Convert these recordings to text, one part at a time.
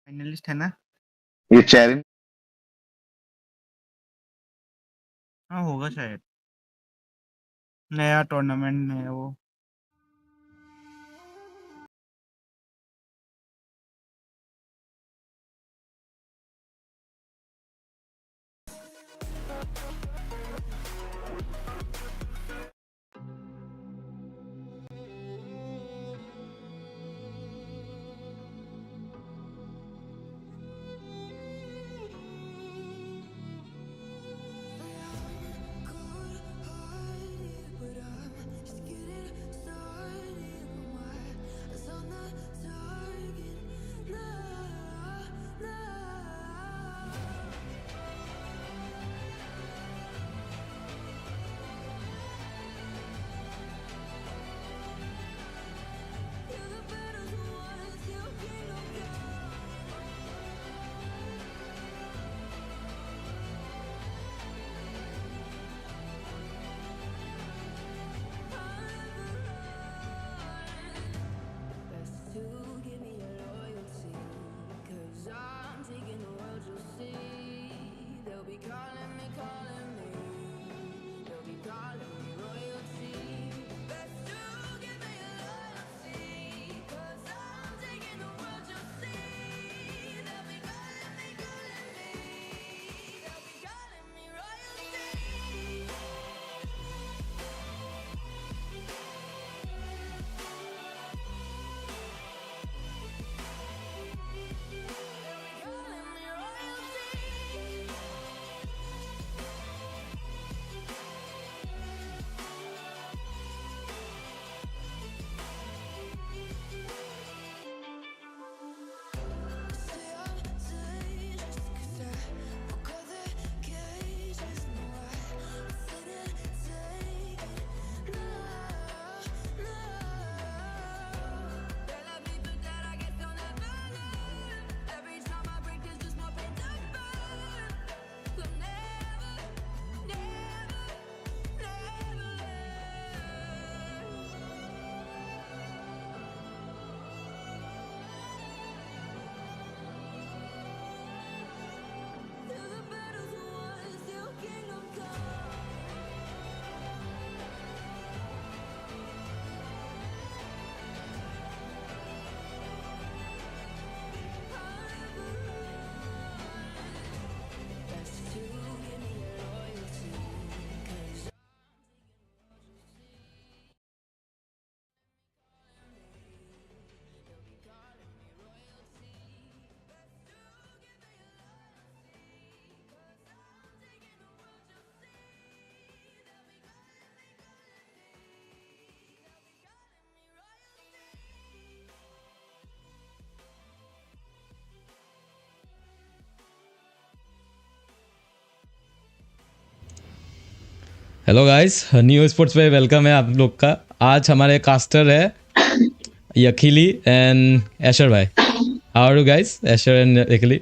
Finalist है ना? ये चैलेंज हाँ होगा शायद, नया टूर्नामेंट है वो। हेलो गाइस, न्यू स्पोर्ट्स पे वेलकम है आप लोग का। आज हमारे कास्टर है यखिली एंड एशर भाई। How are you guys, Asher एंड यखिली?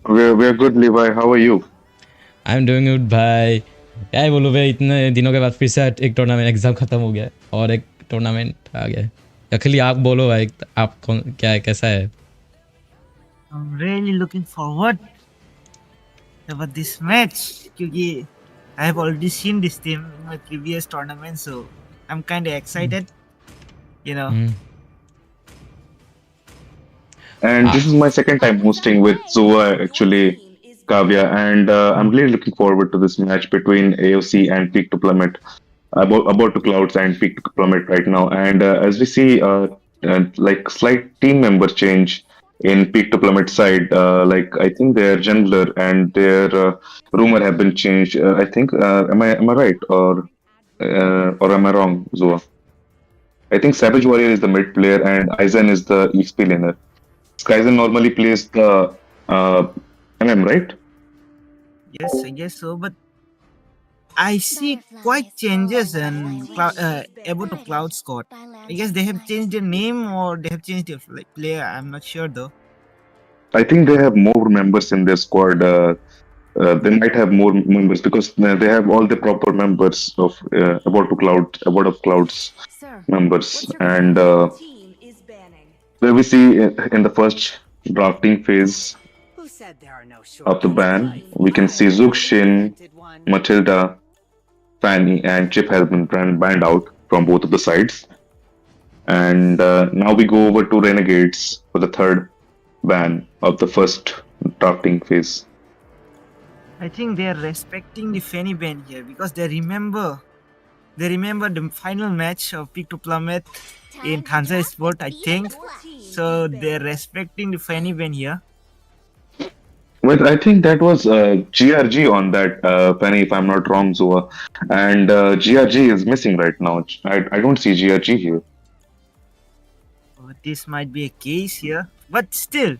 we're good, Levi. How are you? I am doing good भाई। क्या ही बोलूँ भाई, इतने दिनों के बाद फिर से एक टूर्नामेंट एग्जाम खत्म हो गया है और एक टूर्नामेंट आ गया है। यखिली आप बोलो भाई, आप कौन क्या है, कैसा है? I'm really looking forward about this match क्योंकि I have already seen this team in my previous tournament, so I'm kind of excited, you know. And this is my second time hosting with Zoa, actually, Kavya, and I'm really looking forward to this match between AOC and Peak to Plummet, about to Clouds and Peak to Plummet right now. And as we see, like slight team member change in Peak to Plummet side, like I think their Jungler and their rumor have been changed. I think, am I right, or am I wrong, Zoa? I think Savage Warrior is the mid player and Aizen is the EXP laner. Skyzen normally plays the MM, right? Yes, I guess so, but I see quite changes in Abode of Clouds squad. I guess they have changed their name or they have changed their player. I'm not sure though. I think they have more members in their squad. They might have more members because they have all the proper members of Abode of Clouds members, and where we see in the first drafting phase Who said there are no of the shortcuts in ban, life? we can see I am the Zuxin, invented one. Matilda, Fanny, and Chip has been banned out from both of the sides. And now we go over to Renegades for the third ban of the first drafting phase. I think they are respecting the Fanny ban here because they remember the final match of Pick to Plummet in Thansa Sport, I think. So they're respecting the Fanny ban here. Well, I think that was GRG on that penny, if I'm not wrong, Zoa. And GRG is missing right now. I don't see GRG here. This might be a case here, but still, I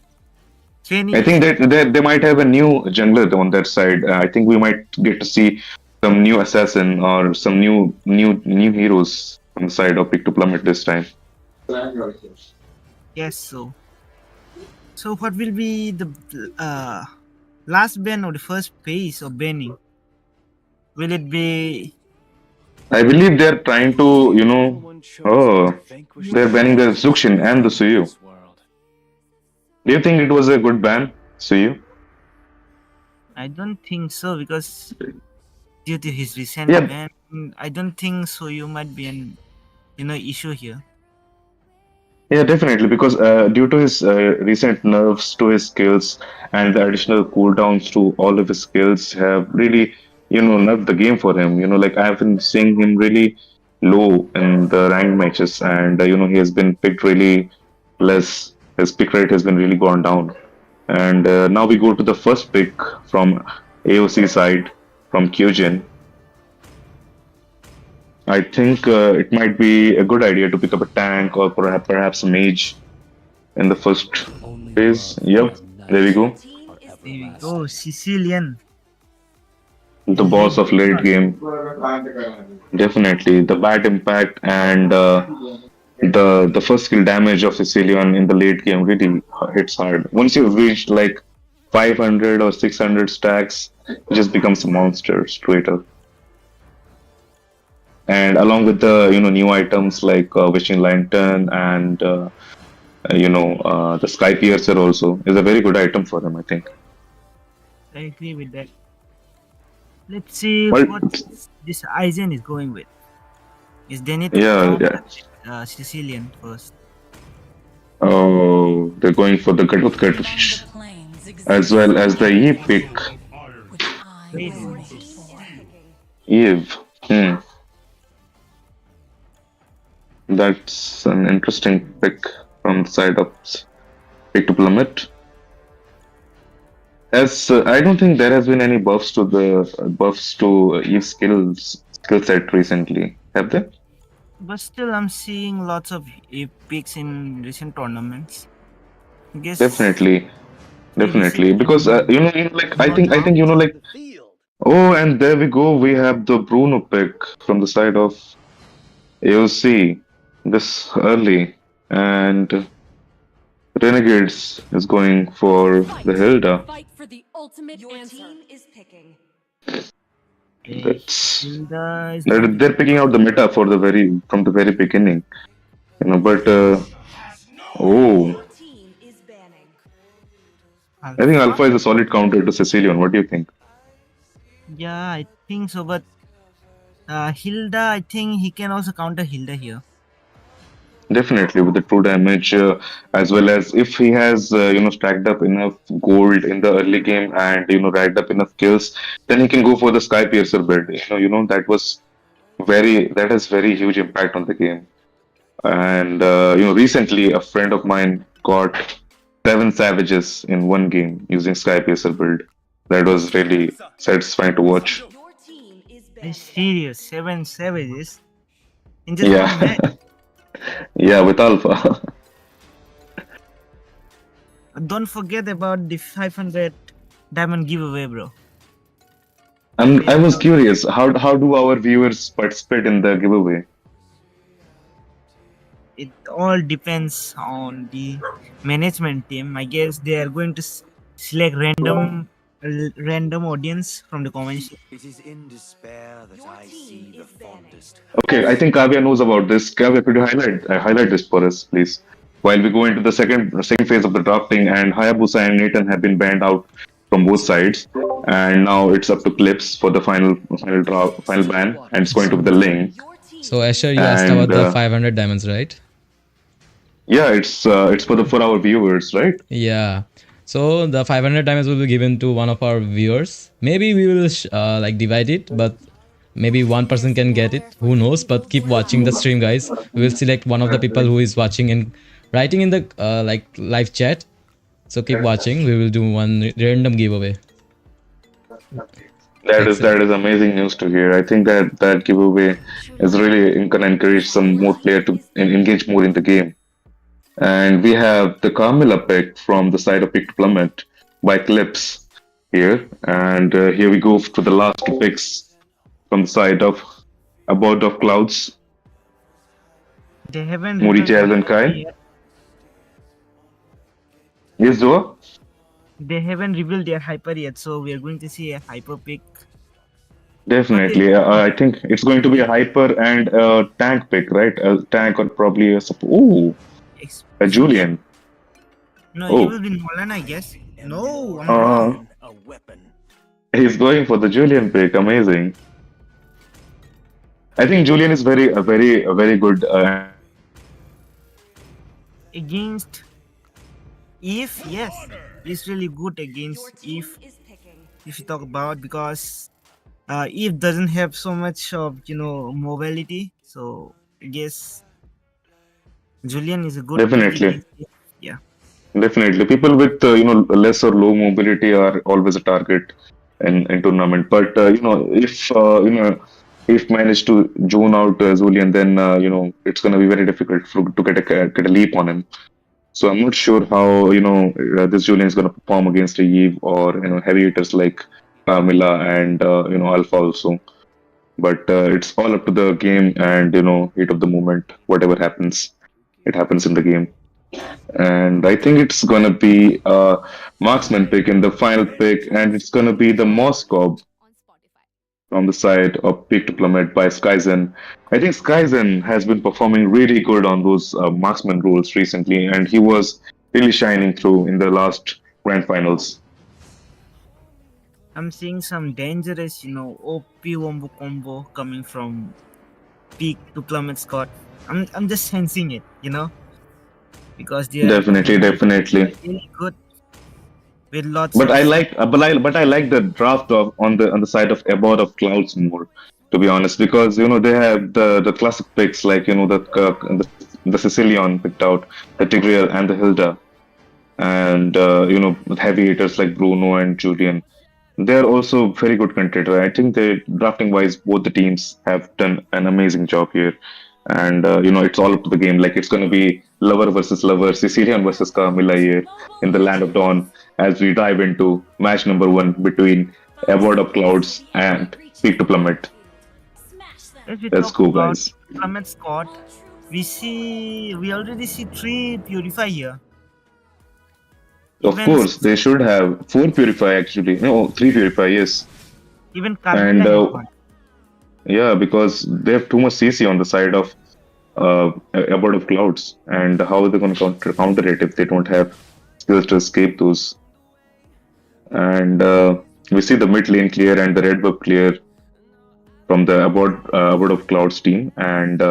Fanny. think that they might have a new jungler on that side. I think we might get to see some new assassin or some new heroes on the side of Pick to Plummet this time. Yes, so. So what will be the last ban or the first phase of banning? Will it be I believe they're trying to, they're banning the Zuxin and the Suyu. Do you think it was a good ban, Suyu? I don't think so because due to his recent Yeah, ban, I don't think so. You might be an issue here. yeah, definitely. Because due to his recent nerfs to his skills and the additional cooldowns to all of his skills have really, nerfed the game for him. Like I've been seeing him really low in the ranked matches, and he has been picked really less. His pick rate has been really gone down. And now we go to the first pick from AOC side from Kyojin. I think it might be a good idea to pick up a tank or perhaps a mage in the first phase. Yep, there we go. There we go, Sicilian. The boss of late game. Definitely, the bad impact and the first skill damage of Sicilian in the late game really hits hard. Once you've reached like 500 or 600 stacks, it just becomes a monster straight up. And along with the new items like wishing lantern and the sky piercer also is a very good item for him, I think. I agree with that. Let's see Well, what this Aizen is going with. Is they need to yeah, counter yeah. Sicilian first. Oh, they're going for the Gadut as well as the Eve pick. Eve. That's an interesting pick from the side of pick to Plummet. As I don't think there has been any buffs to Eve's skill set recently, have they? But still, I'm seeing lots of picks in recent tournaments. I guess Definitely, definitely. Because like I think like The field. oh, and there we go. We have the Bruno pick from the side of AOC this early, and Renegades is going for the Hilda. Fight for the ultimate Your answer. team is picking. That's Hilda is they're picking out the meta for from the very beginning, but oh, Your team is banning. I think Alpha is a solid counter to Sicilian. What do you think? Yeah, I think so. But Hilda, I think he can also counter Hilda here. Definitely with the true damage, as well as if he has stacked up enough gold in the early game and racked up enough kills, then he can go for the Sky Piercer build. That has very huge impact on the game. And recently a friend of mine got 7 savages in one game using Sky Piercer build. That was really satisfying to watch. Your team is Are you banning. serious? 7 savages in just one Yeah, match. yeah, with Alpha. Don't forget about the 500 diamond giveaway, bro. I was curious, how do our viewers participate in the giveaway? It all depends on the management team. I guess they are going to select random audience from the comments. It is in despair that Your I team see the is banning. fondest. Okay, I think Kavya knows about this. Kavya, could you highlight this for us, please? while we go into the second phase of the drafting, and Hayabusa and Nathan have been banned out from both sides, and now it's up to Clips for the final ban, and it's going to be the Link. So Asher, you asked And about the 500 diamonds, right? yeah, it's for our viewers, right? Yeah. So the 500 diamonds will be given to one of our viewers. Maybe we will like divide it, but maybe one person can get it. Who knows? But keep watching the stream, guys. We will select one of the people who is watching and writing in the like live chat. So keep watching. We will do one random giveaway. That is amazing news to hear. I think that giveaway is really gonna encourage some more player to engage more in the game. And we have the Carmilla pick from the side of Pick to Plummet by Clips here. And here we go to the last two picks from the side of Abode of Clouds, They haven't Moody revealed Jazz their and hyper Kai. yet. Yes, Zoa? They haven't revealed their hyper yet, so we are going to see a hyper pick. Definitely. I think it's going to be a hyper and a tank pick, right? A tank or probably ooh, a Julian. No, Oh. it will be Nolan, I guess. No, I'm Uh, wrong. A weapon. he's going for the Julian pick. Amazing. I think Julian is a very good. Against Eve, yes, it's really good against Eve. If you talk about, because Eve doesn't have so much of mobility, so I guess Julian is a good pick Definitely. against Eve. Yeah. Definitely, people with less or low mobility are always a target in tournament. But if managed to zone out Julian, then it's gonna be very difficult to get a leap on him. So I'm not sure how this Julian is gonna perform against a Eve or heavy hitters like Carmilla and Alpha also. But it's all up to the game and heat of the moment. Whatever happens, it happens in the game. And I think it's gonna be a marksman pick in the final pick, and it's gonna be the Moskov from the side of Pick to Plummet by Skyzen. I think Skyzen has been performing really good on those marksman roles recently, and he was really shining through in the last grand finals. I'm seeing some dangerous, OP wombo combo coming from Peak to Plummet Scott. I'm just sensing it, because they are Definitely. really good with lots But of. I like the draft of on the side of Abode of Clouds more, to be honest, because they have the classic picks like the Sicilian picked out, the Tigreal and the Hilda, and heavy hitters like Bruno and Julian. They're also very good contender. I think they drafting wise, both the teams have done an amazing job here, and it's all up to the game. Like it's going to be lover versus lover, Sicilian versus Carmilla here in the Land of Dawn as we dive into match number 1 between Abode of Clouds and Peak to Plummet. If we Let's talk go, about guys. Plummet Scott, we already see 3 Purify here. Of Even course, they should have 4 Purify actually. No, 3 Purify, yes. even And Carmilla has one. yeah, because they have too much CC on the side of Abode of Clouds, and how are they going to counter it if they don't have skills to escape those? And we see the mid lane clear and the red buff clear from the Abode of Clouds team, and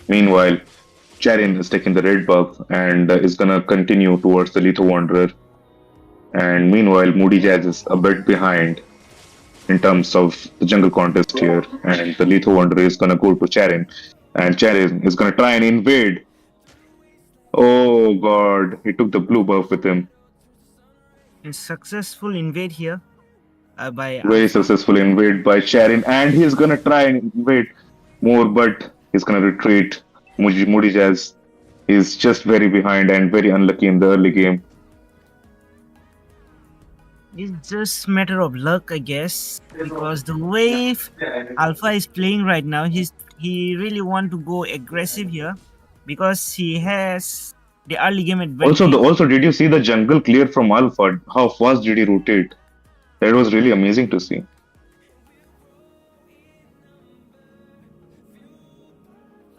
meanwhile, Charin is taking the red buff and is gonna continue towards the Lethal Wanderer. And meanwhile, Moody Jazz is a bit behind in terms of the jungle contest here, and the Lethal Wanderer is gonna go to Charin, and Charin is gonna try and invade. Oh god, he took the blue buff with him. A successful invade here by Very Alpha. successful invade by Charin, and he's gonna try and invade more, but he's gonna retreat. Moody Jazz is just very behind and very unlucky in the early game. It's just matter of luck, I guess, because the way Alpha is playing right now, he really want to go aggressive here because he has the early game advantage. Also, did you see the jungle clear from Alpha? How fast did he rotate? That was really amazing to see.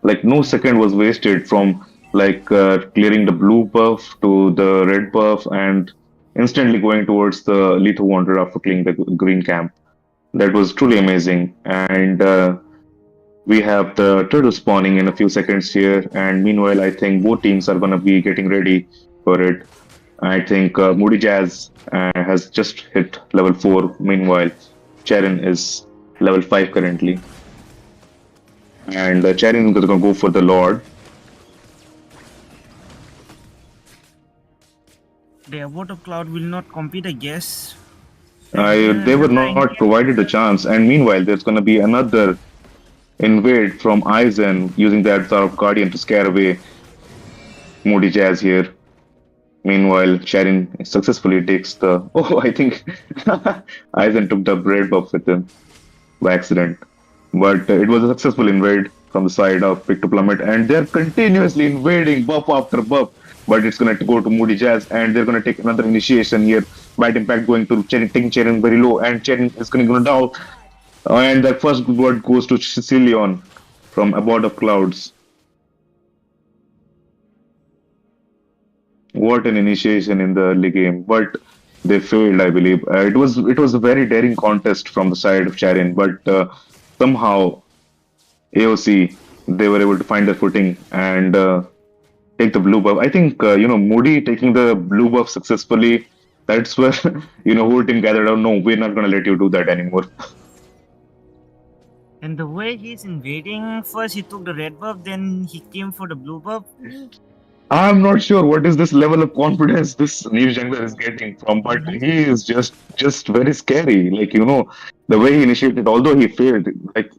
Like no second was wasted from like clearing the blue buff to the red buff and instantly going towards the Lethal Wanderer after clearing the green camp. That was truly amazing. And we have the turtle spawning in a few seconds here. And meanwhile, I think both teams are going to be getting ready for it. I think Moody Jazz has just hit level 4. Meanwhile, Charin is level 5 currently. And Charin is going to go for the Lord. The Abode of Cloud will not compete, I guess. And They were another not Indian provided the chance. And meanwhile, there's going to be another invade from Aizen using the Avatar of Guardian to scare away Moody Jazz here. Meanwhile, Sharon successfully takes the. Oh, I think Aizen took the red buff with him by accident. But it was a successful invade from the side of Pick to Plummet, and they're continuously invading buff after buff. But it's going to go to Moody Jazz, and they're going to take another initiation here. Bad Impact going to Cherry, taking Cherin very low, and Cherin is going to go down. And the first word goes to Sicilion from Abode of Clouds. What an initiation in the early game, but they failed, I believe. It was a very daring contest from the side of Charin, but somehow AOC they were able to find their footing and take the blue buff. I think Moody taking the blue buff successfully. That's where whole team gathered. Oh no, we're not gonna let you do that anymore. And the way he's invading, first he took the red buff, then he came for the blue buff. I'm not sure what is this level of confidence this new jungler is getting from, but he is just very scary. Like the way he initiated, although he failed, like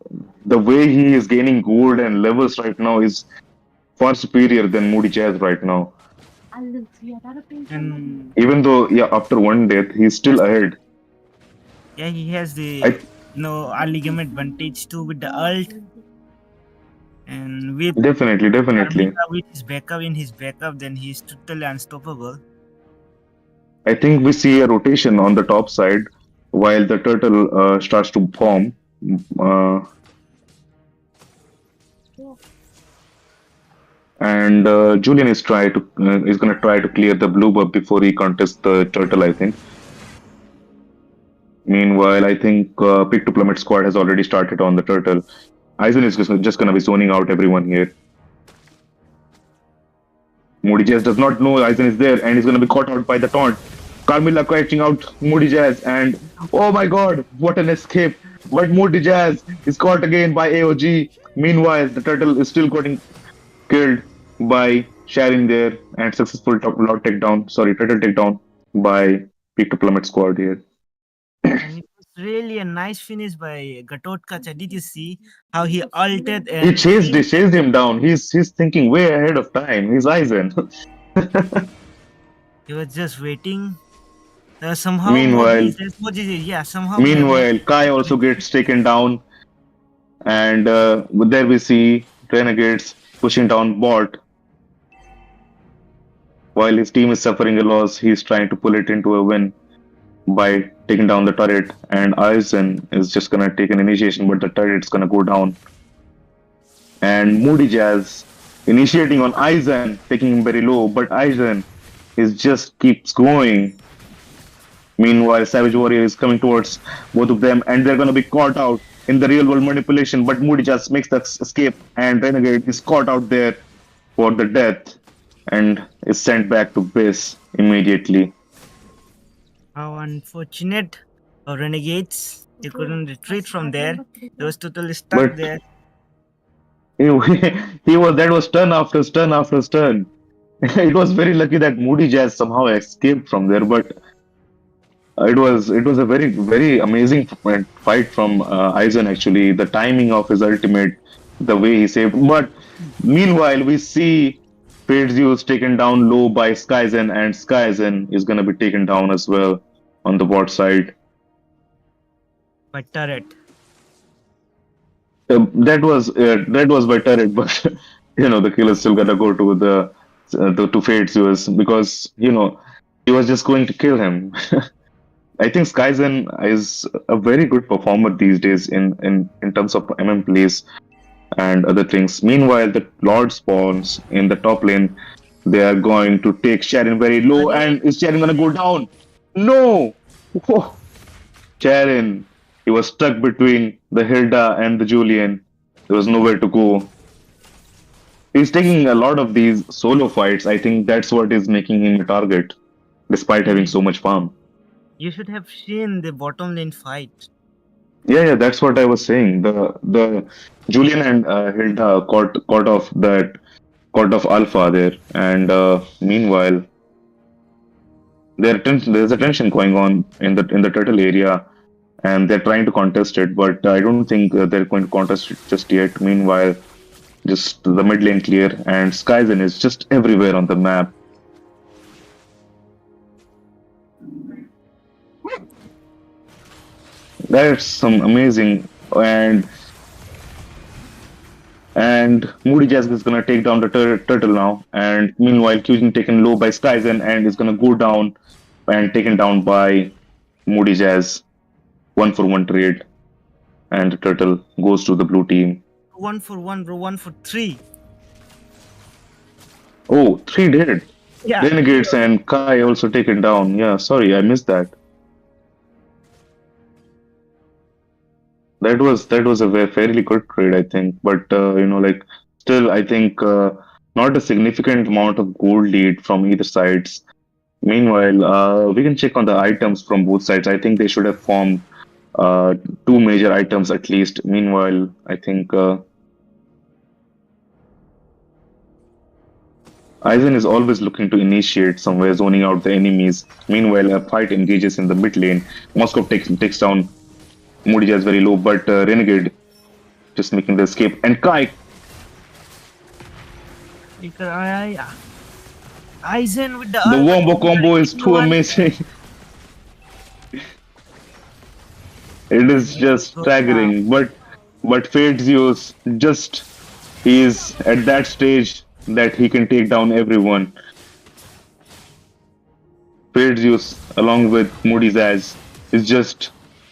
the way he is gaining gold and levels right now is far superior than Moody Jazz right now. And Even though after one death, he's still ahead. yeah, he has the I early game advantage too with the ult. And with definitely. Karmika with his backup, then he's totally unstoppable. I think we see a rotation on the top side while the turtle starts to form. And Julian is going to try to clear the blue buff before he contests the turtle, I think. Meanwhile, I think Pick to Plummet squad has already started on the turtle. Aizen is just going to be zoning out everyone here. Moody Jazz does not know Aizen is there and he's going to be caught out by the taunt. Carmilla catching out Moody Jazz and oh my god, what an escape. But Moody Jazz is caught again by AOG. Meanwhile, the turtle is still getting killed by Sharin there and successful turtle takedown by Pick to Plummet squad here. And it was really a nice finish by Gatotkacha. Did you see how he ulted He and chased him down. He's thinking way ahead of time. He's Aizen. he was just waiting? Somehow Meanwhile, Moody Kai also gets taken down, and there we see Renegades pushing down bot. While his team is suffering a loss, he's trying to pull it into a win by taking down the turret, and Aizen is just gonna take an initiation, but the turret's gonna go down. And Moody Jazz initiating on Aizen, taking him very low, but Aizen just keeps going. Meanwhile, Savage Warrior is coming towards both of them, and they're gonna be caught out in the real world manipulation, but Moody Jazz makes the escape, and Renegade is caught out there for the death and is sent back to base immediately. How unfortunate for Renegades. They couldn't retreat from there. They was totally stuck But there. That was turn after turn after turn. It was very lucky that Moody Jazz somehow escaped from there, but it was a very amazing fight from Aizen actually. The timing of his ultimate, the way he saved. But meanwhile, we see Fadezeus taken down low by Skyzen, and Skyzen is gonna be taken down as well on the bot side. By turret. That was by turret, but the kill is still gonna go to to Fadezeus because he was just going to kill him. I think Skyzen is a very good performer these days in terms of MM plays. and other things. Meanwhile, the Lord spawns in the top lane. They are going to take Sharon very low, and is Sharon gonna go down? No! Whoa. Sharon, he was stuck between the Hilda and the Julian. There was nowhere to go. He's taking a lot of these solo fights. I think that's what is making him a target, despite having so much farm. You should have seen the bottom lane fight. Yeah, that's what I was saying. The Julian and Hilda caught off Alpha there, and meanwhile there's a tension going on in the turtle area, and they're trying to contest it, but I don't think they're going to contest it just yet. Meanwhile, just the mid lane clear, and Skyzen is just everywhere on the map. That's some amazing, and Moody Jazz is gonna take down the turtle now. And meanwhile, Kyujin taken low by Skyzen and is gonna go down and taken down by Moody Jazz. 1-for-1 trade, and the turtle goes to the blue team. 1-for-1, bro. 1-for-3. Oh, 3 dead. Yeah. Renegades and Kai also taken down. Yeah, sorry, I missed that. That was a fairly good trade, I think. But like still, I think not a significant amount of gold lead from either sides. Meanwhile, we can check on the items from both sides. I think they should have formed uh, two major items at least. Meanwhile, I think Aizen is always looking to initiate somewhere, zoning out the enemies. Meanwhile, a fight engages in the mid lane. Moskov takes down Moody Jazz very low, but Renegade just making the escape. And Kai, Aizen with the wombo combo is too amazing. It is just staggering. But Fate Zeus just he is at that stage that he can take down everyone. Fate Zeus along with Moody Jazz is just,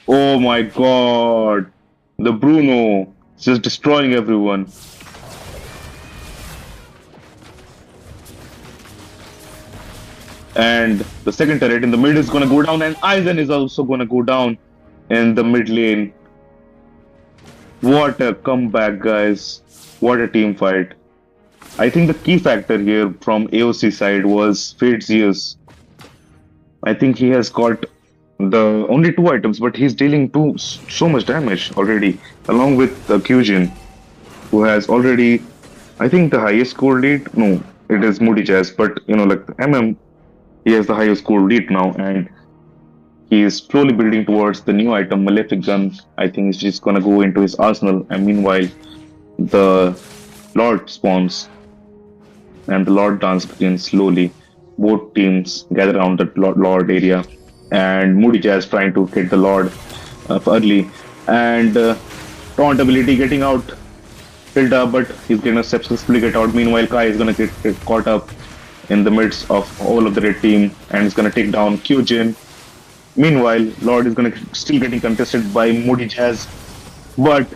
oh my god, the Bruno is just destroying everyone. And the second turret in the mid is gonna go down, and Aizen is also gonna go down in the mid lane. What a comeback, guys. What a team fight. I think the key factor here from AOC side was Fate Zeus. I think he has got the only 2 items, but he's dealing so much damage already, along with Kyujin, who has already, I think, the highest score lead. No, it is Moody Jazz, but like MM, he has the highest score lead now, and he is slowly building towards the new item, Malefic Gun. I think he's just gonna go into his arsenal, and meanwhile, the Lord spawns, and the Lord dance begins slowly. Both teams gather around the Lord area, and Moody Jazz trying to hit the Lord early, and taunt ability getting out Hilda, but he's gonna successfully get out. Meanwhile, Kai is gonna get caught up in the midst of all of the red team, and is gonna take down Kyujin. Meanwhile, Lord is gonna still getting contested by Moody Jazz, but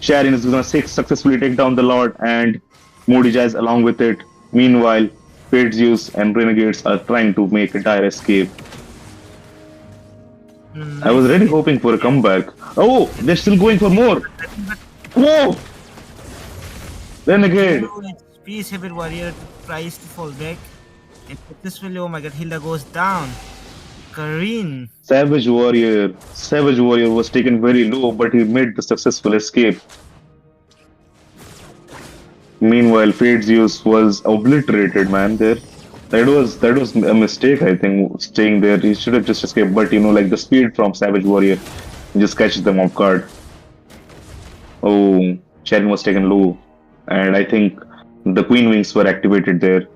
Sharon is gonna successfully take down the Lord and Moody Jazz along with it. Meanwhile, Fate Zeus and Renegades are trying to make a dire escape. I was really hoping for a comeback. Oh, they're still going for more. Whoa! Renegade. HP Saber Warrior tries to fall back. And successfully, oh my god, Hilda goes down. Kareen. Savage Warrior. Savage Warrior was taken very low, but he made the successful escape. Meanwhile, Fate Zeus was obliterated, man. That was a mistake, I think, staying there. He should have just escaped, but like the speed from Savage Warrior just catches them off guard. Oh, Sharon was taken low, and I think the Queen Wings were activated there.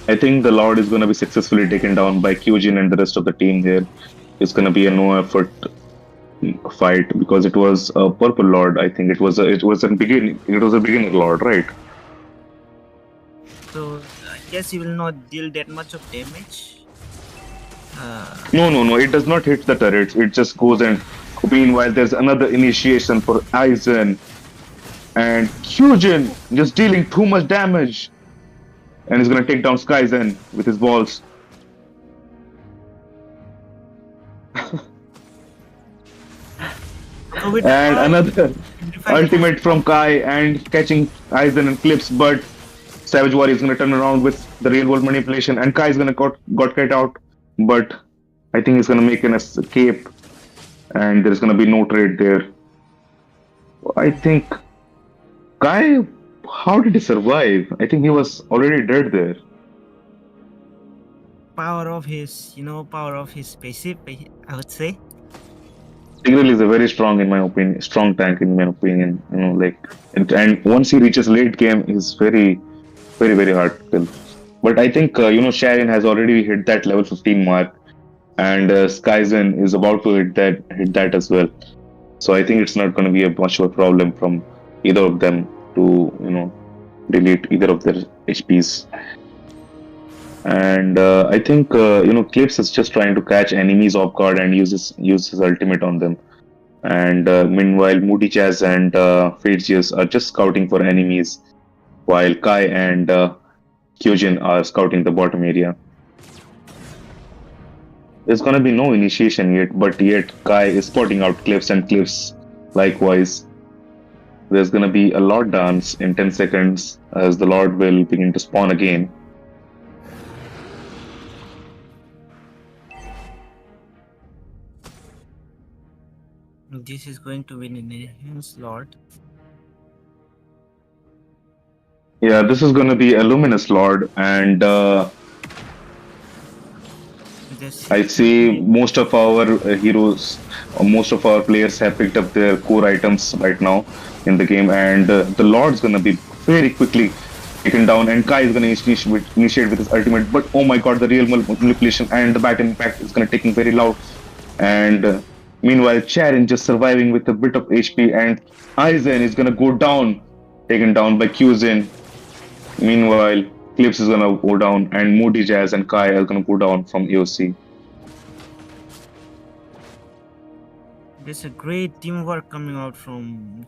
I think the Lord is going to be successfully taken down by Kyujin and the rest of the team here. It's going to be a no effort fight because it was a purple Lord. I think it was a beginner Lord, right? So I guess he will not deal that much of damage. No. It does not hit the turrets. It just goes and Meanwhile, there's another initiation for Aizen, and Kyujin just dealing too much damage, and he's gonna take down Skyzen with his balls. Go with And Kai. another Simplify the ultimate from Kai and catching Aizen and clips, but Savage Warrior is gonna turn around with the real world manipulation, and Kai is gonna got cut out, but I think he's gonna make an escape, and there's gonna be no trade there. I think Kai, how did he survive? I think he was already dead there. power of his, power of his spaceship, I would say. Tigreal is a very strong, in my opinion, strong tank in my opinion. And once he reaches late game, he's very, very, very hard to kill. But I think Sharon has already hit that level 15 mark, and Skyzen is about to hit that as well. So I think it's not going to be a much of a problem from either of them to delete either of their HPs. And I think Clips is just trying to catch enemies off guard and use his ultimate on them. And meanwhile, Moody Jazz and Phaedrius are just scouting for enemies, while Kai and Kyojin are scouting the bottom area. There's gonna be no initiation yet, but yet Kai is spotting out Clips, and Clips likewise. There's gonna be a Lord dance in 10 seconds as the Lord will begin to spawn again. This is going to be an enhanced Lord. Yeah, this is gonna be a Luminous Lord, and This I see most of our heroes, or most of our players have picked up their core items right now in the game, and the Lord's gonna be very quickly taken down, and Kai is gonna initiate with his ultimate. But oh my god, the real manipulation and the battle impact is gonna take him very loud. And meanwhile, Charin just surviving with a bit of HP, and Aizen is gonna go down, taken down by Kyuzin. Meanwhile, Clips is gonna go down, and Moody Jazz and Kai are gonna go down from AOC. There's a great teamwork coming out from,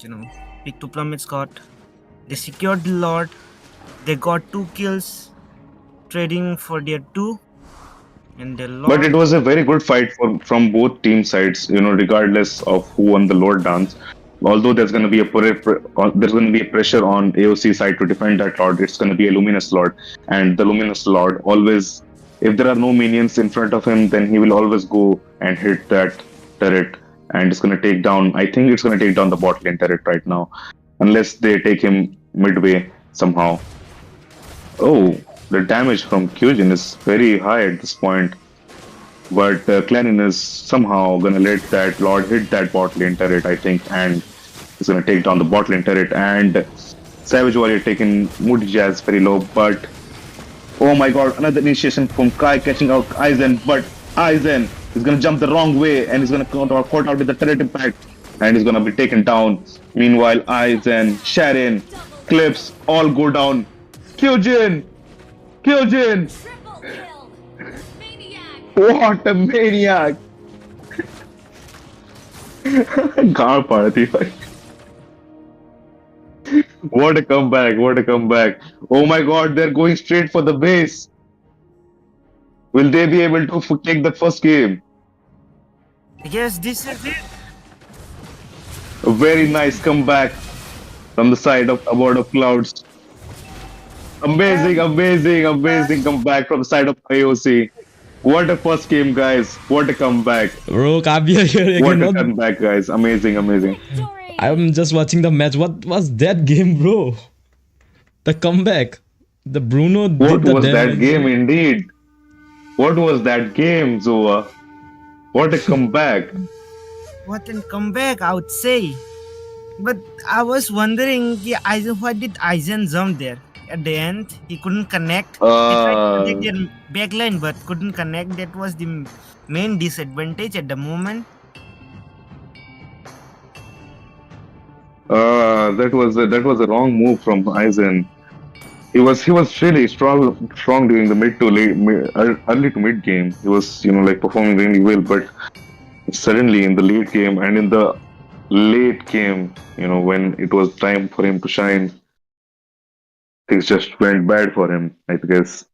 Pick to Plummet squad. They secured the Lord. They got 2 kills, trading for their 2. And the Lord. But it was a very good fight from both team sides, regardless of who won the Lord dance. Although there's going to be a pressure on AOC side to defend that Lord, it's going to be a Luminous Lord, and the Luminous Lord always, if there are no minions in front of him, then he will always go and hit that turret, and it's going to take down. I think it's going to take down the bot lane turret right now, unless they take him midway somehow. Oh, the damage from Kyujin is very high at this point. But Clarin is somehow gonna let that Lord hit that bot lane turret, I think, and he's gonna take down the bot lane turret. And Savage Warrior taking Moody Jazz very low, but oh my god, another initiation from Kai catching out Aizen, but Aizen is gonna jump the wrong way and he's gonna caught out with the turret impact, and he's gonna be taken down. Meanwhile, Aizen, Sharon, Clips all go down. Kyujin! Kyujin! Triple kill! Maniac! What a maniac! Gar party. What a comeback, what a comeback. Oh my god, they're going straight for the base. Will they be able to take the first game? Yes, this is it. A very nice comeback from the side of Abode of Clouds. Amazing, amazing, amazing comeback from the side of AOC. What a first game, guys. What a comeback. Bro, Kavya here What again. a comeback, guys. Amazing, amazing. Victory! I'm just watching the match. What was that game, bro? The comeback. The Bruno What did the was that damage. game indeed? What was that game, Zoa? What a comeback. What a comeback, I would say. But I was wondering, why did Aizen jump there? At the end, he couldn't connect. He tried to connect their backline, but couldn't connect. That was the main disadvantage at the moment. That was a wrong move from Aizen. He was really strong during the early to mid game. He was performing really well, but Suddenly in the late game and in the late game, when it was time for him to shine, things just went bad for him, I guess.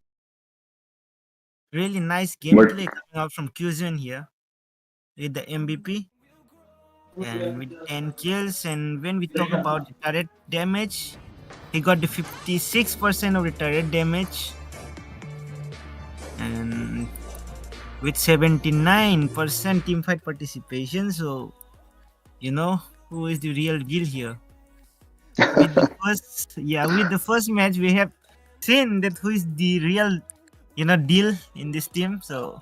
Really nice But gameplay coming out from Cuisine here with the MVP and with 10 kills. And when we talk about the turret damage, he got the 56% of the turret damage and with 79% teamfight participation. So, you know who is the real deal here. With the first match, we have seen that who is the real, deal in this team. So,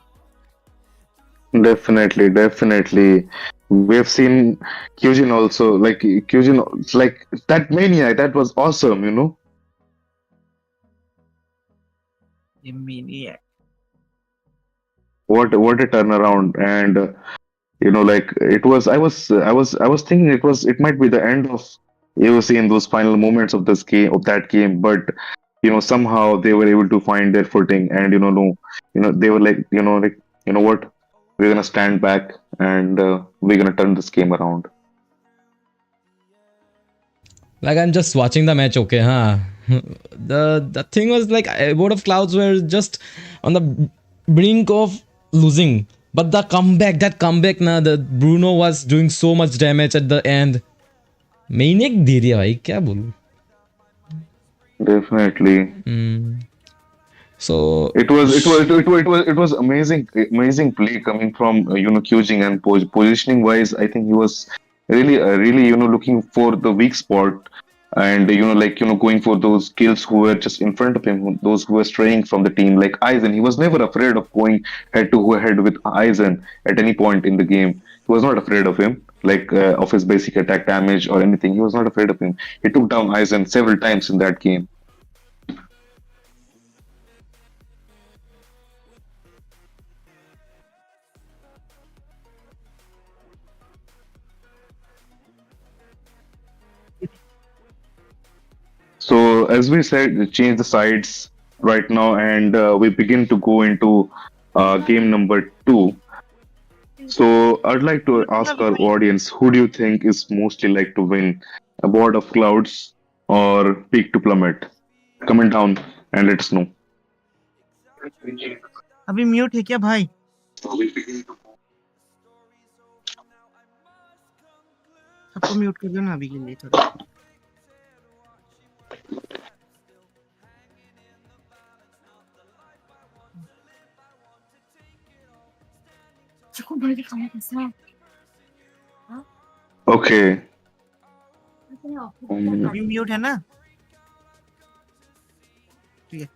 definitely, definitely. We've seen Kyujin also, like Kyujin, like that Maniac, that was awesome. I mean, yeah, What a turnaround. And like I was thinking it might be the end of AOC in those final moments of that game, but somehow they were able to find their footing, and no, they were like what, we're gonna stand back, and we're gonna turn this game around. Like I'm just watching the match, okay, huh? The thing was like Abode of Clouds were just on the brink of losing. But the comeback, that comeback na, the Bruno was doing so much damage at the end. Maniac दे दिया भाई क्या बोलूं. Definitely. So It was amazing play coming from Kyujin, and positioning wise, I think he was really looking for the weak spot, and like going for those kills who were just in front of him, those who were straying from the team, like Aizen. He was never afraid of going head to head with Aizen at any point in the game. He was not afraid of him, like of his basic attack damage or anything. He was not afraid of him. He took down Aizen several times in that game. So, as we said, change the sides right now, and we begin to go into game number two. So, I'd like to ask our audience, who do you think is mostly like to win, Abode of Clouds or Peak to Plummet? Comment down and let us know. अभी mute है क्या भाई? सबको mute कर दो ना अभी के लिए थोड़ा. Okay. अभी म्यूट है ना? ठीक है.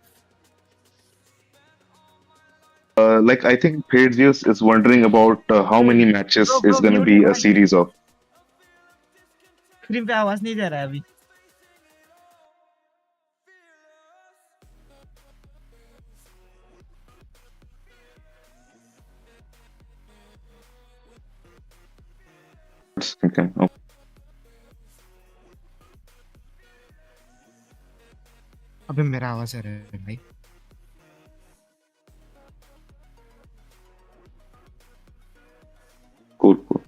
Like I think Pages is wondering about how many matches is going to be a series of. Screen पे आवाज नहीं जा रहा है अभी. Okay. Oh, अभी मेरा आवाज आ रहा है भाई. cool, cool.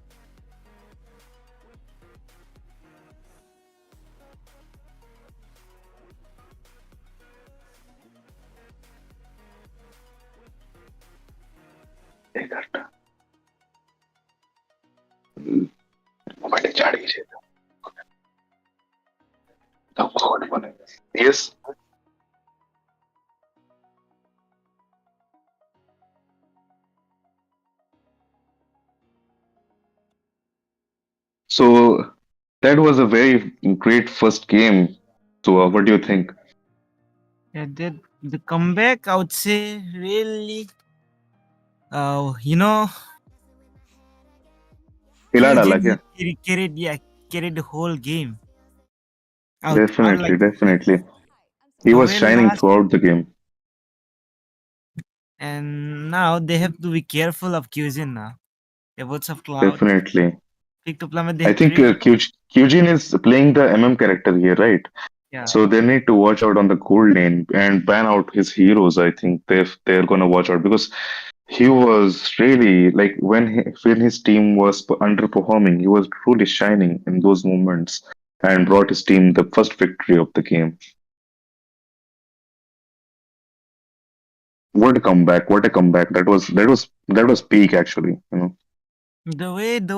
Yes. So that was a very great first game. So what do you think? Yeah, the comeback I would say really, you know, हिला डाला Kyujin क्या? carried the whole game. Out Definitely, like definitely. He was when shining last, throughout the game. and now they have to be careful of Kyujin now. The words of Cloud, Definitely. Pick to Plummet, they I have to think really, Kyujin is playing the character here, right? yeah. So they need to watch out on the gold lane and ban out his heroes. I think they're gonna watch out because He was really like when his team was underperforming, he was truly shining in those moments and brought his team the first victory of the game. What a comeback! What a comeback! That was peak actually. The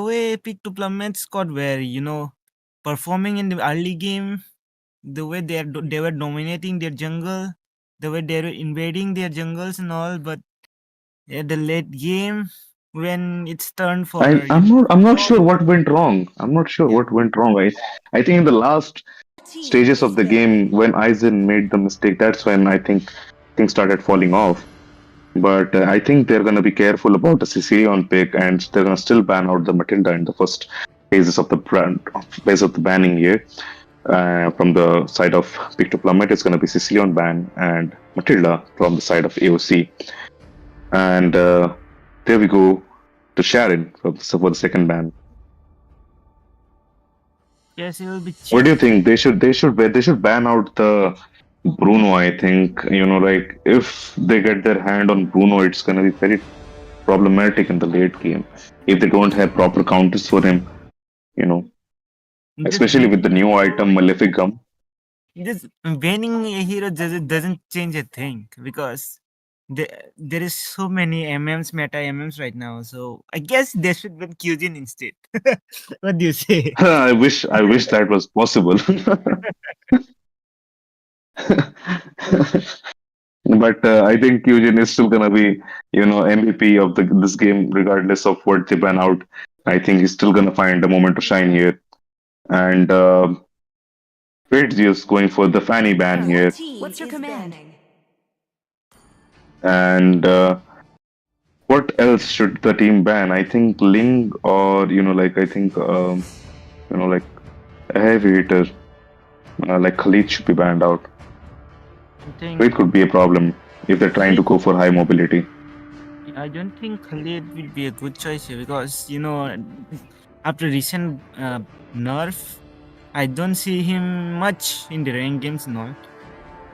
way Pick to Plummet squad were, performing in the early game, the way they were dominating their jungle, the way they were invading their jungles and all, but at the late game, when it's turned I for, I'm not sure what went wrong. I'm not sure yeah, what went wrong. I think in the last Team stages is of the game banning. when Aizen made the mistake, that's when I think things started falling off. But I think they're going to be careful about the Sicilian pick, and they're going to still ban out the Matilda in the first phases of the phase of the banning here. From the side of Pick to Plummet, it's going to be Sicilian ban and Matilda from the side of AOC. And there we go to Sharon for the second ban. yes, it will be What cheap. do you think? They should ban out the Bruno. I think like if they get their hand on Bruno, it's gonna be very problematic in the late game if they don't have proper counters for him. You know, Just especially with the banning, new item Malefic Gum. just banning a hero doesn't change a thing because there is so many MMs, meta MMs right now. So I guess they should ban Kyujin instead. What do you say? I wish that was possible. But I think Kyujin is still gonna be, MVP of this game, regardless of what they ban out. I think he's still gonna find a moment to shine here. And Fade's going for the Fanny ban Your here. team What's your is command? Banning. And what else should the team ban? I think Ling or like I think like a heavy hitter like Khalid should be banned out. I think It could be a problem if they're trying to go for high mobility. I don't think Khalid will be a good choice here because after recent nerf, I don't see him much in the rank games and all.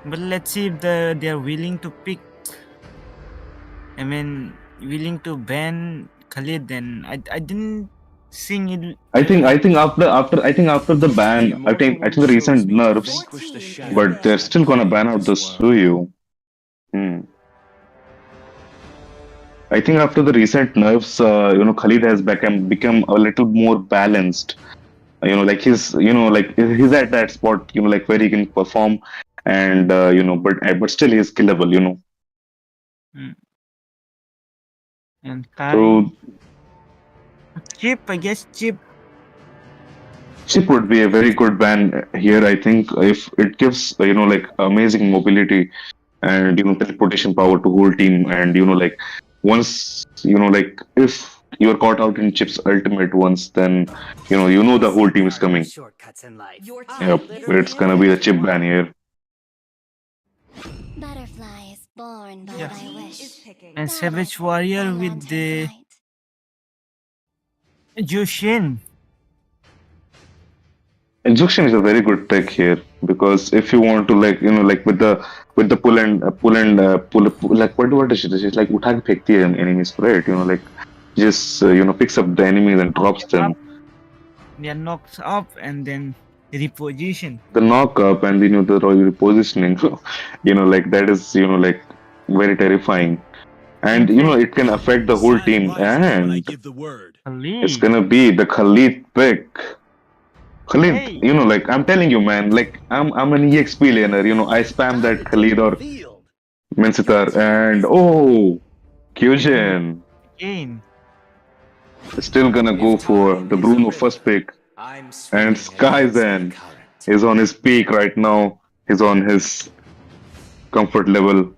But let's see if they are willing to pick. I mean, willing to ban Khalid. Then I didn't think it. I think after the ban, I think the recent nerfs, Your team is but they're banning. still gonna ban out the Suyu. Hmm. I think after the recent nerfs, Khalid has become a little more balanced. Like he's at that spot, like where he can perform, and but still he's killable. Mm. And Kai So Chip, I guess Chip. Chip would be a very good ban here. I think if it gives like amazing mobility and teleportation power to whole team, and like once like if you're caught out in Chip's ultimate once, then the whole team is coming. Shortcuts in life. Your Yep, team is it's gonna be the Chip ban here. Butterflies born by Yeah. thy team wish. is picking. And Guided Savage by Warrior with lantern's the light. Jushin. Injection is a very good pick here because if you want to like like with the pull, like what is it? It's like uthak phekti hai enemies, right? Like just picks up the enemies and drops them. They are knocked up and then reposition. The knock up and then the repositioning, like that is like very terrifying, and In fact, it can affect the whole team. And it's Khalid. gonna be the Khalid pick. Khalid, Hey, like I'm telling you, man, like I'm an EXP laner. I spam that Khalid or Minsitar, and again, Kyujin again. is still gonna go for the Bruno first pick, I'm and swimming against the Skyzen current. is on his peak right now. He's on his comfort level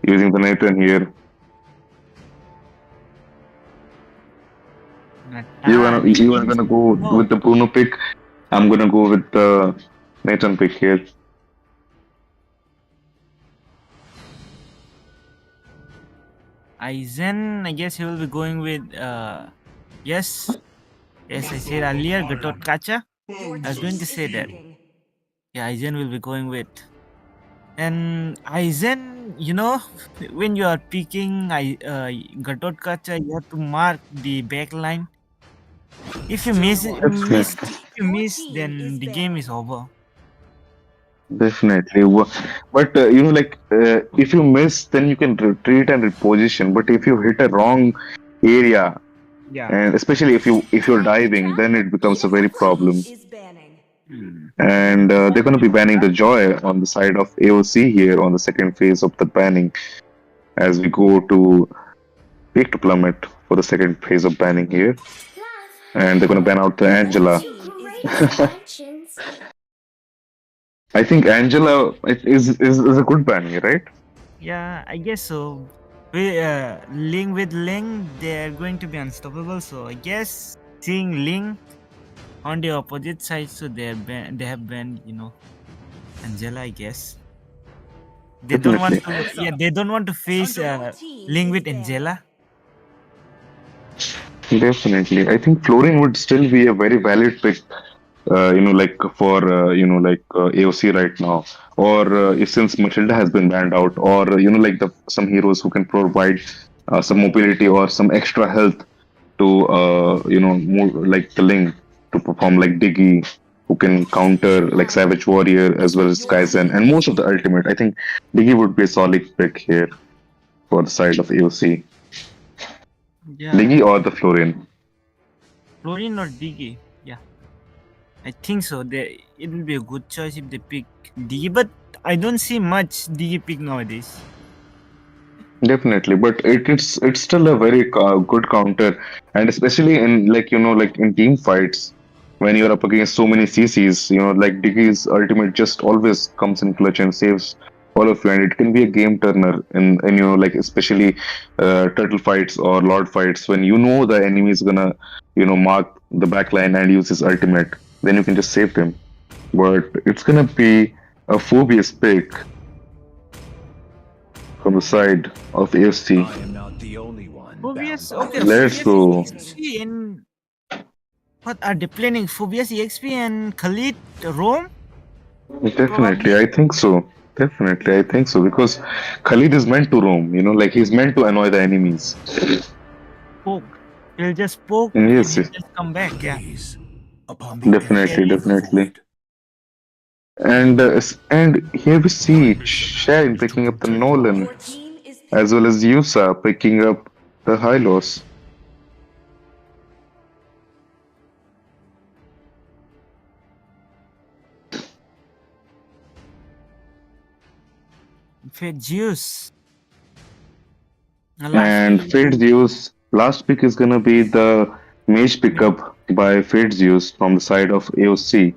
using the Nathan here. Nathan. You are gonna go with the Bruno pick. I'm gonna go with the Nathan pick here. Aizen, I guess he will be going with yes. Yes, I said earlier, Gatot Kacha. Your I was going team to is say that. picking. Yeah, Aizen will be going with And Aizen, when you are picking Gatot Kacha, you have to mark the back line. If you Definitely, if you miss, then the game is over. definitely. But if you miss, then you can retreat and reposition. But if you hit a wrong area, Yeah. and especially if you're diving, then it becomes a very problem. Is banning. Hmm. And they're going to be banning the Joy on the side of AOC here on the second phase of the banning as we go to Peak to Plummet for the second phase of banning here. And they're going to ban out the Angela. I think Angela is a good ban here, right? Yeah, I guess so. Ling with Ling, they're going to be unstoppable. So I guess seeing Ling on the opposite side, so they have banned, Angela. I guess they don't want Definitely. to. Yeah, they don't want to face Ling with Angela. Definitely. I think Florin would still be a very valid pick, for, AOC right now. Or if since Matilda has been banned out, or, some heroes who can provide some mobility or some extra health to, more like the Ling to perform like Diggy, who can counter like Savage Warrior as well as Kaizen and most of the ultimate. I think Diggy would be a solid pick here for the side of AOC. Yeah, Diggy or the Florin. Florin or Digi. Yeah, I think so. It will be a good choice if they pick Digi, but I don't see much Digi pick nowadays. Definitely, but it's still a very good counter, and especially in in team fights when you're up against so many CCs, like Diggy's ultimate just always comes in clutch and saves all of you, and it can be a game turner in especially turtle fights or lord fights when the enemy is gonna mark the backline and use his ultimate, then you can just save him. But it's gonna be a Phobius pick from the side of AFC. I am not the only one. Phobius, bound by okay, Let's Phobius go. EXP and what are they planning? Phobius EXP and Khalid Rome? Definitely, Probably I think so. Definitely, I think so because Khalid is meant to roam. Like he's meant to annoy the enemies. poke. He'll just poke And and yes, he'll yes, just come back. Yeah. gaze upon the definitely, edge of the definitely. void. And here we see My mission Shane is to picking up the protect the Nolan Your lands. team is as well as Yusa picking up the Hylos. Fate Zeus. And Lastly, Fate Zeus, last pick is gonna be the mage pickup by Fate Zeus from the side of AOC.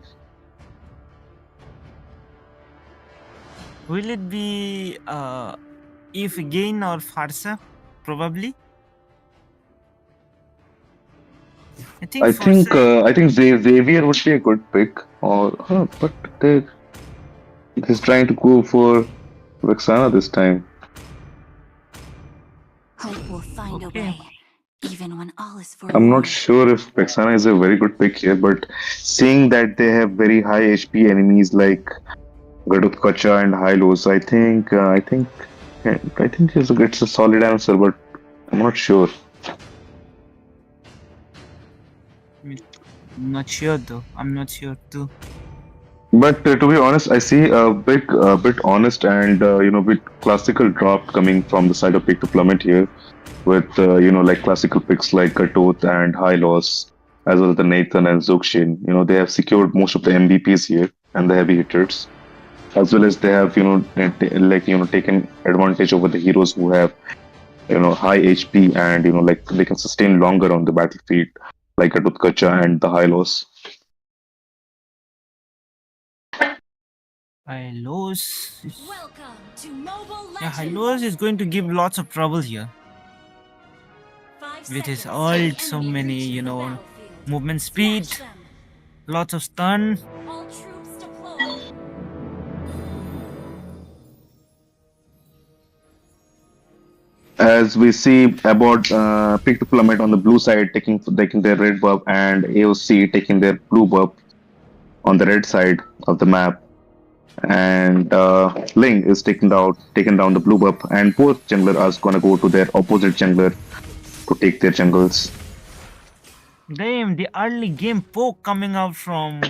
will it be if again or Farsa? Probably. I think Farsa. I think Xavier would be a good pick, but they he's trying to go for Vexana this time. Hope will find Okay. a way, even when all is I'm not forlorn. sure if Vexana is a very good pick here, but seeing that they have very high HP enemies like Gadut Kacha and Hylos, I think it's a solid answer, but I'm not sure. I'm not sure though. I'm not sure too. But to be honest, I see a bit honest and bit classical draft coming from the side of Pick to Plummet here, with like classical picks like Gatot and Hylos, as well as the Nathan and Zuxin. They have secured most of the MVPs here and the heavy hitters, as well as they have taken advantage over the heroes who have high HP and like they can sustain longer on the battlefield, like Gatot Kacha and the Hylos. Hylos. Welcome to Mobile Yeah, Legends! Hylos is going to give lots of trouble here. 5 With his seconds ult, till so enemy many, reaches the battlefield. movement speed, Smash them. lots of stun. All troops deployed. As we see about Pick to Plummet on the blue side taking their red buff and AOC taking their blue buff on the red side of the map. and Ling is taking down the blue buff, and both jungler are gonna go to their opposite jungler to take their jungles. Damn, the early game poke coming out from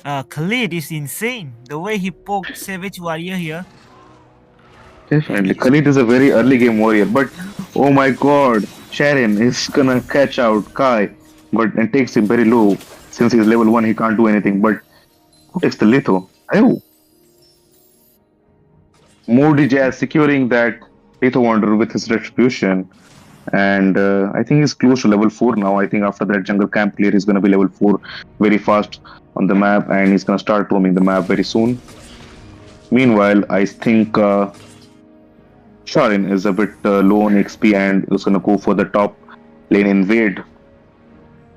Khalid is insane. The way he poked Savage Warrior here. And Definitely, he's Khalid is a very early game warrior, but oh my god, Sharon is gonna catch out Kai, but it takes him very low. Since he's level 1, he can't do anything, but who takes the litho? Oh, Moody Jazz securing that litho wonder with his retribution. And I think he's close to level 4 now. I think after that jungle camp clear, he's gonna be level 4 very fast on the map, and he's gonna start roaming the map very soon. Meanwhile, I think Sharin is a bit low on XP and is gonna go for the top lane invade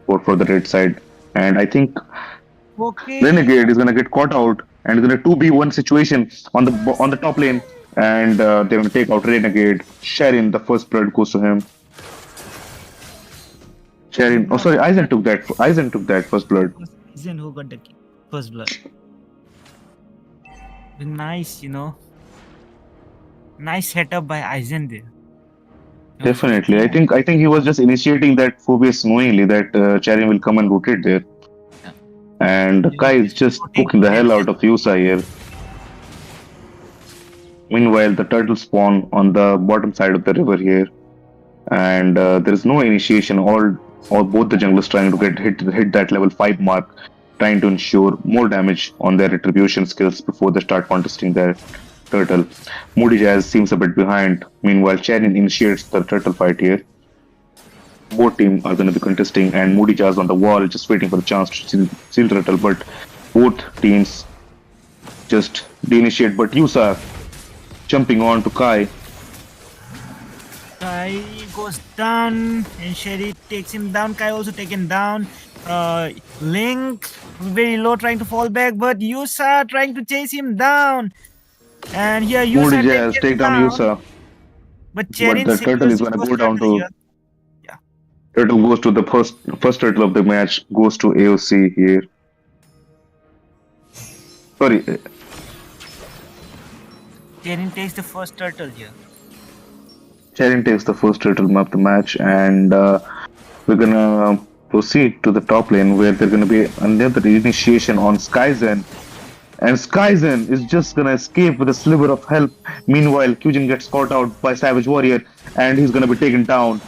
for the red side. And I think okay. Renegade is gonna get caught out and is gonna 2v1 situation on the top lane, and they're gonna take out Renegade. Sharin, the first blood goes to him. Sharin, oh sorry, Aizen took that. Aizen took that first blood. Aizen who got the first blood. Nice, nice setup by Aizen there. Definitely, I think he was just initiating that Phoebus knowingly that Sharin will come and rotate there. And Kai is just poking the hell out of Yusa here. Meanwhile, the turtles spawn on the bottom side of the river here, and there is no initiation. All both the junglers trying to hit that level 5 mark, trying to ensure more damage on their retribution skills before they start contesting their turtle. Moody Jazz seems a bit behind. Meanwhile, Charin initiates the turtle fight here. Both teams are going to be contesting, and Moody Jazz on the wall just waiting for the chance to steal turtle, but both teams just de-initiate. But Yusa jumping on to Kai. Kai goes down and Sherry takes him down. Kai also taken down. Link very low trying to fall back, but Yusa trying to chase him down. And here Yusa Moody Jazz take down Yusa. But But Cherin the turtle is going to go down to. here. Turtle goes to the first turtle of the match, goes to AOC here. Sorry, Cherin takes the first turtle here. Charin takes the first turtle of the match, and we're gonna proceed to the top lane where there's gonna be another initiation on Skyzen. And Skyzen is just gonna escape with a sliver of help. Meanwhile, Kyujin gets caught out by Savage Warrior, and he's gonna be taken down.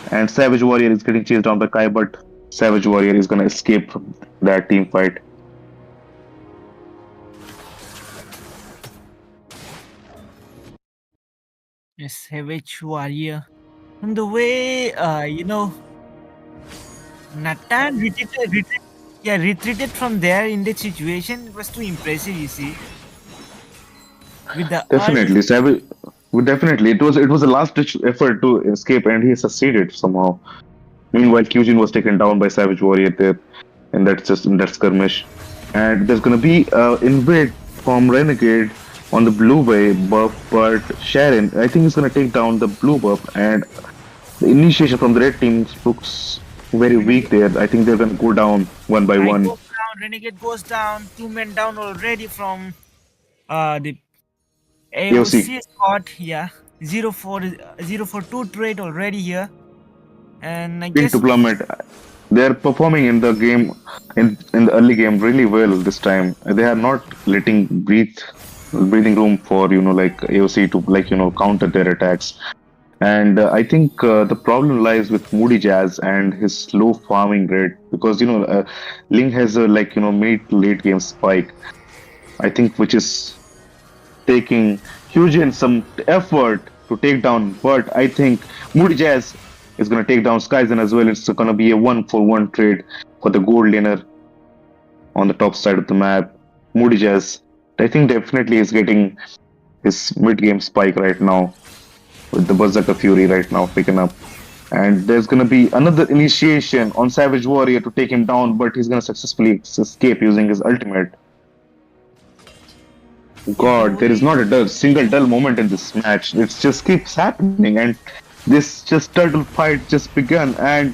And Savage Warrior is getting chased down by Kai, but Savage Warrior is gonna escape that team fight. Yes, Savage Warrior. From the way, Natan retreated from there in that situation. It was too impressive, you see. With the Definitely, Savage. Well, definitely, it was a last-ditch effort to escape, and he succeeded somehow. Meanwhile, Kyujin was taken down by Savage Warrior there in that skirmish, and there's gonna be invade from Renegade on the blue way buff, but Sharon, I think, is gonna take down the blue buff, and the initiation from the red team looks very weak there. I think they're gonna go down one by one. goes down, Renegade goes down, 2 men down already from the AOC spot. Yeah, 0-4-2 trade already here, and I guess Into Plummet, they're performing in the game in the early game really well this time. They are not letting breathing room for like AOC to counter their attacks. And I think the problem lies with Moody Jazz and his slow farming rate, because Ling has a mid late game spike, I think, which is taking Hyujin some effort to take down. But I think Moody Jazz is going to take down Skyzen as well. It's going to be a 1-for-1 trade for the gold laner on the top side of the map. Moody Jazz, I think, definitely is getting his mid game spike right now, with the Berserker Fury right now picking up. And there's going to be another initiation on Savage Warrior to take him down, but he's going to successfully escape using his ultimate. God, there is not a single dull moment in this match. It just keeps happening, and this just turtle fight just begun, and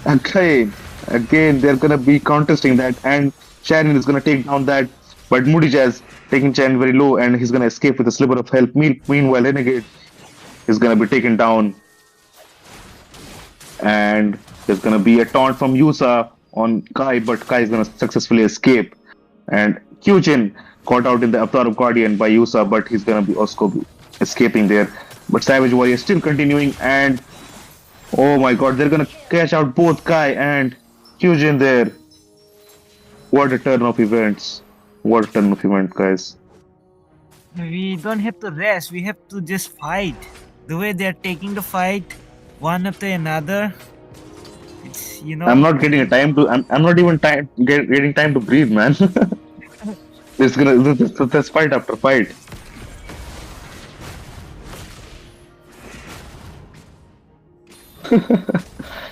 again they're going to be contesting that, and Sharon is going to take down that, but Moody Jazz taking Chen very low, and he's gonna escape with a sliver of health. Meanwhile, Renegade is gonna be taken down, and there's gonna be a taunt from Yusa on Kai, but Kai is gonna successfully escape. And Kyujin caught out in the Avatar of Guardian by Yusa, but he's gonna be also be escaping there. But Savage Warrior is still continuing, and oh my god, they're gonna catch out both Kai and Kyujin there. What a turn of events. What a turn of event, guys. We don't have to rest. We have to just fight. The way they're taking the fight, one after another. It's I'm not getting a time to. I'm not even getting time to breathe, man. This fight after fight.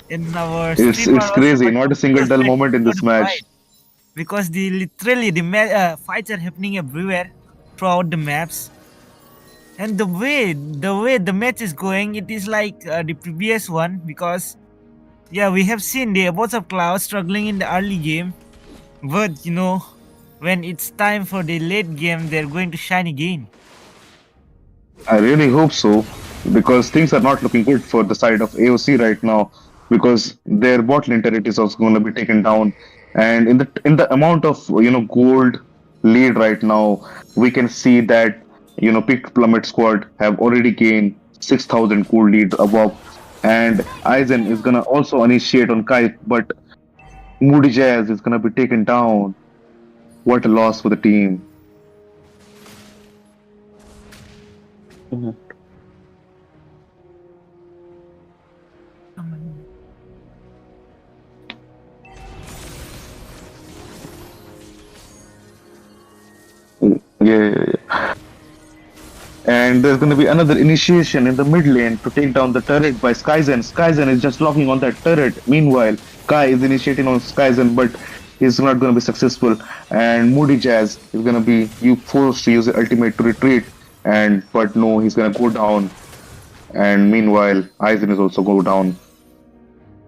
in our It's stream it's crazy. Not a single dull moment in this match. because the fights are happening everywhere throughout the maps, and the way the match is going, it is like the previous one, because yeah, we have seen the Abode of Clouds struggling in the early game, but when it's time for the late game, they're going to shine again. I really hope so, because things are not looking good for the side of AOC right now, because their bot lane turret is also going to be taken down, and in the amount of gold lead right now, we can see that picked Plummet squad have already gained 6,000 gold lead above, and Aizen is gonna also initiate on Kai, but Moody Jazz is gonna be taken down. What a loss for the team. Yeah. And there's going to be another initiation in the mid lane to take down the turret by Skyzen. Skyzen is just locking on that turret. Meanwhile, Kai is initiating on Skyzen, but he's not going to be successful. And Moody Jazz is going to be forced to use the ultimate to retreat. But no, he's going to go down. And meanwhile, Aizen is also go down.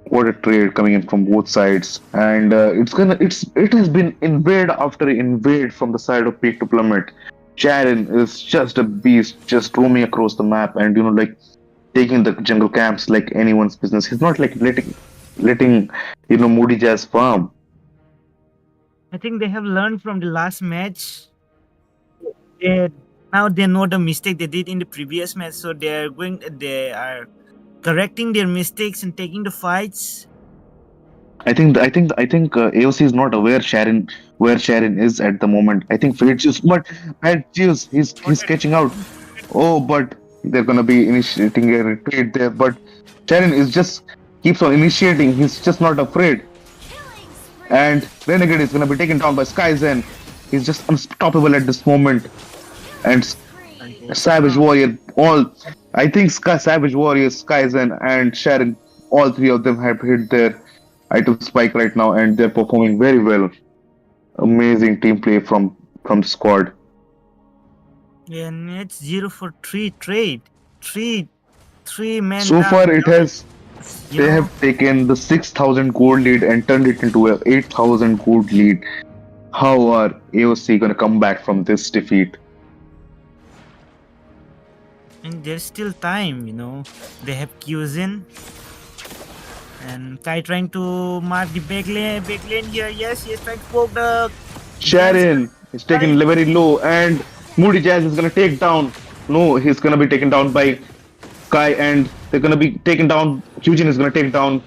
What a trade coming in from both sides, and it has been invade after invade from the side of Peak to Plummet. Sharon is just a beast, just roaming across the map, and like taking the jungle camps like anyone's business. He's not like letting Moody Jazz farm. I think they have learned from the last match. Now they know the mistake they did in the previous match, so they are correcting their mistakes and taking the fights. I think AOC is not aware where Sharon is at the moment. I think Fate Juice, but Fate Juice, he's catching out. Oh, but they're gonna be initiating a retreat there. But Sharon is just keeps on initiating. He's just not afraid. And Renegade is gonna be taken down by Skyzen. He's just unstoppable at this moment. And Savage Warrior, I think Savage Warrior, Skyzen, and Sharon, all three of them have hit their item spike right now, and they're performing very well. Amazing team play from the squad. Yeah, and it's 0 for 3 trade. Three men. So down, far, they know. have taken the 6,000 gold lead and turned it into a 8,000 gold lead. How are AOC gonna come back from this defeat? And there's still time, They have Kyuzin. And Kai trying to mark the back lane here. Yes, he's trying to poke the... Sharon is taken very low, and Moody Jazz is gonna take down. No, he's gonna be taken down by Kai, and they're gonna be taken down. Kyujin is gonna take down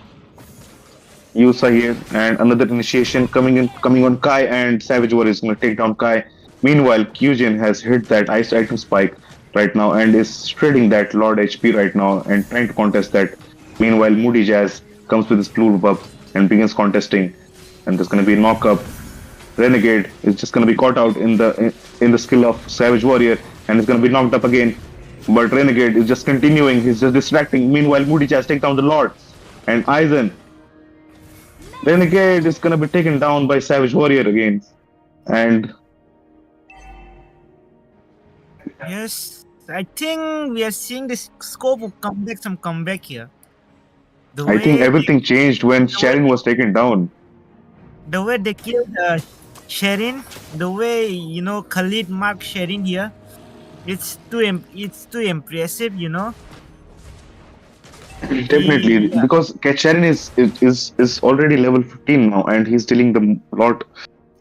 Yusa here, and another initiation coming on Kai, and Savage Warrior is gonna take down Kai. Meanwhile, Kyujin has hit that ice item spike right now and is shredding that Lord HP right now and trying to contest that. Meanwhile, Moody Jazz comes with his blue buff and begins contesting, and there's going to be a knock-up. Renegade is just going to be caught out in the skill of Savage Warrior and is going to be knocked up again. But Renegade is just continuing, he's just distracting. Meanwhile, Moody Jazz take down the Lord and Aizen. Renegade is going to be taken down by Savage Warrior again. And Yes, I think we are seeing the scope of some comeback here. I think everything changed when Sharon was taken down. The way they killed Sherin, the way Khalid marked Sherin here, it's too impressive, Definitely, He because Kacharin is already level 15 now, and he's dealing the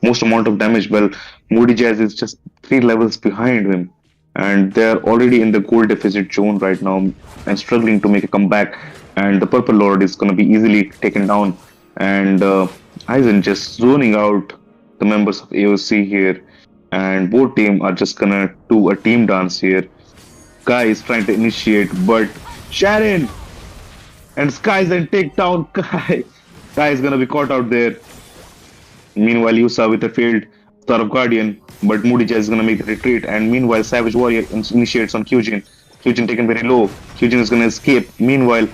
most amount of damage. Well, Moody Jazz is just 3 levels behind him, and they're already in the gold deficit zone right now and struggling to make a comeback. And the Purple Lord is going to be easily taken down, and Aizen just zoning out the members of AOC here, and both team are just gonna do a team dance here. Kai is trying to initiate, but Sharon and Skyzen take down Kai. Kai is gonna be caught out there. Meanwhile, Yusa with a failed Star of Guardian, but Moody Jazz is gonna make the retreat. And meanwhile, Savage Warrior initiates on Kyujin. Kyujin taken very low. Kyujin is gonna escape. Meanwhile,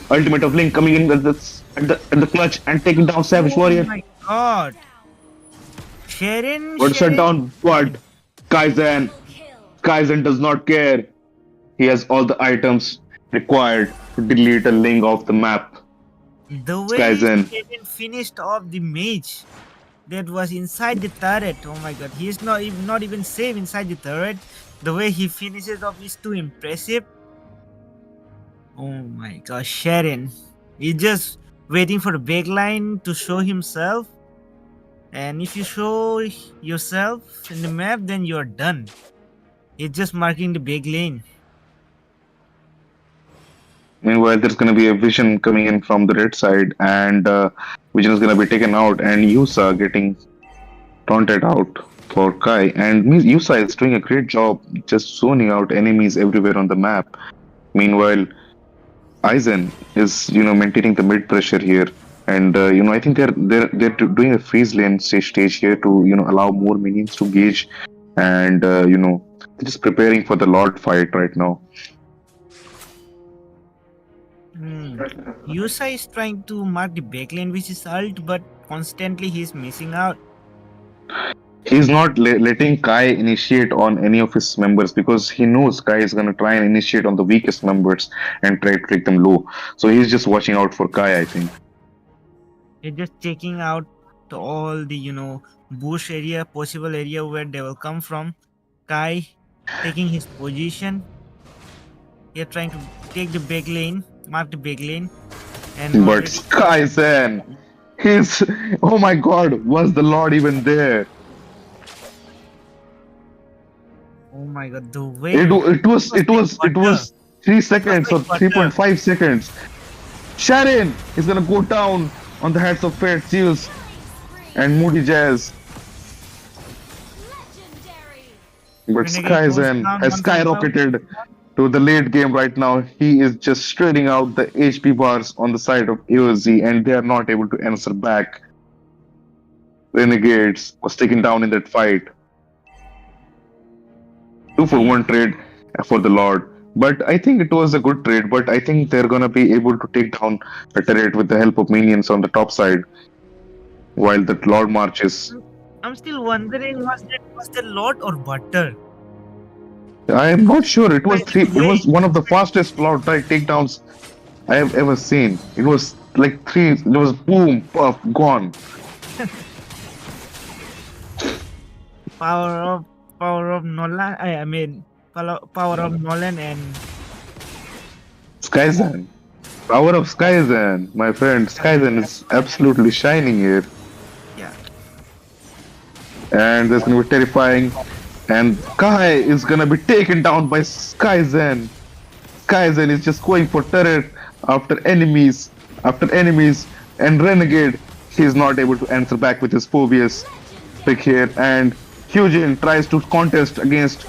Ultimate of Link coming in at the clutch and taking down Savage Oh Warrior. my God, Sherin, But shut Sherin, down, but Kaizen. Double kill. Kaizen does not care. He has all the items required to delete a Link off the map. the way Kaizen. Sherin finished off the mage that was inside the turret. Oh my God, he is not even safe inside the turret. The way he finishes off is too impressive. Oh my God, Sherin, he's just waiting for the backline to show himself. And if you show yourself in the map, then you're done. He's just marking the big lane. Meanwhile, there's going to be a Vision coming in from the red side, and Vision is going to be taken out, and Yusa getting taunted out for Kai. And Yusa is doing a great job just zoning out enemies everywhere on the map. Meanwhile, Aizen is maintaining the mid pressure here, and I think they're doing a freeze lane stage here to allow more minions to gauge, and they're just preparing for the Lord fight right now. Yusa is trying to mark the backlane with his ult, but constantly he's missing out. He's not letting Kai initiate on any of his members because he knows Kai is gonna try and initiate on the weakest members and try to take them low. So he's just watching out for Kai, I think. He's just checking out all the bush area, possible area where they will come from. Kai taking his position. They're trying to take the back lane, mark the back lane, and But Skyzen, he's oh my god, was the Lord even there? oh my God, the way It was 3 seconds or Butter. 3.5 seconds. Sharon is gonna go down on the heads of Fate Zeus and Moody Jazz. Legendary. But Renegade Skyzen goes down has 1,000. skyrocketed to the late game right now. He is just shredding out the HP bars on the side of AOZ, and they are not able to answer back. Renegades was taken down in that fight. 2-for-1 trade for the Lord. But I think it was a good trade, but I think they're gonna be able to take down a turret with the help of minions on the top side while the Lord marches. I'm still wondering, was that Lord or Butter? I am not sure. It was one of the fastest Lord takedowns I have ever seen. It was like three. It was boom, puff, gone. Power of Nolan. I mean, power of Nolan and Skyzen. Power of Skyzen, my friend. Skyzen is absolutely shining here. yeah. And this is gonna be terrifying. And Kai is gonna be taken down by Skyzen. Skyzen is just going for turret after enemies, and Renegade. He's not able to answer back with his phobias pick here, and Hyujin tries to contest against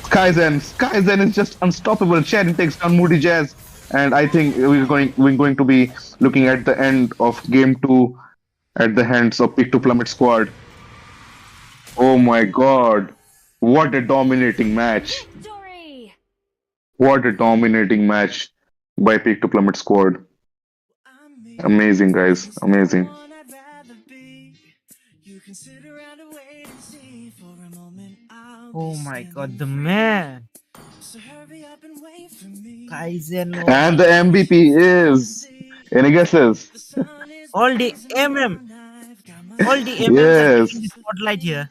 Skyzen. Skyzen is just unstoppable. Sharon takes down Moody Jazz, and I think we're going to be looking at the end of game 2 at the hands of Pick to Plummet squad. Oh my god. What a dominating match. Victory. What a dominating match by Peak to Plummet squad. Amazing, guys. Amazing. Oh my God, the man. Kaizen. Oh And my. the MVP is. Any guesses? All the MM. All the MMs are taking the Yes, spotlight here.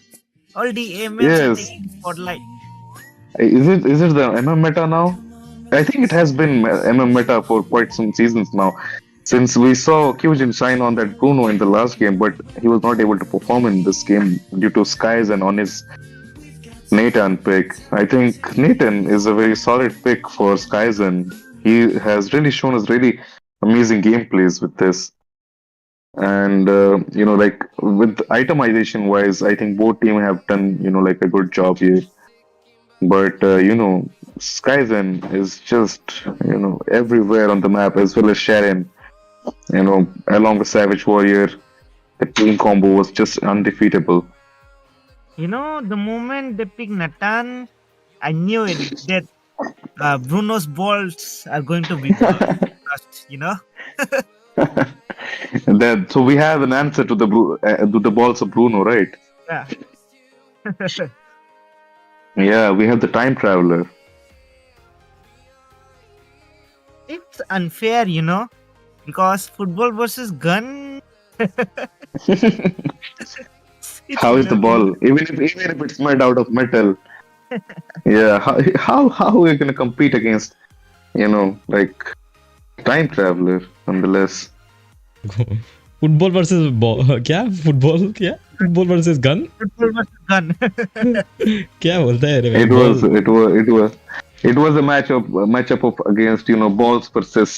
All the MMs are yes. taking the spotlight. Is it the MM meta now? I think it has been MM meta for quite some seasons now. Since we saw Kyujin shine on that Bruno in the last game, but he was not able to perform in this game due to skies and on his Nathan pick. I think Nathan is a very solid pick for Skyzen. He has really shown us really amazing gameplays with this. And like with itemization wise, I think both team have done like a good job here. But Skyzen is just everywhere on the map as well as Sharon. Along with Savage Warrior, the team combo was just undefeatable. The moment they pick Nathan, I knew it that Bruno's balls are going to be burst. So we have an answer to the balls of Bruno, right? Yeah. Yeah, we have the time traveler. It's unfair, because football versus gun. It's How is the very ball? Even if it's made out of metal, yeah. How are we gonna compete against like time traveler nonetheless? Football versus क्या football क्या football versus gun football versus gun. क्या बोलता है रे भाई It ball was it was it was it was a matchup of against balls versus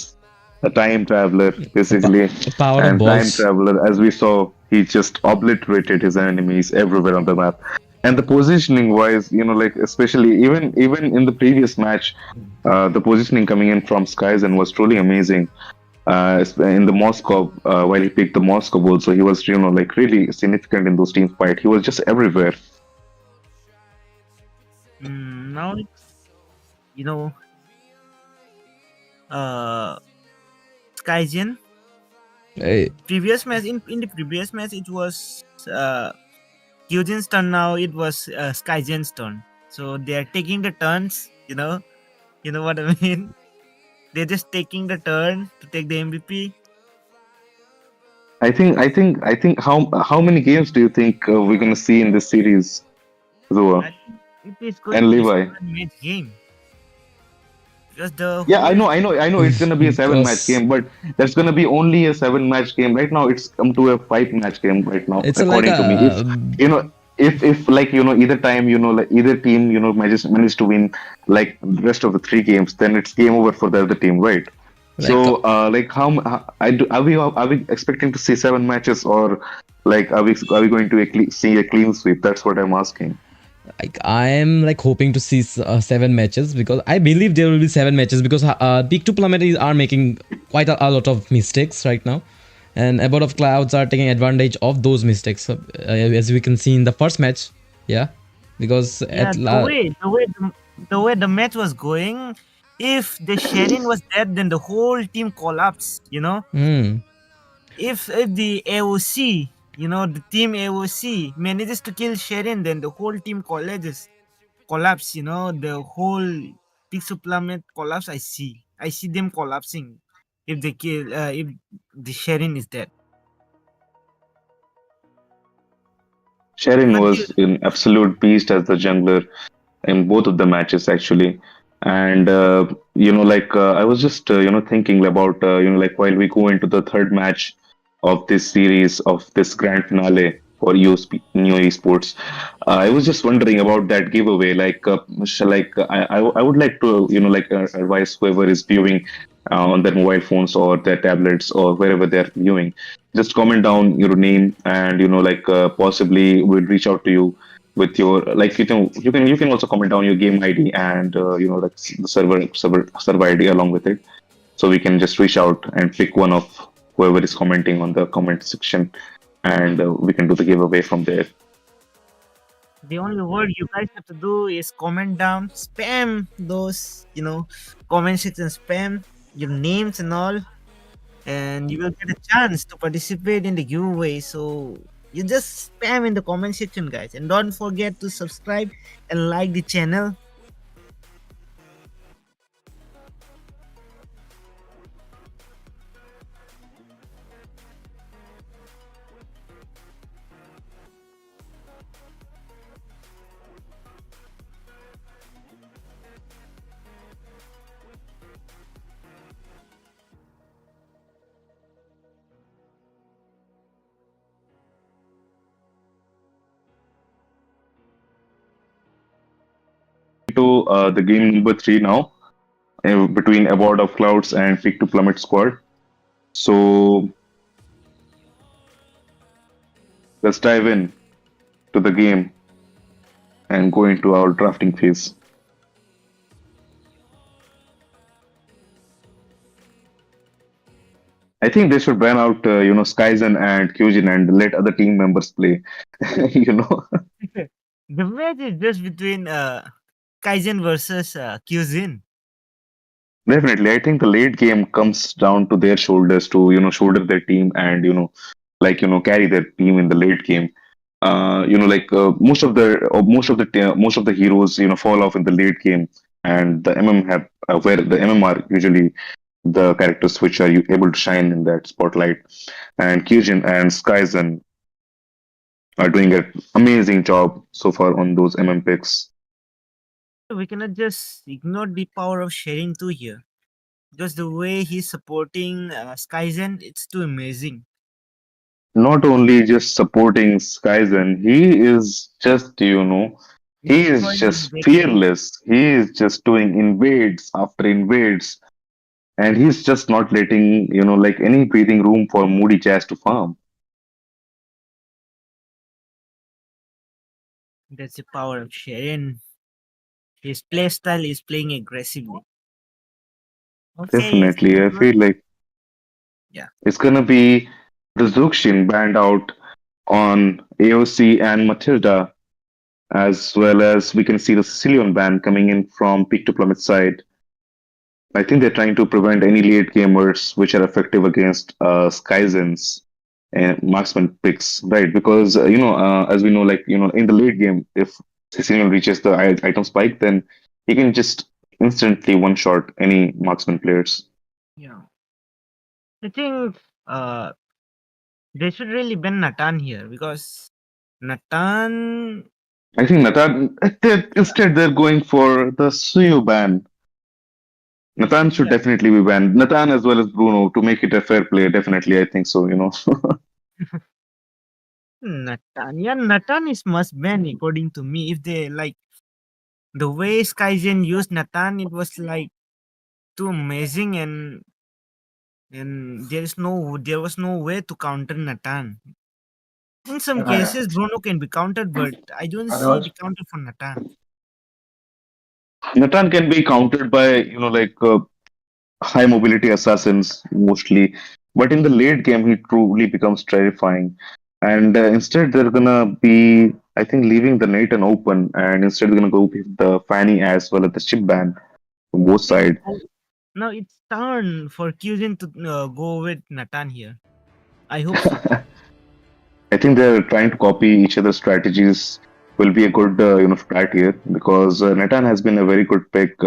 a time traveler basically, power of and time balls traveler as we saw he just obliterated his enemies everywhere on the map. And the positioning wise, like especially even in the previous match, the positioning coming in from Skyzen was truly amazing. In the Moscow, while he picked the Moscow bull, so he was like really significant in those team fight. He was just everywhere. Now it's, uh, Skygen. Previous match in the previous match it was Kyujin's turn. Now it was Skygen's turn. So they are taking the turns. You know what I mean. They're just taking the turn to take the MVP. I think how many games do you think we're gonna see in this series, Zoa I think it is going and to be a Levi? 7 match game because the Yeah, I whole know, I know, I know. It's gonna be a seven-match because game, but that's gonna be only a seven-match game. Right now, it's come to a five-match game. Right now, it's like according to me, if you know, if like either time like either team manage to win like the rest of the three games, then it's game over for the other team, right? Like So, like, are we expecting to see seven matches, or like are we going to see a clean sweep? That's what I'm asking. like I am like hoping to see 7 matches because I believe there will be 7 matches because Peak to Plummet are making quite a lot of mistakes right now, and Abode of Clouds are taking advantage of those mistakes as we can see in the first match. Yeah, because yeah, the way the match was going, if the Sherin was dead, then the whole team collapsed. hmm, If the AOC, the team AOC manages to kill Sherin, then the whole team collapse. The whole Pixel Planet collapse. I see them collapsing if they kill if the Sherin is dead. Sharon What do you? was an absolute beast as the jungler in both of the matches actually. And I was just thinking about like while we go into the third match of this series of this grand finale for Neo Esports, I was just wondering about that giveaway. Like, I would like to advise whoever is viewing on their mobile phones or their tablets or wherever they're viewing, just comment down your name and possibly we'll reach out to you with your like you can also comment down your game ID and like the server ID along with it, so we can just reach out and pick one of whoever is commenting on the comment section, and we can do the giveaway from there. The only word you guys have to do is comment down, spam those, comment section, spam your names and all, and you will get a chance to participate in the giveaway. So you just spam in the comment section, guys, and don't forget to subscribe and like the channel. into the game number 3 now, between Abode of Clouds and Peak to Plummet squad. So let's dive in to the game and go into our drafting phase. I think they should ban out, Skyzen and Kyujin and let other team members play. you know, The match is just between Kaizen versus Kyuzin. Definitely. I think the late game comes down to their shoulders to, shoulder their team and, carry their team in the late game. Most of the heroes, fall off in the late game, and the MM have where the MM are usually the characters which are able to shine in that spotlight. And Kyujin and Skyzen are doing an amazing job so far on those MM picks. We cannot just ignore the power of sharing too here. Because the way he's supporting Skyzen, it's too amazing. Not only just supporting Skyzen, he is just, He's he is destroying his just backline. fearless. He is just doing invades after invades, and he's just not letting, any breathing room for Moody Jazz to farm. That's the power of Sharon. His playstyle is playing aggressively. Okay, Definitely. I feel like yeah. it's gonna be the Zuxin banned out on AOC and Matilda, as well as we can see the Sicilian ban coming in from Peak to Plummet side. I think they're trying to prevent any late gamers which are effective against Skyzen's marksman picks, right? Because as we know, in the late game, if Sicilian reaches the item spike, then he can just instantly one shot any marksman players. Yeah. I think they should really ban Natan here because Natan. I think Nathan instead they're going for the Suyu ban. Nathan should Yeah. definitely be banned. Nathan as well as Bruno to make it a fair play. Definitely, I think so. Natan. Yeah, Natan is must ban according to me. If they like the way Skyzen used Natan, it was like too amazing and there was no way to counter Natan. In some cases, Bruno can be countered, but I don't see the counter for Natan. Nathan can be countered by high mobility assassins mostly, but in the late game he truly becomes terrifying. And instead they're gonna be, I think, leaving the Nathan open, and instead they're gonna go with the Fanny as well as the chip ban from both I think sides. now it's turn for Kyujin to go with Natan here. I hope so. I think they're trying to copy each other's strategies. Will be a good strat here because Nathan has been a very good pick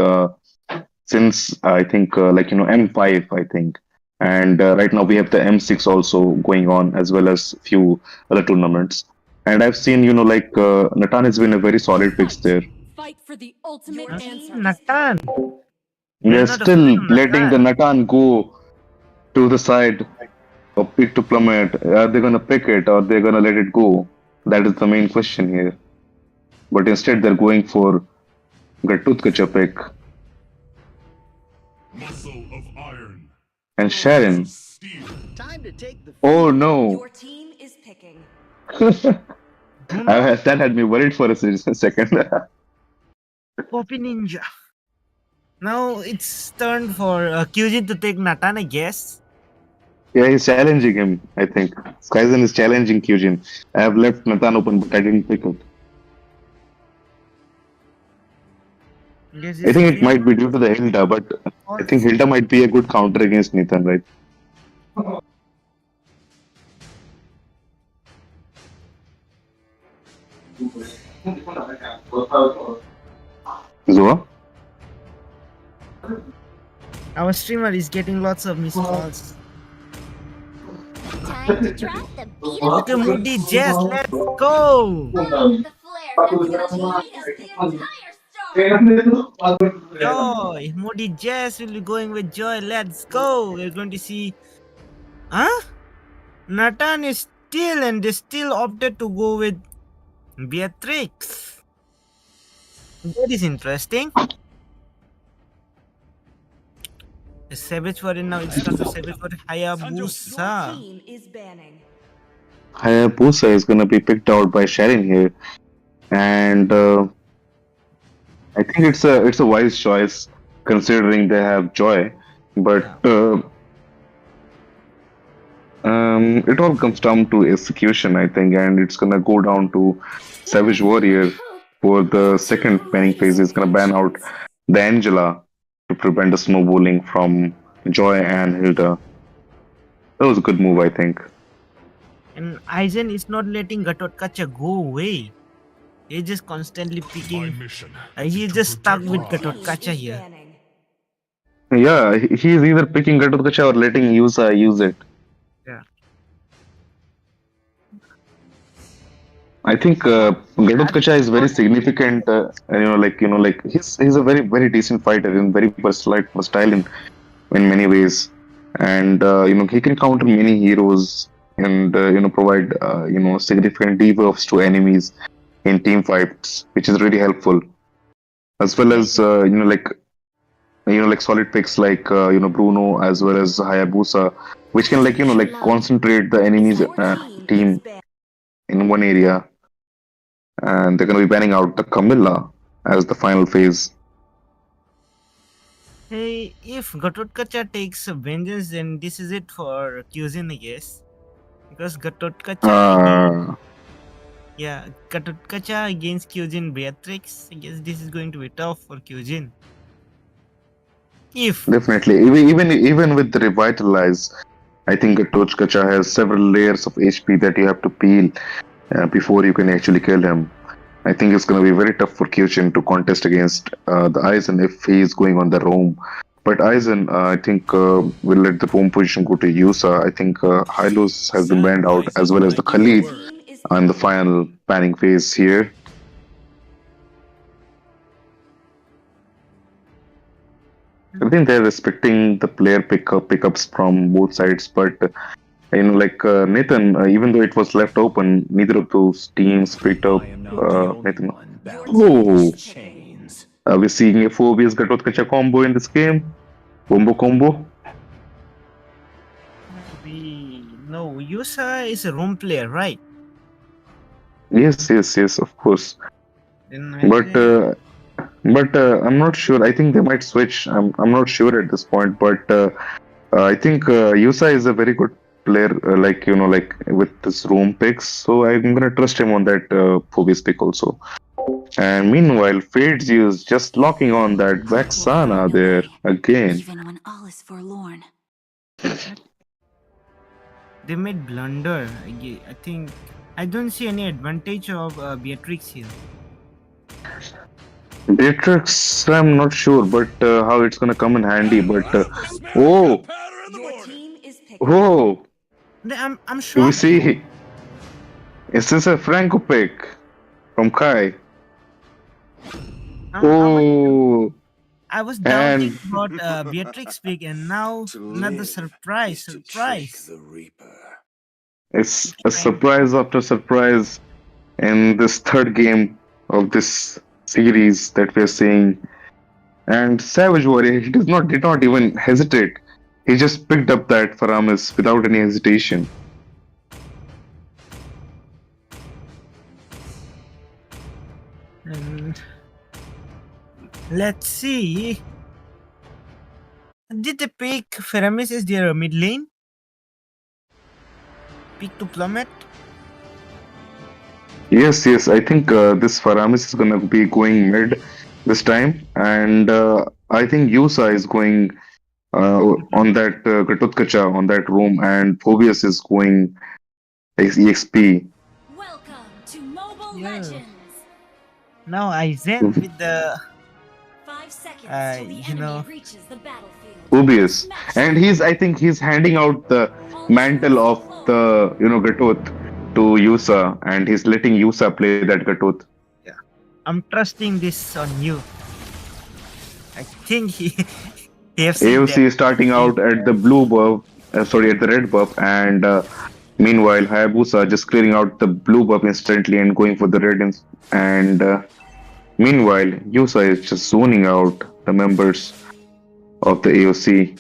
since I think M5 I think, and right now we have the M6 also going on as well as few other tournaments. And I've seen Nathan has been a very solid picks there. Fight for the ultimate Huh? answer. Natan. They're They're not afraid still of letting the Natan. Nathan go to the side or pick to Plummet. Are they gonna pick it or they're gonna let it go? That is the main question here. But instead they're going for Gatutkacha pick. Muscle of iron. And Bones Sharon. of steel. Time to take the Oh no. Your team is picking. Bruno, That had me worried for a second. Poppy Ninja. Now it's turn for Kyujin to take Natan, I guess. Yeah, he's challenging him, I think. Skyzen is challenging Kyujin. I have left Nathan open, but I didn't pick it. Guess I it's think it might be Sicilian due to the Hilda, but I or think Hilda might be a good counter against Nathan, right? Zoa? our streamer is getting lots of missed calls. Time to drop the beat Okay, Moody Jazz, let's go! the flare. Your That's team gonna is the entire star. Joy! Moody Jazz will be going with Joy, let's go! We're going to see. Huh? Natan is still and they still opted to go with Beatrix. That is interesting. The Savage Warrior now it's called the Savage Warrior Your Hayabusa. team is banning. Hayabusa is gonna be picked out by Sharon here, and I think it's a wise choice considering they have Joy, but Yeah. it all comes down to execution, I think, and it's gonna go down to Savage Warrior for the second banning phase. It's gonna ban out the Angela to prevent the snowballing from Joy and Hilda. That was a good move, I think. And Aizen is not letting Gatotkacha go away. He's just constantly My picking. mission. He's to just stuck protect with Mars. Gatotkacha Is here. banning. Yeah, he's either picking Gatotkacha or letting Yusa use it. Yeah. I think Gatotkacha is very significant. Like he's a very decent fighter and very versatile in many ways, and he can counter many heroes and provide significant debuffs to enemies in team fights, which is really helpful, as well as like solid picks like Bruno as well as Hayabusa, which can like concentrate the enemy's Your team is team banning. in one area, and they're going to be banning out the Camilla as the final phase. Hey, if Gatotkacha takes vengeance, then this is it for Kyujin, I guess. Because Gatotkacha against Kyujin Beatrix, I guess this is going to be tough for Kyujin. If Definitely, even with the revitalize, I think Gatotkacha has several layers of HP that you have to peel before you can actually kill him. I think it's going to be very tough for Kyujin to contest against the Aizen if he is going on the roam. But Aizen, I think, will let the roam position go to Yusa. I think Hylos has been banned out as well as the Khalid Your team is in the banning. final banning phase here. I think they're respecting the player pickups from both sides, but Nathan, even though it was left open, neither of those teams picked up I am not the only Nathan. one Your bound Oh. team in is these picking. chains. Are we seeing a Phobius Gatotkacha combo in this game? Combo? no, Yusa is a room player, right? Yes, of course. Then But I'm not sure. I think they might switch. I'm not sure at this point. But I think Yusa is a very good player. Like with this room picks. So I'm gonna trust him on that Phobius pick also. And meanwhile, Fade's is just locking on that Vaxana there again. Even when all is forlorn. they made blunder. I think I don't see any advantage of Beatrix here. Beatrix, I'm not sure, but how it's gonna come in handy. But oh, Your team is picking. oh, I'm we shocked. see. Is this a Franco pick from Kai? Oh, I was doubting and about Beatrix pick, and now another surprise. The Reaper. it's a surprise after surprise in this third game of this series that we're seeing. And Savage Warrior, he did not even hesitate. He just picked up that Faramis without any hesitation. And let's see. Did they pick Feramis as their mid lane? Pick to Plummet? Yes, I think this Faramis is gonna be going mid this time, and I think Yusa is going on that Gatotkacha on that room, and Phobius is going EXP. Welcome to Mobile Yeah. Legends. Now Aizen with the 5 seconds till the you enemy know, reaches the battlefield. Phobius, Smash and I think he's handing out the mantle of the Gatot to Yusa, and he's letting Yusa play that Gatot. I'm trusting this on you. I think he have seen AOC that. is starting out at the blue buff, at the red buff, and meanwhile Hayabusa just clearing out the blue buff instantly and going for the red, and Meanwhile, Yusa is just zoning out the members of the AOC,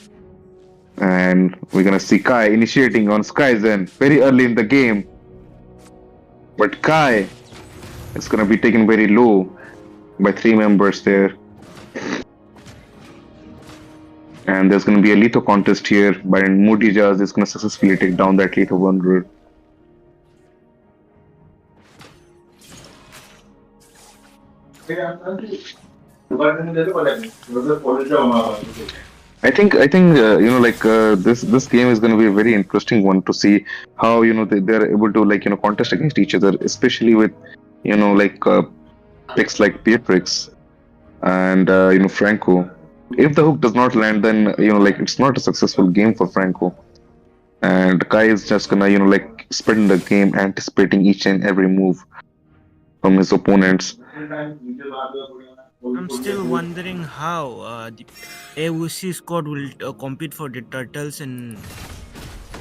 and we're gonna see Kai initiating on Skyzen very early in the game. But Kai is gonna be taken very low by 3 members there. And there's gonna be a lethal contest here, but Moody Jazz is gonna successfully take down that lethal wanderer. I think this game is going to be a very interesting one to see how they're able to contest against each other, especially with picks like Pietrix and Franco. If the hook does not land, then it's not a successful game for Franco. And Kai is just gonna spend the game anticipating each and every move from his opponents. I'm still wondering how the AOC squad will compete for the turtles and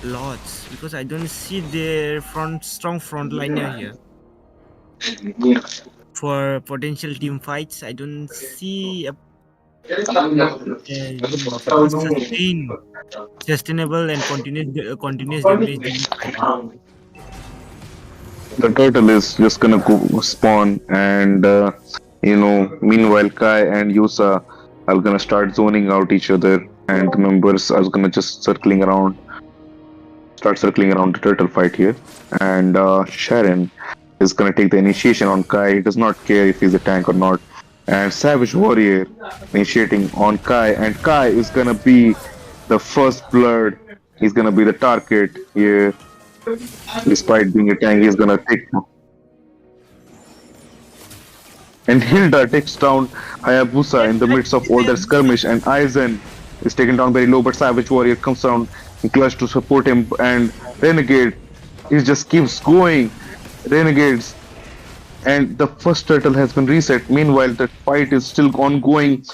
lords, because I don't see their strong frontliner here. For potential team fights, I don't see a sustainable and continuous damage during fighting. The turtle is just gonna go spawn, and meanwhile Kai and Yusa are gonna start zoning out each other, and the members are gonna just start circling around the turtle fight here. And Sharon is gonna take the initiation on Kai. He does not care if he's a tank or not. And Savage Warrior initiating on Kai, and Kai is gonna be the first blood. He's gonna be the target here. Despite being a tank, he's gonna take. And Hilda takes down Hayabusa in the midst of all that skirmish, and Aizen is taken down very low, but Savage Warrior comes down in clutch to support him, and Renegade, he just keeps going. Renegades, and the first turtle has been reset. Meanwhile, the fight is still ongoing,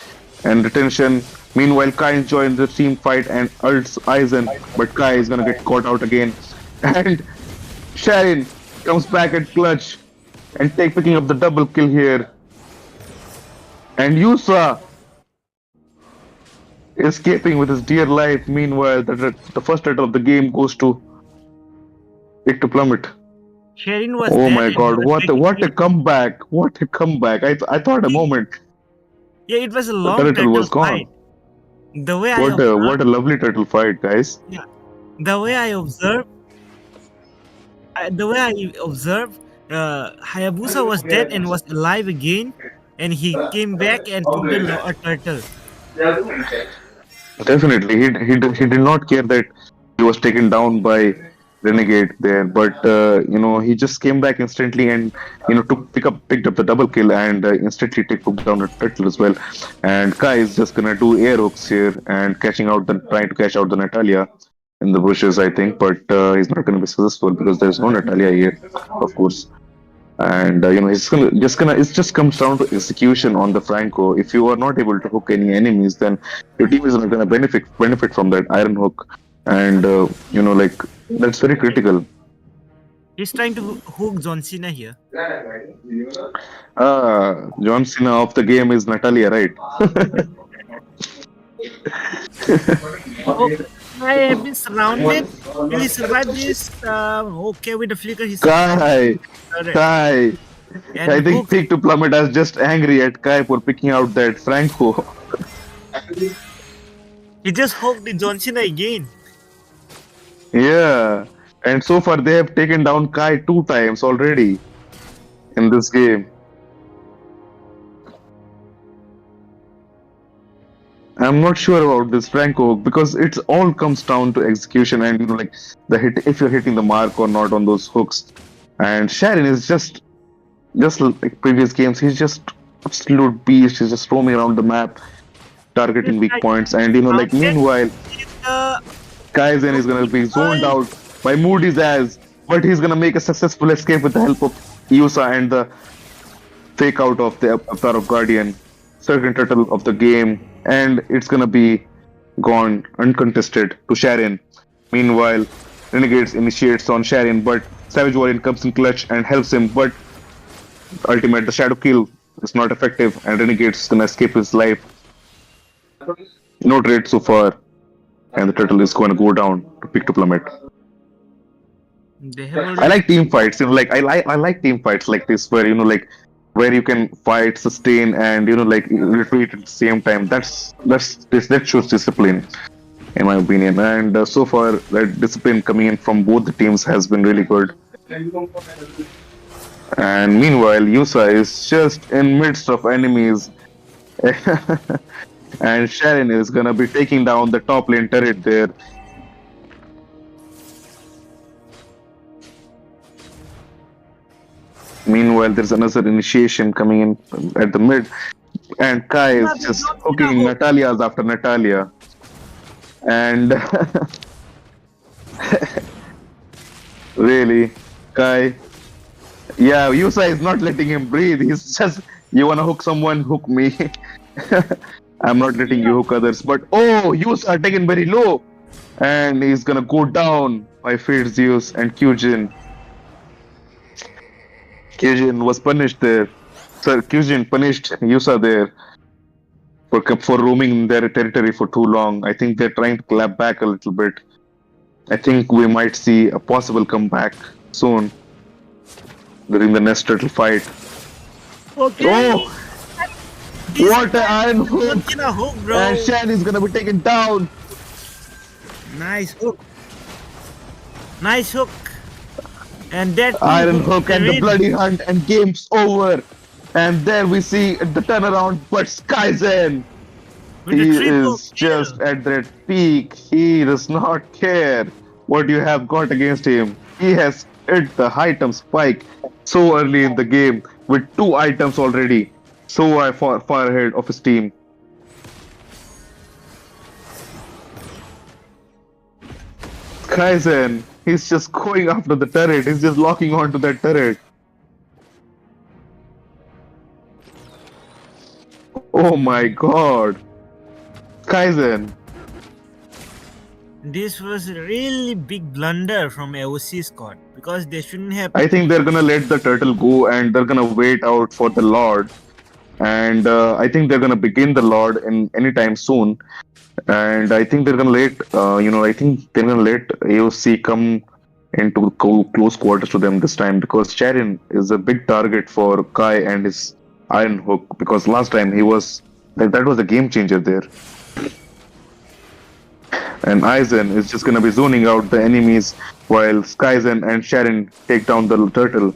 and retention. Meanwhile, Kai joins the team fight and ults Aizen, but Kai is gonna get caught out again. And Sharon comes back at clutch and picking up the double kill here. And Yusa escaping with his dear life. Meanwhile, the first turtle of the game goes to Plummet. Sharon was Oh dead my and god, he was what a comeback! What a comeback! I thought a moment Yeah, it was a the long turtle was fight. gone. The way I What observed, a lovely turtle fight, guys. the way I observed, the way I observed, Hayabusa was dead and was alive again, and he came back and took the turtle. Definitely, he did not care that he was taken down by Renegade there, but he just came back instantly and picked up the double kill, and instantly took down the turtle as well. And Kai is just gonna do air hooks here and trying to catch out the Natalia in the bushes, I think, but he's not gonna be successful because there's no Natalia here, of course. And it just comes down to execution on the Franco. If you are not able to hook any enemies, then your team is not gonna benefit from that iron hook, and that's very critical. He's trying to hook John Cena here. John Cena of the game is Natalia, right? Oh, I have been surrounded. Will he survive this? Okay, with the flicker, he's Kai, Kai. and I think hook. Peak to Plummet is just angry at Kai for picking out that Franco. He just hooked the John Cena again. Yeah, and so far they have taken down Kai 2 times already in this game. I'm not sure about this Franco because it all comes down to execution and the hit, if you're hitting the mark or not on those hooks. And Sharon is just like previous games, he's just absolute beast. He's just roaming around the map, targeting weak points, and meanwhile Kaizen is gonna be zoned out by Moody's ass, but he's gonna make a successful escape with the help of Yusa and the fake out of the Avatar of Guardian, second turtle of the game, and it's gonna be gone uncontested to Sharon. Meanwhile, Renegades initiates on Sharon, but Savage Warrior comes in clutch and helps him, but ultimate the shadow kill is not effective, and Renegade's gonna escape his life. No trade so far, and the turtle is gonna go down to pick to Plummet. They have I already. like team fights. Like I like team fights like this, where where you can fight, sustain, and like retreat at the same time. That shows discipline, in my opinion. And so far, that discipline coming in from both the teams has been really good. And meanwhile, Yusa is just in midst of enemies, and Sharon is gonna be taking down the top lane turret there. Meanwhile, there's another initiation coming in at the mid, and Kai is Yeah, they just don't see the hooking hook. Natalia's after Natalia. And really, Kai, yeah, Yusa is not letting him breathe. He's just, you wanna hook someone, hook me. I'm not letting you hook others. But oh, Yusa taken very low, and he's gonna go down by Fate Zeus and Kyujin. Kyujin was punished there. Sir, Kyujin punished Yusa there for roaming their territory for too long. I think they're trying to clap back a little bit. I think we might see a possible comeback soon during the next turtle fight. Okay. Oh, This what an iron hook! don't see the hook, bro. And Shan is gonna be taken down. Nice hook. Nice hook. And that too, Iron hook hook and the win. bloody hunt, and game's over. And there we see the turnaround, but Skyzen, With he the triple is kill. just at that peak. He does not care what you have got against him. He has hit the item spike so early in the game with 2 items already. So far ahead of his team. Kaizen, he's just going after the turret. He's just locking onto that turret. Oh my god. Kaizen. This was a really big blunder from AOC squad because they shouldn't have. I think they're gonna let the turtle go, and they're gonna wait out for the Lord. And I think they're gonna begin the Lord in anytime soon. And I think they're gonna I think they're gonna let AOC come into close quarters to them this time, because Charin is a big target for Kai and his Iron Hook, because last time that was a game changer there. And Aizen is just gonna be zoning out the enemies while Skyzen and Sharon take down the turtle.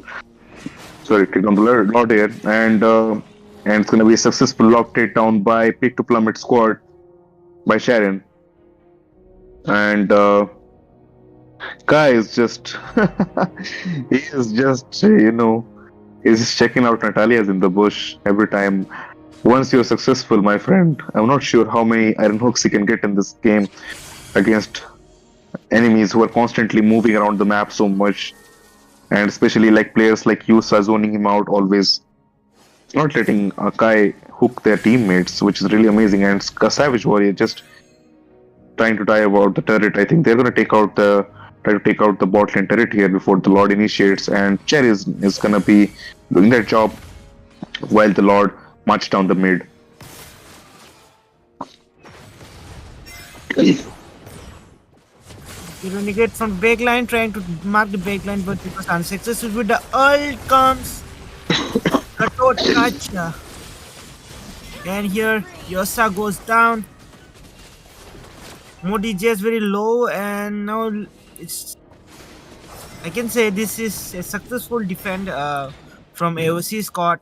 Sorry, take down the Lord here, and it's gonna be a successful lock takedown by Pick to Plummet squad by Sharon. And Kai is just he is just he's just checking out Natalia's in the bush every time. Once you're successful, my friend, I'm not sure how many iron hooks you can get in this game against enemies who are constantly moving around the map so much, and especially like players like Yusa zoning him out always, not letting Kai hook their teammates, which is really amazing. And a Savage Warrior just trying to tie about the turret. I think they're gonna try to take out the bot lane turret here before the Lord initiates, and Cherry is gonna be doing that job while the Lord march down the mid. Renegade from backline trying to mark the backline, but it was unsuccessful. With the ult comes the Kacha. And here Yosa goes down. Modi J is very low, and now I can say this is a successful defend from AOC squad.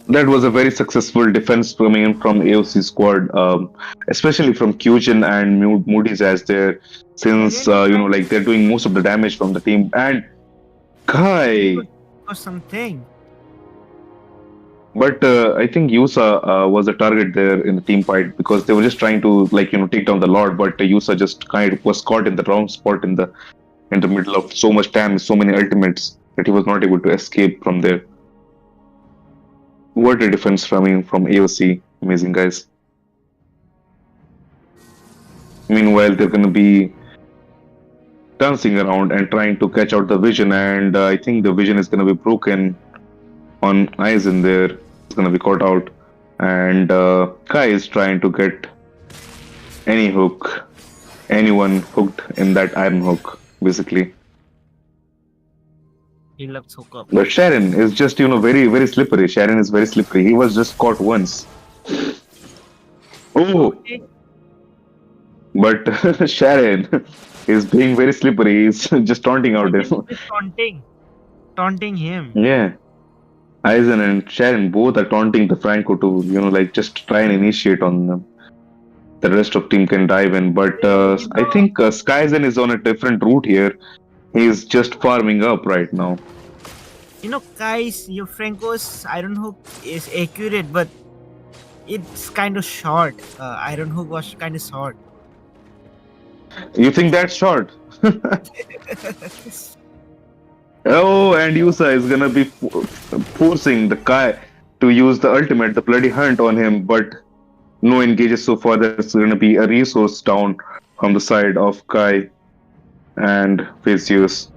That was a very successful defense coming in from AOC squad, especially from Kyujin and Moody's as there, since like they're doing most of the damage from the team. And Kai, Or something. but I think Yusa was the target there in the team fight, because they were just trying to take down the Lord, but Yusa just kind of was caught in the wrong spot in the middle of so much damage, so many ultimates, that he was not able to escape from there. What a defense from AOC. Amazing, guys. Meanwhile, they're going to be dancing around and trying to catch out the vision, and I think the vision is going to be broken on Aizen there. It's gonna be caught out. And Kai is trying to get anyone hooked in that iron hook, basically. He looks hook up. But Sharon is just, very, very slippery. Sharon is very slippery. He was just caught once. Oh, Okay. but Sharon is being very slippery. He's just taunting out him. He's taunting him. Yeah. Aizen and Sharon both are taunting the Franco to, just try and initiate on them. The rest of team can dive in. But I think Skyzen is on a different route here. He's just farming up right now. Guys, your Franco's iron hook is accurate, but it's kind of short. Iron hook was kind of short. You think that's short? Oh, and Yusa is gonna be forcing the Kai to use the ultimate, the bloody hunt on him, but no engages so far. There's gonna be a resource down from the side of Kai and Vicious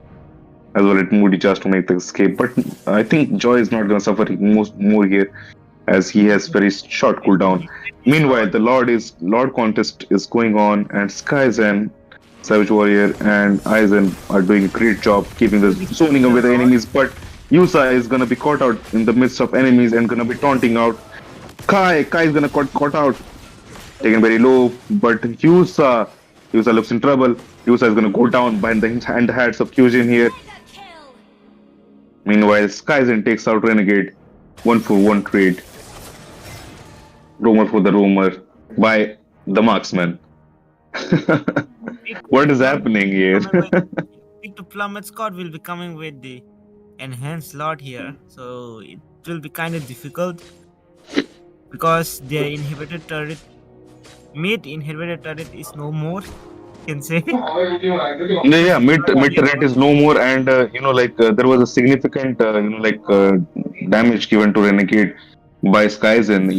as well as Moody just to make the escape. But I think Joy is not gonna suffer more here as he has very short cooldown. Meanwhile, the Lord contest is going on, and Skyzen, Savage Warrior, and Aizen are doing a great job keeping the zoning away the enemies. But Yusa is gonna be caught out in the midst of enemies and gonna be taunting out Kai. Kai is gonna caught out, taken very low. But Yusa looks in trouble. Yusa is gonna go down by the hands of Kyujin here. Meanwhile, Skyzen takes out Renegade. 1-for-1 trade. Roamer for the roamer by the marksman. What is happening here? Pick to Plummet squad will be coming with the enhanced lot here, so it will be kind of difficult because their inhibited turret, mid inhibited turret is no more. You can say. Yeah, mid turret is no more, and there was a significant damage given to Renegade by Skyzen.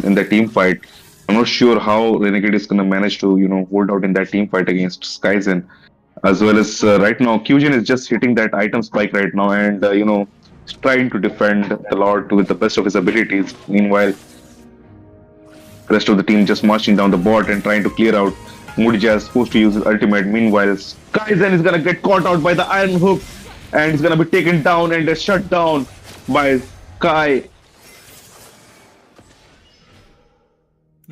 In the team fight. I'm not sure how Renegade is gonna manage to hold out in that team fight against Skyzen, as well as right now Kyujin is just hitting that item spike right now, and trying to defend the Lord with the best of his abilities. Meanwhile, the rest of the team just marching down the bot and trying to clear out. Mudija is supposed to use his ultimate. Meanwhile, Skyzen is gonna get caught out by the iron hook, and he's gonna be taken down and shut down by Kai.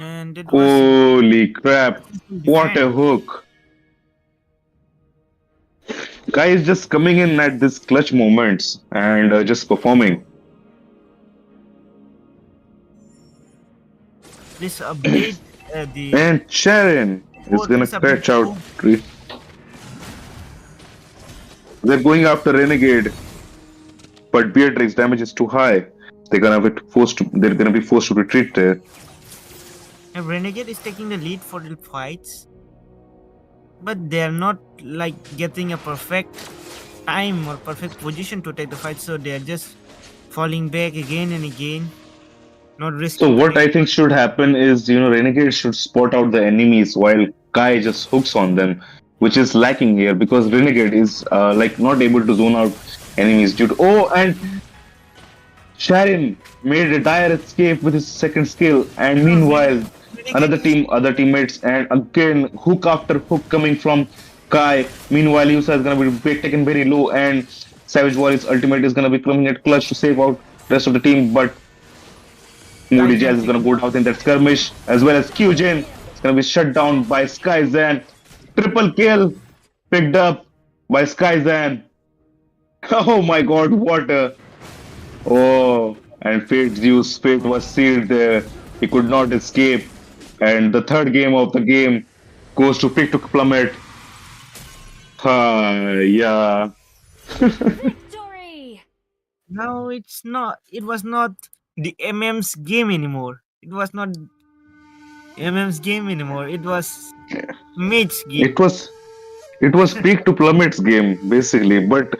And it was Holy crap! What a hook! Kai is just coming in at this clutch moments and just performing. this update. The And Sharon is gonna catch out. They're going after Renegade, but Beatrix damage is too high. They're gonna be forced to retreat there. And Renegade is taking the lead for the fights, but they are not getting a perfect time or perfect position to take the fight, so they are just falling back again and again, not risking. So what I think should happen is Renegade should spot out the enemies while Kai just hooks on them, which is lacking here because Renegade is not able to zone out enemies due to and Sharon made a dire escape with his second skill, and meanwhile other teammates, and again hook after hook coming from Kai. Meanwhile, Yusa is gonna be taken very low, and Savage Warrior's ultimate is gonna be coming at clutch to save out rest of the team. But Moody Jazz is gonna go down in that skirmish, as well as Kyujin is gonna be shut down by Skyzen. Triple kill picked up by Skyzen. Oh my God! What a and Fate's fate was sealed there. He could not escape. And the third game of the game goes to pick to Plummet. Yeah. Victory! Now it's not. It was not the MM's game anymore. It was not MM's game anymore. It was Mage's game. It was peak to Plummet's game basically, but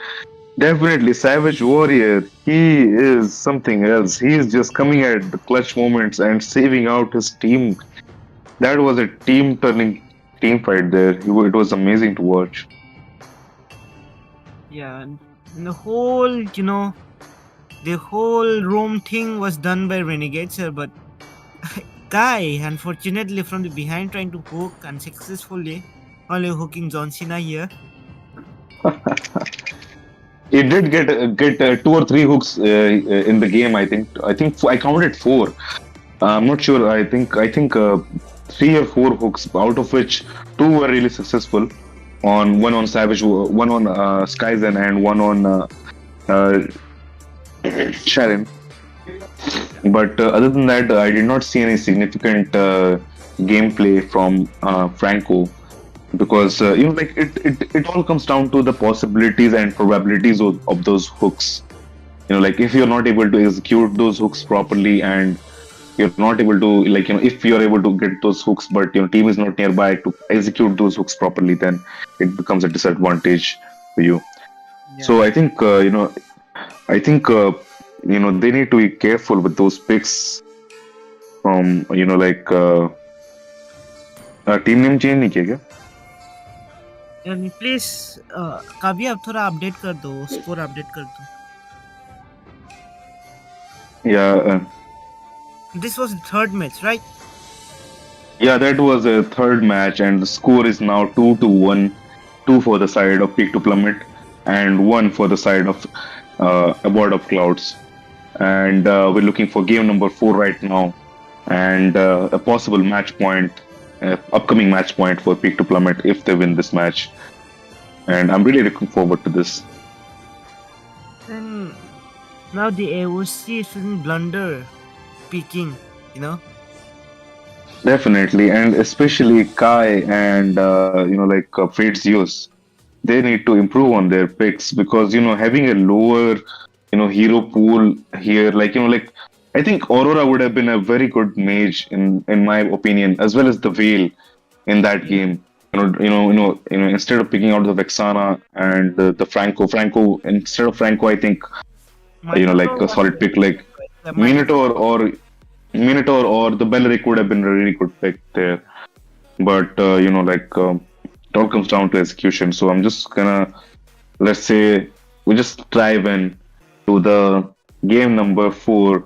definitely Savage Warrior, he is something else. He is just coming at the clutch moments and saving out his team. That was a team-turning team fight there. It was amazing to watch. Yeah, and the whole The whole roam thing was done by Renegade, sir, but Guy, unfortunately, from the behind trying to hook unsuccessfully, only hooking John Cena here. He did get two or three hooks in the game. I counted four. I'm not sure. I think three or four hooks, out of which two were really successful. One on Savage, one on Skyzen, and one on uh, Sharon. But other than that, I did not see any significant gameplay from Franco, because like it all comes down to the possibilities and probabilities of those hooks. Like if you're not able to execute those hooks properly, and you're not able to, like, if you're able to get those hooks, but team is not nearby to execute those hooks properly, then it becomes a disadvantage for you. So Yeah. I think they need to be careful with those picks from, like, team name change नहीं किया क्या? And please, Kavya अब थोड़ा update कर दो, score update कर दो. Yeah, This was the third match, right? yeah, that was a third match, and the score is now 2-1, two for the side of Peak to Plummet, and one for the side of Abode of Clouds. And we're looking for game number 4 right now, and a possible match point, upcoming match point for Peak to Plummet if they win this match. And I'm really looking forward to this. Then now the AOC shouldn't blunder peaking, you know? Definitely, and especially Kai and like Fates Zeus, they need to improve on their picks, because having a lower hero pool here, like, I think Aurora would have been a very good mage in my opinion, as well as the Veil in that Yeah. game. Instead of picking out the Vexana and the Franco, instead of Franco, I think like Minotaur a was solid pick like the Minotaur or the Belleric would have been a really good pick there. But like, it all comes down to execution. So I'm just gonna, let's say, we just dive in to the game number 4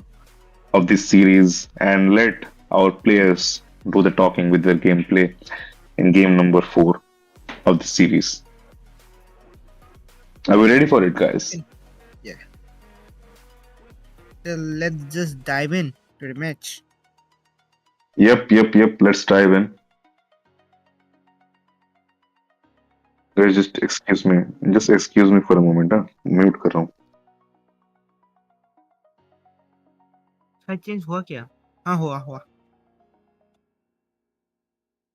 of this series and let our players do the talking with their gameplay in game number 4 of the series. Are we ready for it, guys? Yeah. Then let's just dive in to the match. Yep. Let's dive in. Guys, just excuse me. Just excuse me for a moment. Huh? Mute कर रहा हूँ. शायद change हुआ क्या? हाँ हुआ.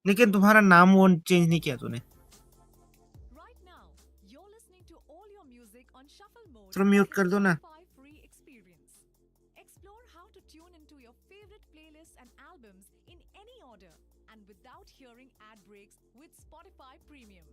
लेकिन तुम्हारा नाम वो चेंज नहीं किया तूने. Right now, you're listening to all your music on shuffle mode. थोड़ा म्यूट कर दो ना. Spotify free experience. Explore how to tune into your favorite playlists and albums in any order and without hearing ad breaks with Spotify Premium.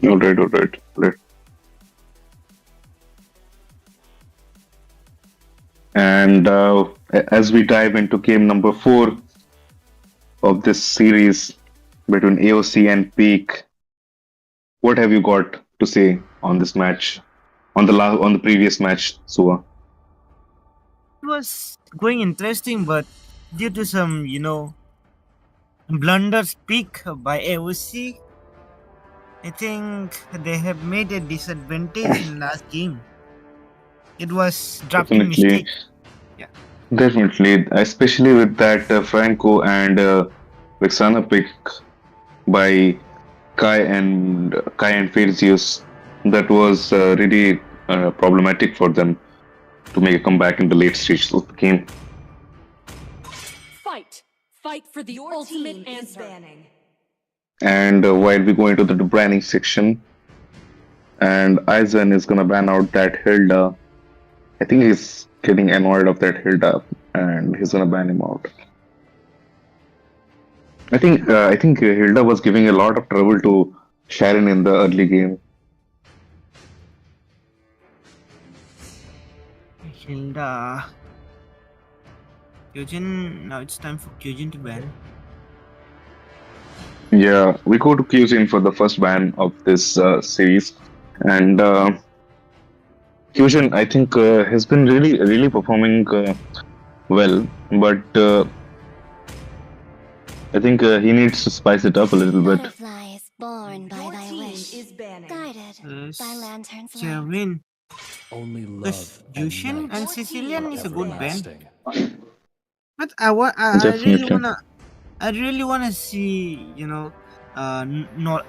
All right. And as we dive into game number 4 of this series between AOC and Peak, what have you got to say on this match? On the previous match, Sua? It was going interesting, but due to some, blunders pick by AOC, I think they have made a disadvantage in last game. It was drafting Definitely, mistake. Yeah. definitely, especially with that Franco and Vexana pick by Kai and Ferzius, that was really problematic for them to make a comeback in the late stage of the game. Fight! Fight for the Your ultimate team is answer. banning. And while we go into the branding section, and Aizen is gonna ban out that Hilda. I think he's getting annoyed of that Hilda, and he's gonna ban him out. I think Hilda was giving a lot of trouble to Sharon in the early game. And Kyojin, now it's time for Kyojin to ban. Yeah, we go to Kyujin for the first ban of this series, and Kyujin I think has been really performing well, but I think he needs to spice it up a little bit. Butterflies born by Your thy team wish, is banning. guided Yes. by lantern's light. Javin. Only Because love and Jushin night and Your Sicilian team is a is good band. everlasting. But I really Definitely. wanna see, not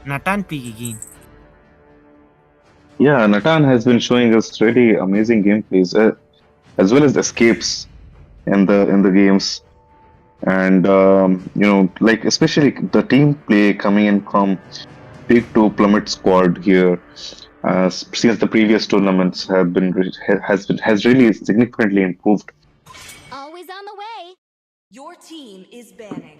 Nathan pick again. Yeah, Natan has been showing us really amazing gameplays, as well as escapes in the games, and like especially the team play coming in from Peak to Plummet squad here. Since the previous tournaments have been has really significantly improved. Always on the way. Your team is banning.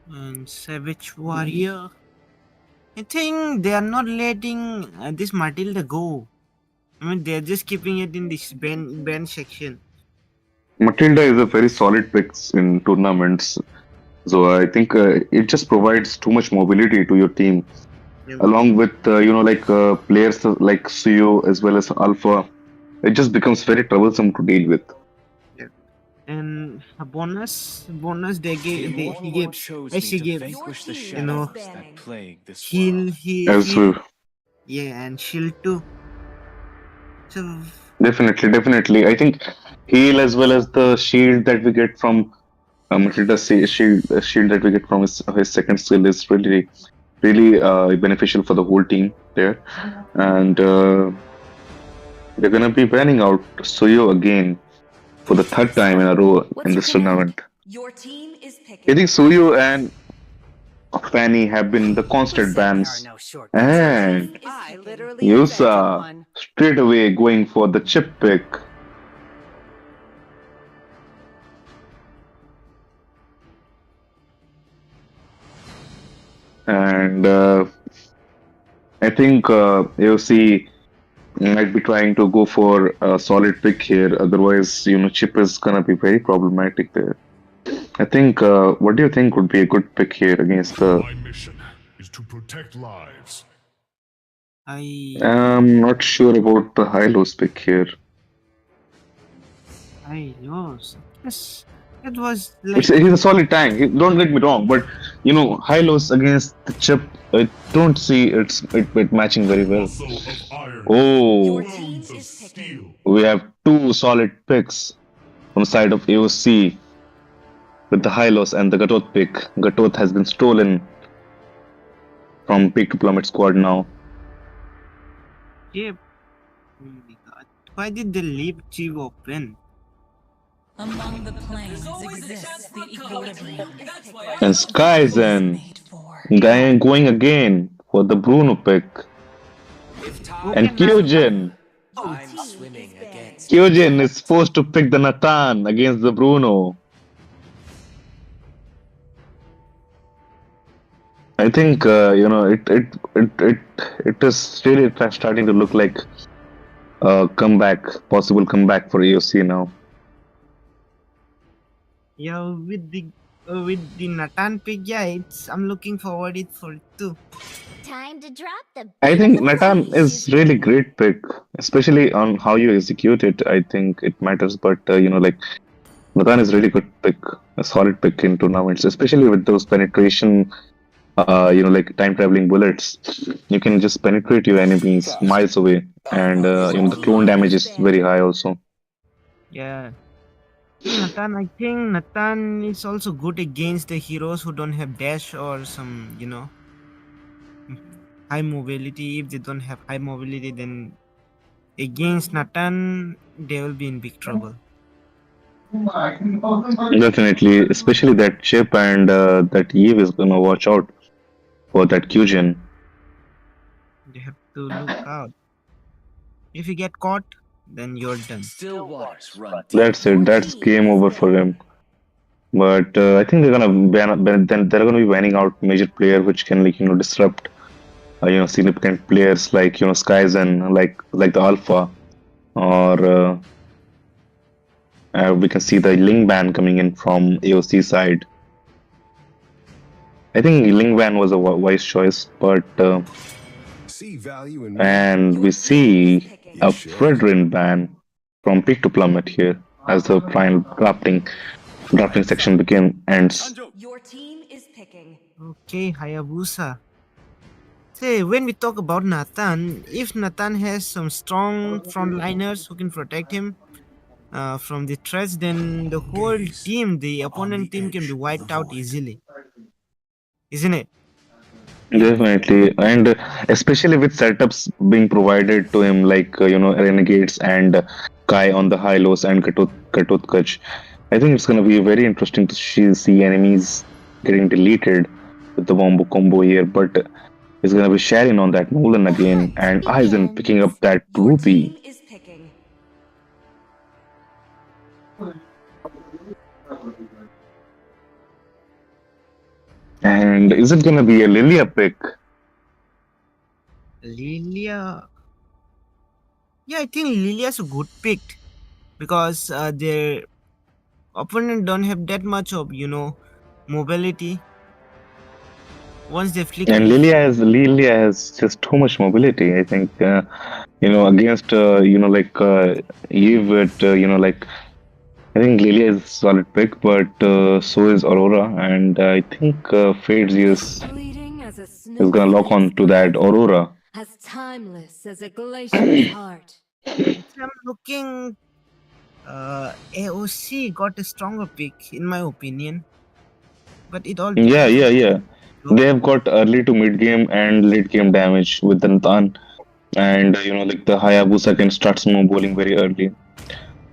And Savage Warrior. I think they are not letting this Matilda go. I mean, they're just keeping it in this band section. Matilda is a very solid pick in tournaments, so I think it just provides too much mobility to your team, Yeah. along with players like Suyo as well as Alpha. It just becomes very troublesome to deal with. And a bonus he gave she gave Your team you know, is banning. As heal, yeah, and shield too. So definitely, I think heal as well as the shield that we get from Matilda's shield that we get from his second skill is really beneficial for the whole team there, and they're gonna be banning out Suyo again for the third time in a row What's in your this command? tournament. Your team is I picking. think Suyo and Fanny have been the constant bans, and I Yusa straight away going for the chip pick. And I think AOC might be trying to go for a solid pick here. Otherwise, Chip is gonna be very problematic there. I think. What do you think would be a good pick here against the? My mission is to protect lives. I'm not sure about the high-lows pick here. I lost. Yes, it was like He's a solid tank. Don't get me wrong, but high-lows against the Chip, I don't see it matching very well. Muscle of iron. Oh, Your team Bones of is steel. picking. we have two solid picks from the side of AOC with the high-lows and the Gatot pick. Gatot has been stolen from Peak to Plummet squad now. yeah. Oh my God. Why did they leave Chief open? Among the planes exists the equilibrium. And Skyzen Made for. going again for the Bruno pick. And Kyojin I'm swimming against. Kyojin is forced to pick the Nathan against the Bruno. I think it is really starting to look like a possible comeback for AOC now. Yeah, with the Natan pick, yeah, I'm looking forward it for it too. Time to drop the I beat think of the Nathan cheese. is really great pick, especially on how you execute it. I think it matters, but like Nathan is really good pick, a solid pick in tournaments, especially with those penetration, like time traveling bullets. You can just penetrate your enemies miles away, and the clone damage is very high also. Yeah. I think Nathan is also good against the heroes who don't have dash or some, high mobility. If they don't have high mobility, then against Nathan, they will be in big trouble. Definitely, especially that chip and that Eve is gonna watch out for that Kyujin. They have to look out. If you get caught, then you're done. Still waters run deep. That's it. That's game over for him. But I think they're gonna then they're gonna be banning out major player which can disrupt significant players like Skyzen, like the Alpha, or we can see the Ling ban coming in from AOC side. I think Ling ban was a wise choice, but See value in and we see a Fredrin ban from Peak to Plummet here as the final drafting section ends. Your team is picking. Okay, Hayabusa. Say, when we talk about Nathan, if Nathan has some strong frontliners who can protect him from the threats, then the whole team, the opponent team, can be wiped out easily. Isn't it? Definitely, and especially with setups being provided to him, like Renegades and Kai on the high lows and Katotkach. I think it's gonna be very interesting to see enemies getting deleted with the wombo combo here, but it's gonna be Sharon on that Nolan again, and Aizen picking up that Your Ruby. team is picking. And is it gonna be a Lilia pick? Lilia. Yeah, I think Lilia's a good pick because their opponent don't have that much of mobility. Once they flick And away, Lilia has just too much mobility. I think against Eve with I think Lilia is a solid pick, but so is Aurora, and I think Fades Bleeding as a is gonna lock on to that Aurora. as timeless as a glacier's heart. I'm looking. AOC got a stronger pick, in my opinion. But it all Yeah. They have got early to mid game and late game damage with the Nathan, and the Hayabusa can start snowballing very early.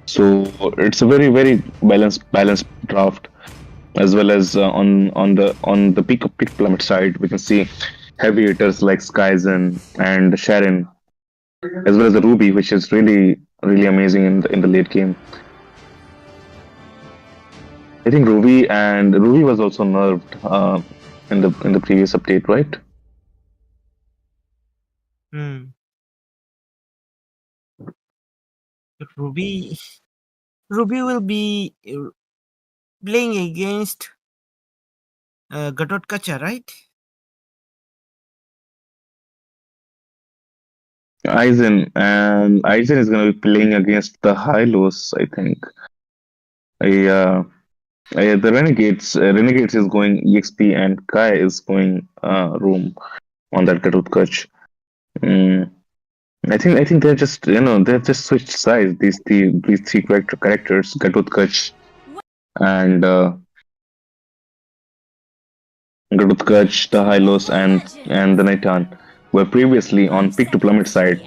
So it's a very balanced draft, as well as on the peak Plummet side, we can see heavy hitters like Skyzen and Sharon, as well as the Ruby, which is really amazing in the late game. I think Ruby was also nerfed in the previous update, right? But Ruby will be playing against Gatotkacha, right? Aizen is going to be playing against the Hylos, I think. The Renegades is going EXP, and Kai is going Room on that Gatotkacha. I think they're just they've just switched sides. These three characters, Gatotkacha and Gatotkacha, the Hylos, and the Naitan were previously on Peak to Plummet side,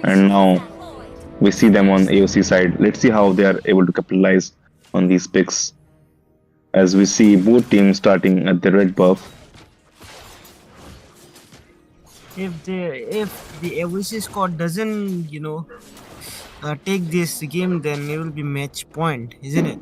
and now we see them on AOC side. Let's see how they are able to capitalize on these picks, as we see both teams starting at the red buff. If the AOC squad doesn't take this game, then it will be match point, isn't it?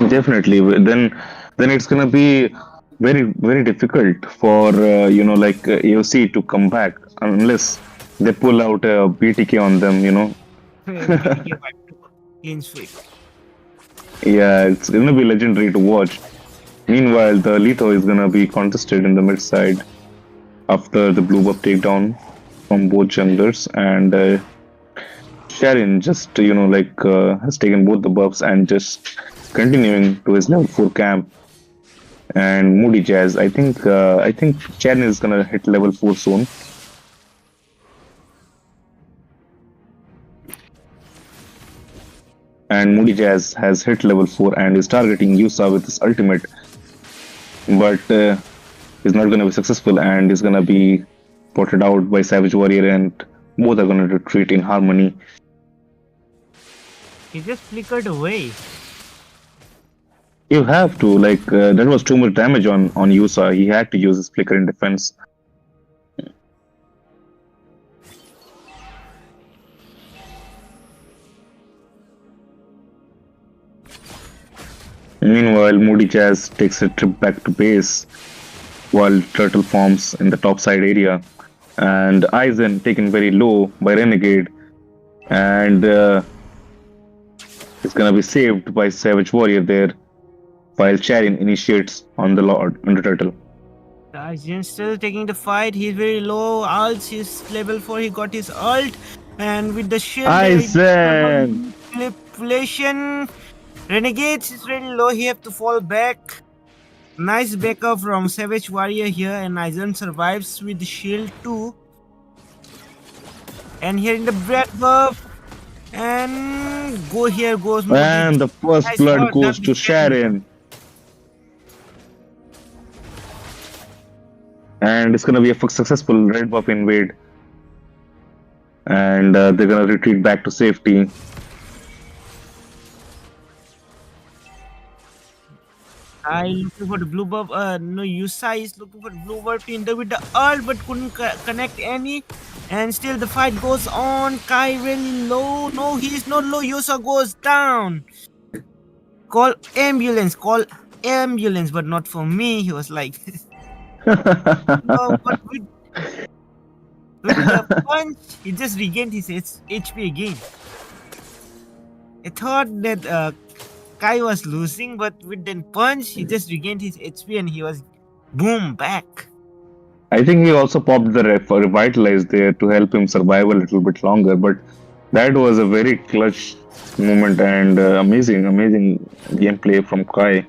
Definitely. Then it's gonna be very difficult for like AOC to come back unless they pull out a BTK on them. BTK 5 clean sweep. Yeah, it's gonna be legendary to watch. Meanwhile, the Litho is gonna be contested in the mid side after the blue buff takedown from both junglers, and Sharin just has taken both the buffs and just continuing to his level 4 camp. And Moody Jazz, I think Sharin is gonna hit level 4 soon. And Moody Jazz has hit level 4 and is targeting Yusa with his ultimate, but is not gonna be successful and is gonna be spotted out by Savage Warrior, and both are gonna retreat in harmony. He just flickered away. You have to, that was too much damage on Yusa. He had to use his flicker in defense. Meanwhile, Moody Jazz takes a trip back to base while Turtle forms in the topside area. And Aizen taken very low by Renegade, and is gonna be saved by Savage Warrior there, while Charin initiates on the Turtle. Aizen still taking the fight. He's very low. Ults, he's level 4. He got his ult. And with the shield, Aizen! manipulation. Renegades is very low. He have to fall back. Nice backup from Savage Warrior here. And Aizen survives with the shield too. And here in the bread buff. And go here goes Moody. And the first Nice blood work, goes to Sharin. And it's gonna be a successful red buff invade. And they're gonna retreat back to safety. I looking for the blue buff. No, Yusa is looking for the blue buff to enter with the ult, but couldn't connect any. And still the fight goes on. Kai really low. No, he is not low. Yusa goes down. Call ambulance. Call ambulance, but not for me. He was like, no, but with the punch, he just regained his HP again. I thought that Kai was losing, but with the punch, he just regained his HP and he was boom back. I think he also popped the revitalize there to help him survive a little bit longer, but that was a very clutch moment and amazing gameplay from Kai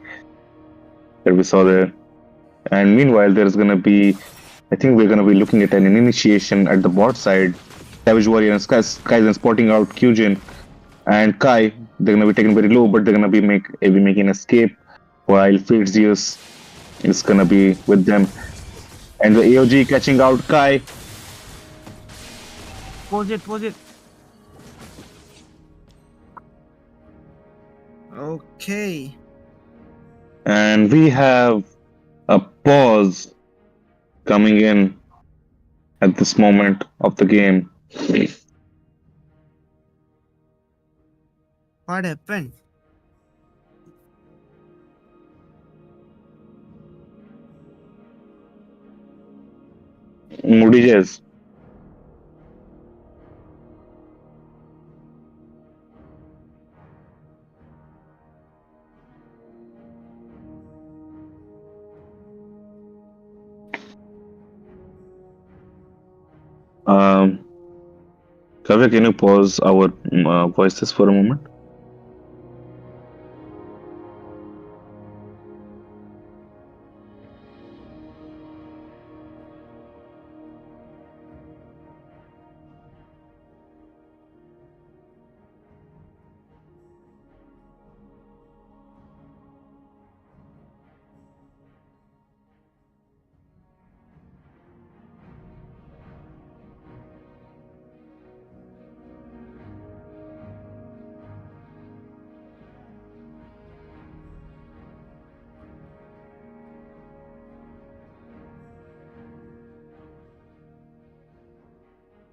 that we saw there. And meanwhile, there's gonna be, I think we're gonna be looking at an initiation at the bot side. Savage Warrior and Kaizen spotting out Kyujin and Kai. They're gonna be taken very low, but they're gonna be making escape, while Fate Zeus is gonna be with them. And the AOG catching out Kai. Pause it. Okay. And we have a pause coming in at this moment of the game. What happened? Moody Jazz. Kavya, can you pause our voices for a moment?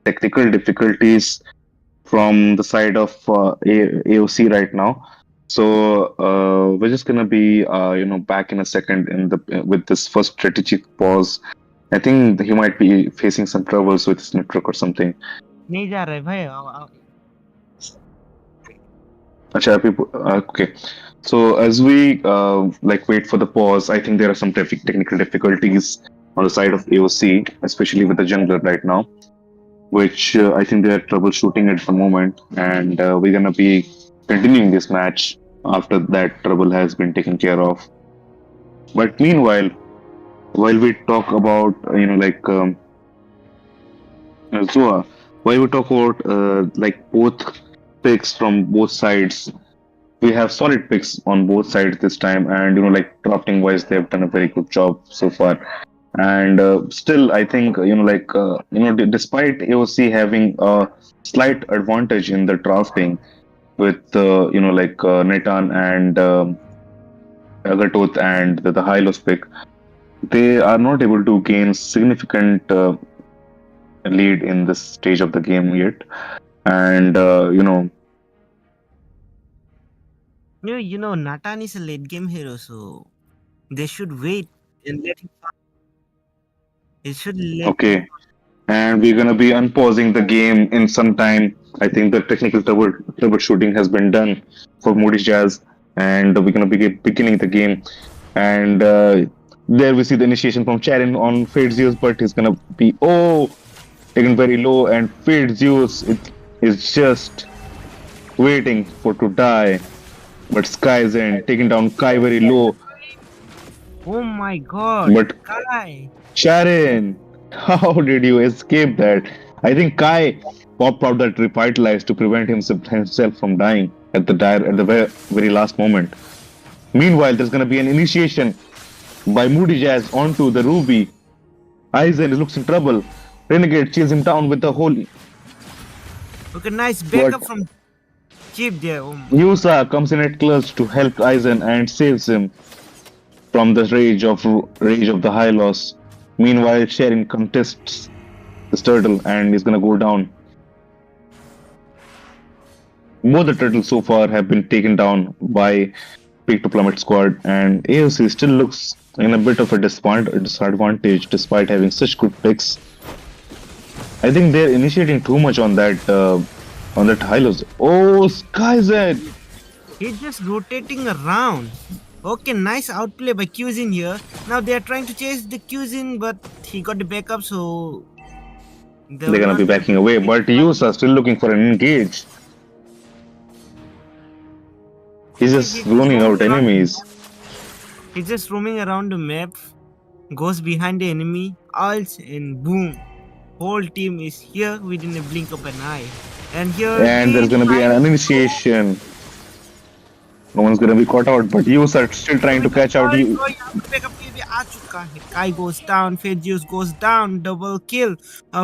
Technical difficulties from the side of AOC right now. So we're just gonna be back in a second in the with this first strategic pause. I think he might be facing some troubles with his network or something. नहीं जा रहा है भाई Acha, people, okay. So as we wait for the pause, I think there are some technical difficulties on the side of AOC, especially with the jungler right now, which I think they are troubleshooting at the moment, and we're gonna be continuing this match after that trouble has been taken care of. But meanwhile, while we talk about Zua, while we talk about both picks from both sides, we have solid picks on both sides this time, and drafting wise, they've done a very good job so far. And still, I think despite AOC having a slight advantage in the drafting with Netan and Agatoth and the Hylos pick, they are not able to gain significant lead in this stage of the game yet. And Natan is a late game hero, so they should wait and let him fight. It should let okay, and we're gonna be unpausing the game in some time. I think the technical troubleshooting has been done for Moody Jazz, and we're gonna be beginning the game. And there we see the initiation from Charin on Fade Zeus, but he's gonna be taken very low, and Fade Zeus is just waiting for to die. But Sky's End taking down Kai very low. Oh my god, But Kai! Sharon, how did you escape that? I think Kai popped out that revitalize to prevent himself from dying at the very last moment. Meanwhile, there's gonna be an initiation by Moody Jazz onto the Ruby. Aizen looks in trouble. Renegade chills him down with the holy. Okay, nice backup from Chip there. Yusa comes in at clutch to help Aizen and saves him from the rage of the high loss. Meanwhile, Sharon contests the turtle and is gonna go down. Both the turtles so far have been taken down by Peak to Plummet squad, and AOC still looks in a bit of a disadvantage despite having such good picks. I think they're initiating too much on that Hylos. Oh, Skyzen! He's just rotating around. Okay, nice outplay by Cuisine here. Now they are trying to chase the Cuisine, but he got the backup, so they're gonna be backing away. But Yusa still looking for an engage. He's just roaming out enemies. He's just roaming around the map, goes behind the enemy, ults, and boom. Whole team is here within a blink of an eye. And there's gonna be an initiation. No one's gonna be caught out, but you are still trying to catch out. Kai goes down, Fedjius goes down, double kill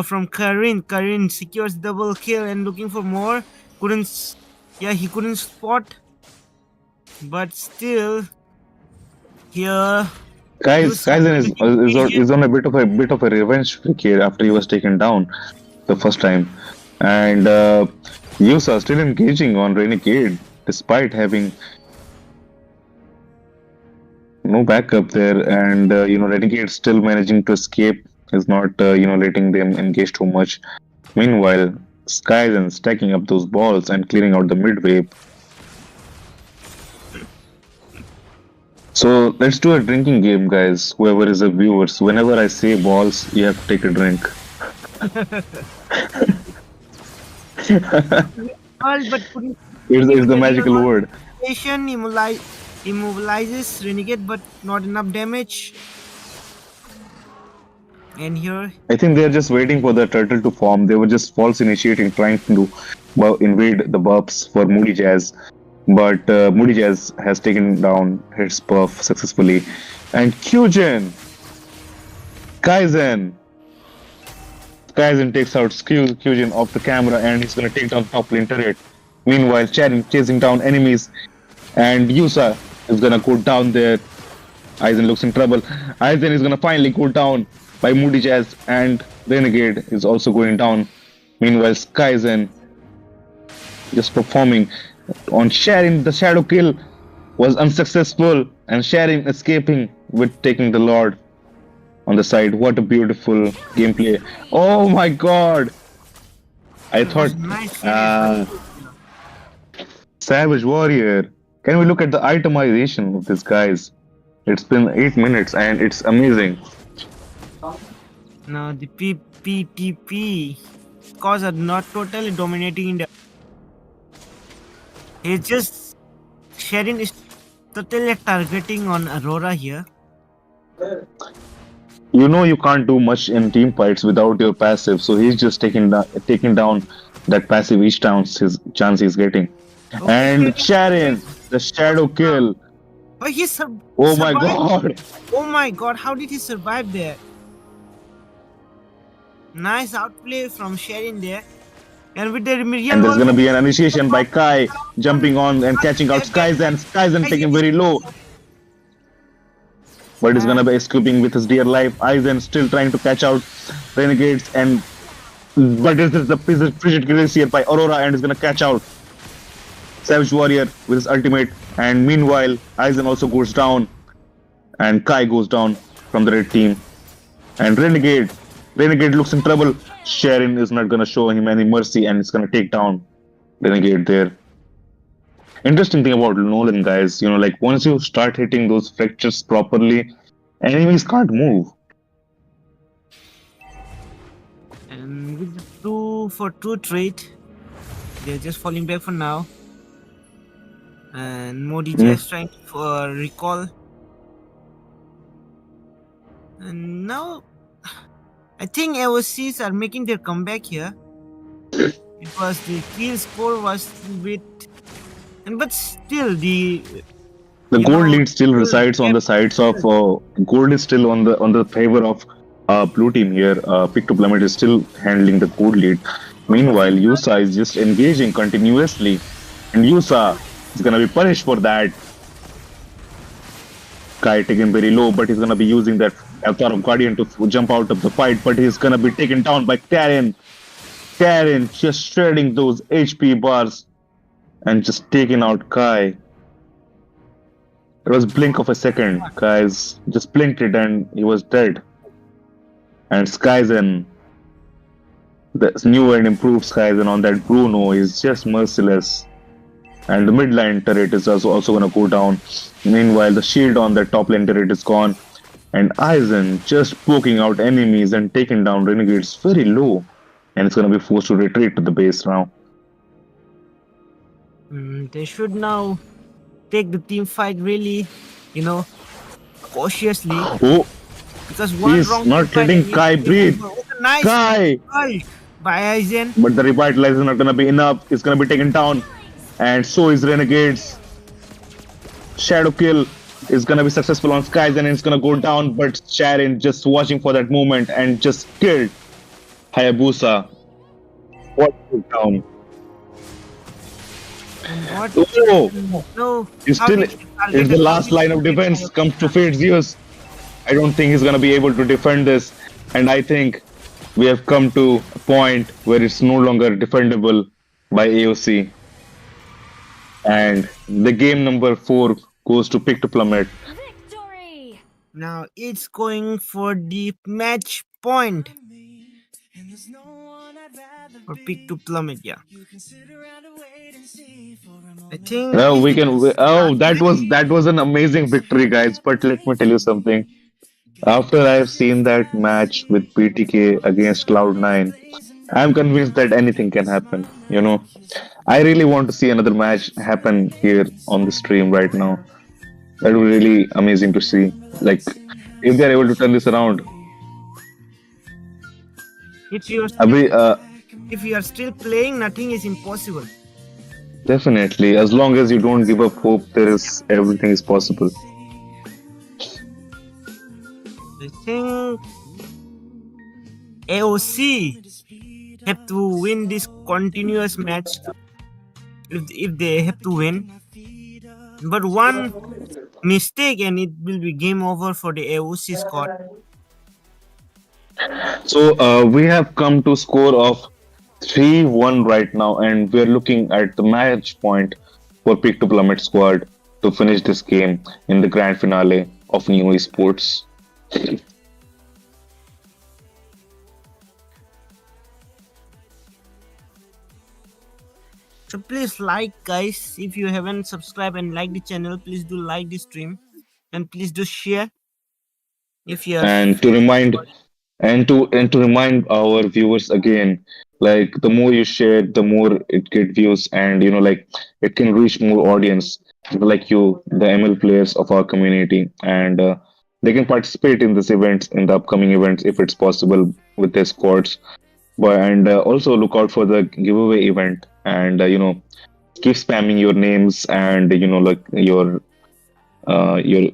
from Karin. Karin secures double kill and looking for more. He couldn't spot. But still, here. Kaizen is on a bit of a revenge streak here after he was taken down the first time. And Yusa still engaging on Renegade despite having no backup there, and Renegade still managing to escape. Is not letting them engage too much. Meanwhile, Skyzen stacking up those balls and clearing out the mid wave. So let's do a drinking game, guys. Whoever is the viewers, whenever I say balls, you have to take a drink. It's the magical word. Immobilizes Renegade, but not enough damage. And here, I think they're just waiting for the turtle to form. They were just false initiating, trying to invade the buffs for Moody Jazz. But Moody Jazz has taken down his buff successfully. And Kaizen takes out Kyujin off the camera, and he's gonna take down top lane turret. Meanwhile, Charin chasing down enemies, and Yusa is gonna go down there. Aizen looks in trouble. Aizen is gonna finally go down by Moody Jazz, and Renegade is also going down. Meanwhile, Skyzen just performing on Sharon. The shadow kill was unsuccessful, and Sharon escaping with taking the Lord on the side. What a beautiful gameplay! Oh my God! I It thought was nice uh, share. Savage Warrior. Can we look at the itemization of these guys? It's been 8 minutes and it's amazing. Now the PPTP scores are not totally dominating in the. He's just sharing is totally targeting on Aurora here. You know you can't do much in team fights without your passive, so he's just taking down that passive each chance he's getting. Okay, And Sharon. Sharon, the shadow kill. Oh, he Oh my survived. God! Oh my God, how did he survive there? Nice outplay from Sharon there. And with the And real there's world. gonna be an initiation by Kai jumping on and catching out Skyzen. Skyzen taking very low, but he's gonna be escaping with his dear life. Aizen still trying to catch out Renegades, and but this is the frigid glacier by Aurora, and is gonna catch out Savage Warrior with his ultimate. And meanwhile, Aizen also goes down, and Kai goes down from the red team. And Renegade looks in trouble. Sharon is not gonna show him any mercy, and it's gonna take down Renegade there. Interesting thing about Nolan, guys, like once you start hitting those fractures properly, enemies can't move. And with the 2-for-2 trade, they're just falling back for now. And Modi just trying to recall. And now, I think AOCs are making their comeback here. Because the kill score was a bit. But still, the gold lead still resides on the sides of gold is still on the favor of blue team here. Pick to Plummet is still handling the gold lead. Meanwhile, Yusa is just engaging continuously, and Yusa is gonna be punished for that. Kai taken very low, but he's gonna be using that Avatar of Guardian to jump out of the fight, but he's gonna be taken down by Karen. Karen just shredding those HP bars and just taking out Kai. It was blink of a second. Guys just blinked it and he was dead. And Skyzen, the new and improved Skyzen on that Bruno is just merciless. And the mid line turret is also gonna go down. Meanwhile, the shield on that top lane turret is gone. And Aizen just poking out enemies and taking down Renegades very low. And it's gonna be forced to retreat to the base now. They should now take the team fight really, cautiously. Oh, because one he's wrong not letting Kai breathe. Nice Kai! By Aizen. But the revitalize is not gonna be enough. It's gonna be taken down. And so is Renegades. Shadow kill is gonna be successful on Skies and it's gonna go down, but Sharon just watching for that moment and just killed Hayabusa. What took down? What? Oh! No. It's the last line of defense comes to Fate Zeus. I don't think he's gonna be able to defend this, and I think we have come to a point where it's no longer defendable by AOC. And the game number 4 goes to Pick to Plummet. Victory! Now it's going for the match point. Or Pick to Plummet, yeah. I think. No, we can. That was an amazing victory, guys. But let me tell you something. After I've seen that match with PTK against Cloud9, I'm convinced that anything can happen. I really want to see another match happen here on the stream right now. That would be really amazing to see. Like, if they're able to turn this around. If you are still playing, nothing is impossible. Definitely, as long as you don't give up hope, everything is possible. I think AOC have to win this continuous match if they have to win. But one mistake and it will be game over for the AOC squad. So we have come to score of 3-1 right now, and we're looking at the match point for Peak to Plummet squad to finish this game in the grand finale of New Esports. So please like, guys, if you haven't subscribed and like the channel, please do like the stream and please do share if you are. And to remind and to remind our viewers again, like the more you share, the more it get views, and like it can reach more audience, like you, the ML players of our community, and they can participate in this events, in the upcoming events, if it's possible with their squads. But and also look out for the giveaway event, and keep spamming your names and like your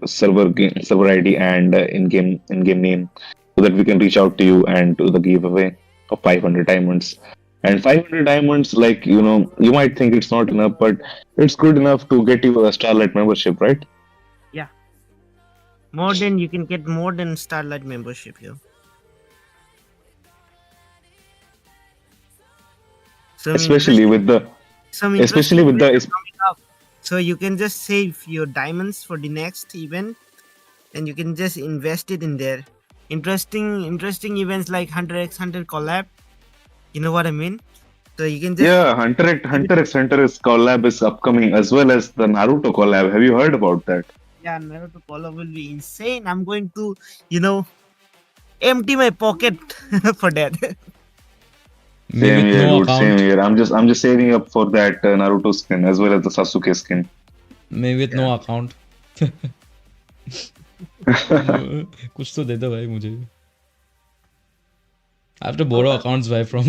server ID and in-game name, so that we can reach out to you and do the giveaway of 500 diamonds. And 500 diamonds, like you might think it's not enough, but it's good enough to get you a Starlight membership, right? Yeah, more than you can get more than Starlight membership here. Some Especially with the some especially interesting with events the are coming up. So you can just save your diamonds for the next event, and you can just invest it in there. Interesting events like 100x100 collab. You know what I mean? So you can just yeah, Hunter x Hunter is collab is upcoming, as well as the Naruto collab. Have you heard about that? yeah, Naruto collab will be insane. I'm going to, you know, empty my pocket for that. Me Same with here, no dude. Same account. here. I'm just saving up for that Naruto skin, as well as the Sasuke skin. Me with no account. कुछ तो दे दो भाई मुझे. I have to borrow accounts by from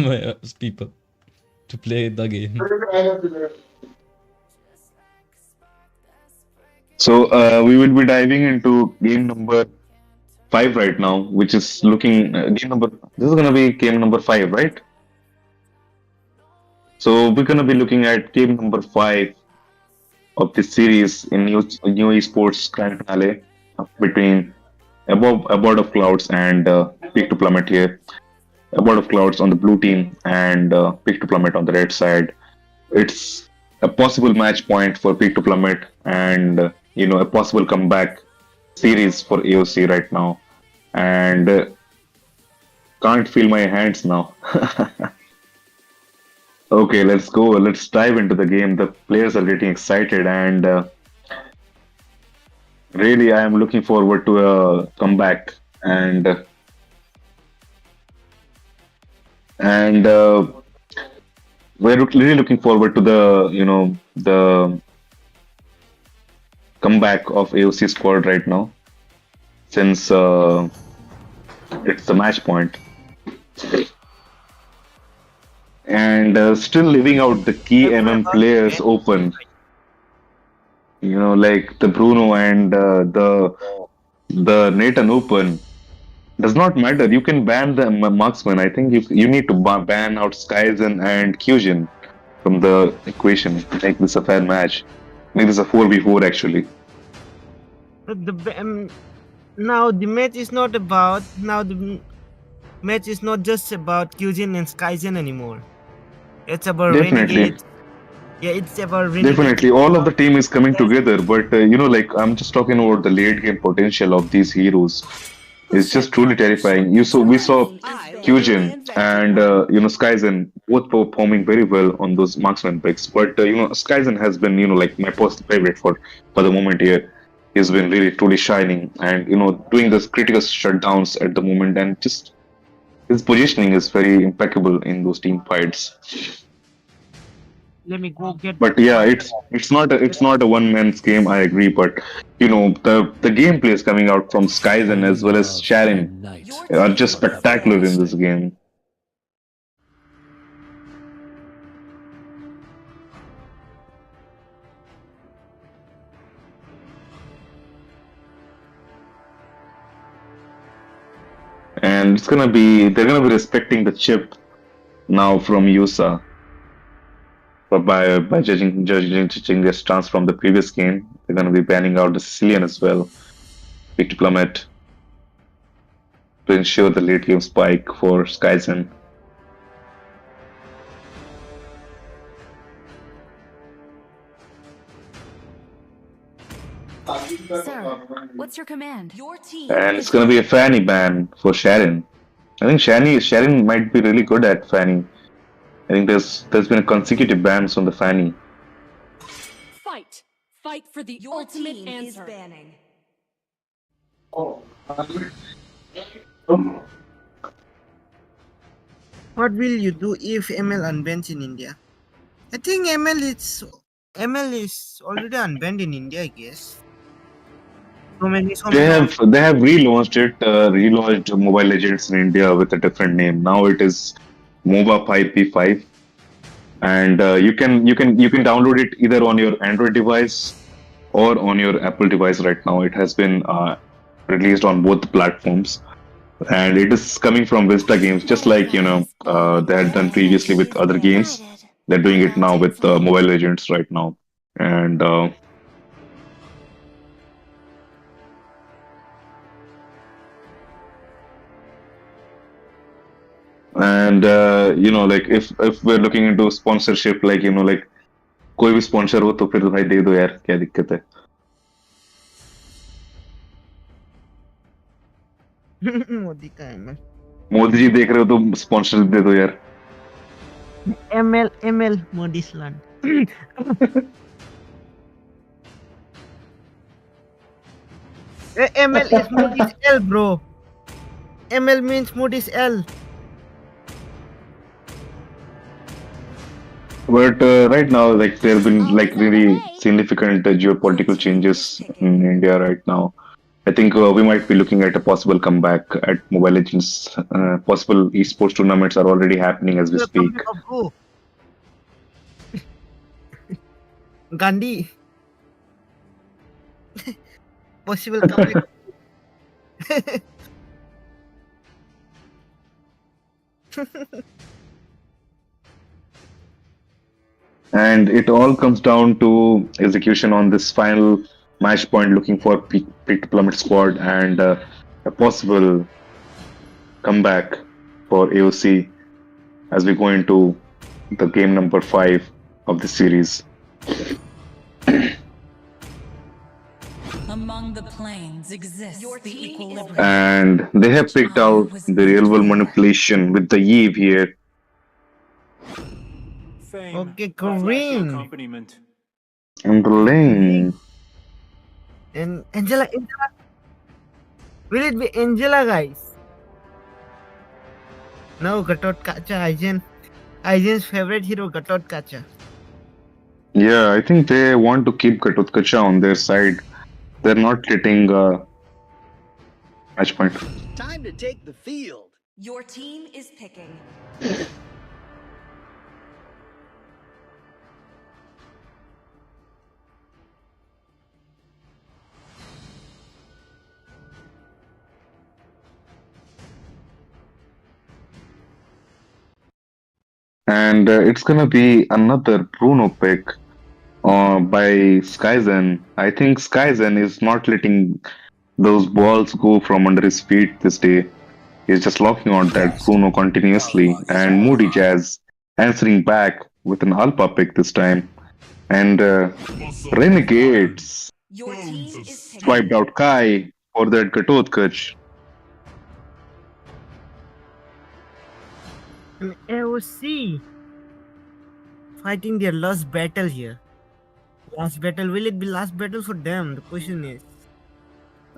people to play the game. So we will be diving into game number 5 right now, which is looking game number. This is gonna be game number 5, right? So we're gonna be looking at game number 5 of this series in new esports grand finale between Abode of Clouds and Peak to Plummet here. Abode of Clouds on the blue team and Peak to Plummet on the red side. It's a possible match point for Peak to Plummet, and a possible comeback series for AOC right now. And can't feel my hands now. Okay, let's go. Let's dive into the game. The players are getting excited, and really, I am looking forward to a comeback. And we're really looking forward to the comeback of AOC squad right now, since it's the match point. And still leaving out the key players open, like the Bruno and the Nathan open. Does not matter. You can ban the marksman. I think you need to ban out Skyzen and Kyujin from the equation. Make this a fair match. Make this a 4v4 actually. Now the match is not about the match is not just about Kyujin and Skyzen anymore. It's about Definitely. Renegades. Yeah, it's about Renegades. Definitely, all of the team is coming together, but like I'm just talking about the late game potential of these heroes. It's just truly terrifying. We saw Kyujin and Skyzen both performing very well on those marksman picks, but Skyzen has been like my personal favorite for the moment here. He's been really truly shining, and doing this critical shutdowns at the moment, and just his positioning is very impeccable in those team fights. Let me go get. But yeah, it's not a one man's game. I agree, but the gameplay is coming out from Skyzen as well as Sharon are just spectacular in this game. And they're gonna be respecting the chip now from Yusa. But by judging their stance from the previous game, they're going to be banning out the Sicilian as well. Pick to Plummet to ensure the late game spike for Skyzen. Sir, what's your command? Your team And is it's gonna be a Fanny ban for Sharon. I think Sharon might be really good at Fanny. I think there's been a consecutive bans on the Fanny. Fight! Fight for the your ultimate team is answer. banning. What will you do if ML unbans in India? I think ML is already unbanned in India, I guess. So many. They have relaunched Mobile Legends in India with a different name. Now it is MOBA 5p5, and you can download it either on your Android device or on your Apple device. Right now, it has been released on both platforms, and it is coming from Vista Games, just like they had done previously with other games. They're doing it now with Mobile Legends right now, and like if we're looking into sponsorship, like like कोई भी sponsor हो तो फिर भाई दे दो यार, क्या दिक्कत है? मोदी का ML. मोदी जी देख रहे हो तो स्पॉन्सर दे दो यार. ML Modi's land. ML is Modi's L, bro. ML means Modi's L. But right now, like there have been like really significant geopolitical changes in India right now. I think we might be looking at a possible comeback at Mobile Legends. Possible esports tournaments are already happening as we speak. Of who? Gandhi. Possible comeback. And it all comes down to execution on this final match point, looking for peak Plummet squad and a possible comeback for AOC as we go into the game number 5 of the series. Among the planes exists the equilibrium. And they have picked out the real world manipulation with the Eve here. Okay, Kareem. And the lane. And Angela. Will it be Angela, guys? No, Gatot Kacha. Aizen's favorite hero, Gatot Kacha. Yeah, I think they want to keep Gatotkacha on their side. They're not letting match point. Time to take the field. Your team is picking. And it's gonna be another Bruno pick by Skyzen. I think Skyzen is not letting those balls go from under his feet this day. He's just locking on that Bruno continuously. And Moody Jazz answering back with an Alpha pick this time. And Renegades Your team is picking. swiped out Kai for that Gatotkach. And AOC fighting their last battle here. Last battle, will it be last battle for them? The question is.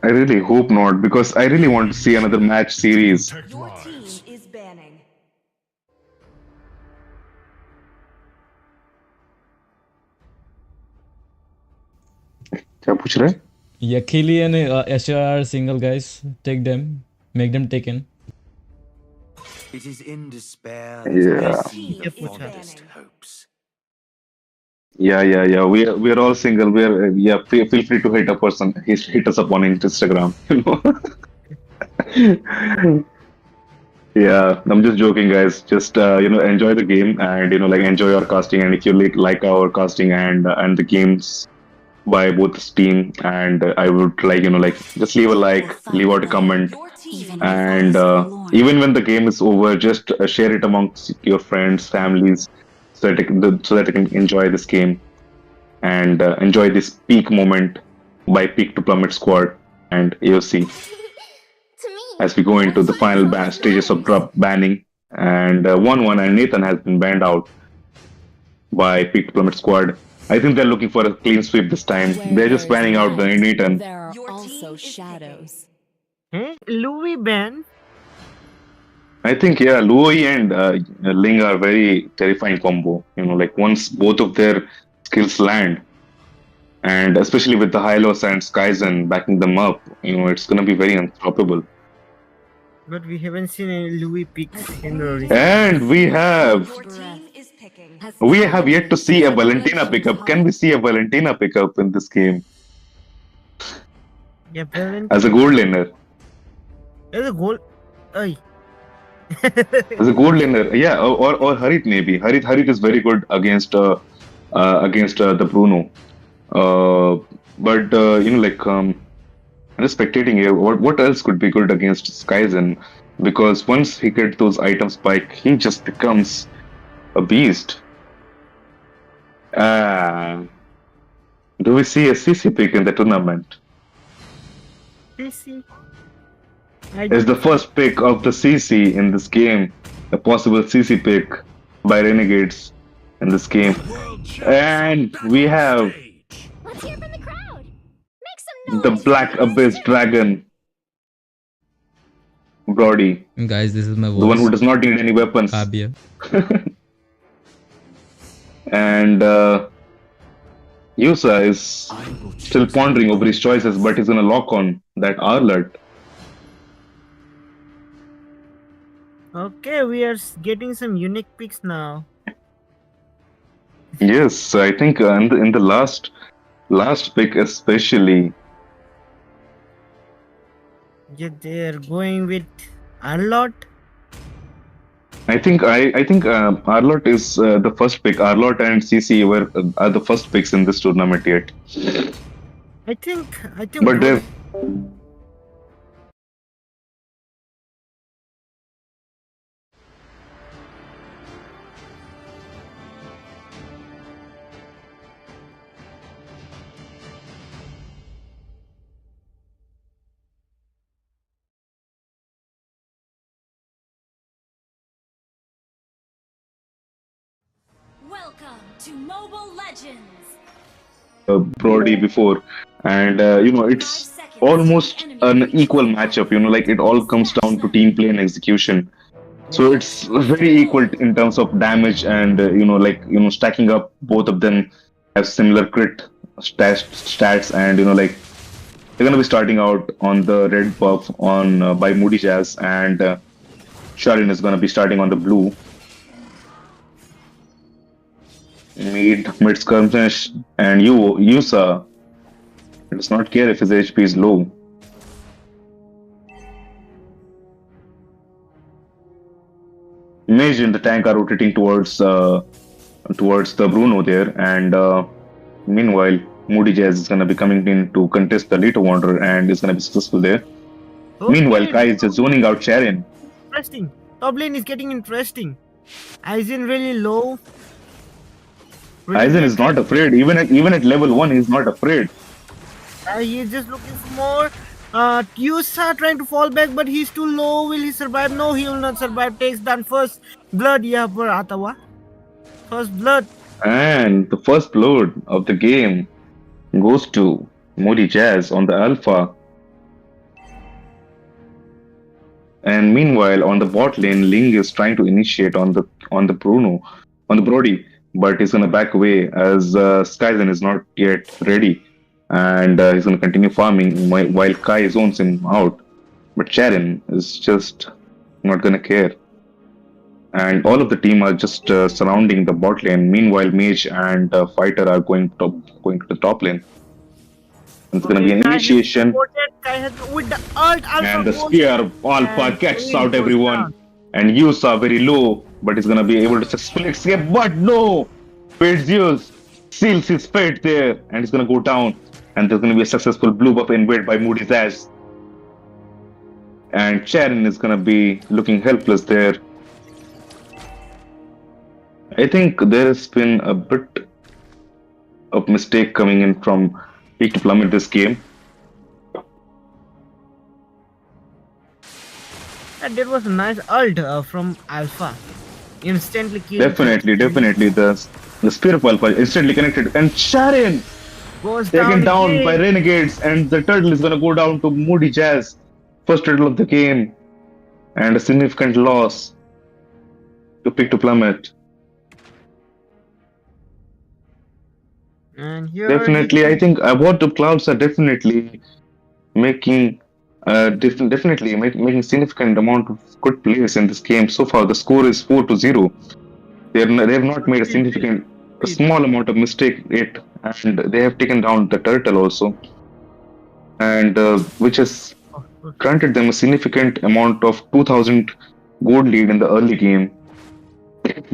I really hope not, because I really want to see another match series. Your team is banning. क्या पूछ रहे? Yakili and SR single, guys. Take them. Make them taken. It is in despair. Yeah. Fondest hopes. Yeah. We are all single. We are feel free to hit a person. Hit us up on Instagram. Yeah, I'm just joking, guys. Just enjoy the game and enjoy our casting. And if you like our casting and the games by both Steam and I would just leave a like, leave out a comment, and even when the game is over, just share it amongst your friends, families, so that they can enjoy this game and enjoy this peak moment by Peak to Plummet squad and AOC. To me, As we go into the final stages of drop banning, and 1-1 and Nathan has been banned out by Peak to Plummet squad. I think they're looking for a clean sweep this time. They're just banning out the Nathan. There are Your team also is shadows. Louis ban? I think, yeah, Luoi and Ling are very terrifying combo. Like once both of their skills land, and especially with the Hylos and Skyzen backing them up, it's gonna be very unstoppable. But we haven't seen any Louis picks in the recent. And we have Your team is picking. yet to see a Valentina pickup. Can we see a Valentina pickup in this game Yeah, Valentine. as a gold laner? There's a goal. Ay. As a gold laner, yeah, or Harit maybe. Harit is very good against the Bruno. But I'm just spectating here. What else could be good against Skyzen? Because once he gets those items spike, he just becomes a beast. Do we see a CC pick in the tournament? CC. Is the first pick of the CC in this game, a possible CC pick by Renegades in this game. And we have let's hear from the crowd. Make some the noise. Black Abyss Dragon, Brody, Guys, this is my voice. the one who does not need any weapons. Fabia. And Yusa is still pondering over his choices, but he's gonna lock on that Arlet. Okay, we are getting some unique picks now. Yes, I think in the last pick especially. Yeah, they're going with Arlot. I think Arlot is the first pick. Arlot and CC are the first picks in this tournament yet. I think. But they're Welcome to Mobile Legends. Brody before, and it's almost an equal matchup. Like it all comes down to team play and execution. So it's very equal in terms of damage and stacking up. Both of them have similar crit stats, and they're gonna be starting out on the red buff on by Moody Jazz, and Sharin is gonna be starting on the blue. Mid skirmish, and Yusa does not care if his HP is low. Mage and the tank are rotating towards the Bruno there, and meanwhile Moody Jazz is gonna be coming in to contest the Leto Wanderer and is gonna be successful there. Okay. Meanwhile, Kai is just zoning out Sharon. Interesting. Top lane is getting interesting. Aizen really low. Aizen is not afraid. Even at level 1, he's not afraid. He is just looking for more. Yusa trying to fall back, but he's too low. Will he survive? No, he will not survive. Takes down first blood. Yeah, for Atawa. First blood. And the first blood of the game goes to Moody Jazz on the Alpha. And meanwhile, on the bot lane, Ling is trying to initiate on the Brody, but he's gonna back away as Skyzen is not yet ready, and he's gonna continue farming while Kai zones him out. But Sharon is just not gonna care, and all of the team are just surrounding the bot lane. Meanwhile, Mage and Fighter are going to the top lane. It's gonna be an initiation. With the ult, And the spear Alpha catches out everyone. And Yusa very low, but he's gonna be able to successfully escape. But no! Zeus seals his fate there, and he's gonna go down. And there's gonna be a successful blue buff invade by Moody's Ash. And Sharon is gonna be looking helpless there. I think there has been a bit of mistake coming in from Peak to Plummet this game. And there was a nice ult from Alpha. Instantly killed. Definitely. The Spear of Alpha instantly connected. And Sharon Goes taken down by again. Renegades. And the turtle is going to go down to Moody Jazz. First turtle of the game. And a significant loss to Peak to Plummet. And here Definitely, I think Abode of Clouds are definitely making making significant amount of good plays in this game. So far, the score is 4-0. They have not made a small amount of mistake yet, and they have taken down the turtle also, and which has granted them a significant amount of 2,000 gold lead in the early game.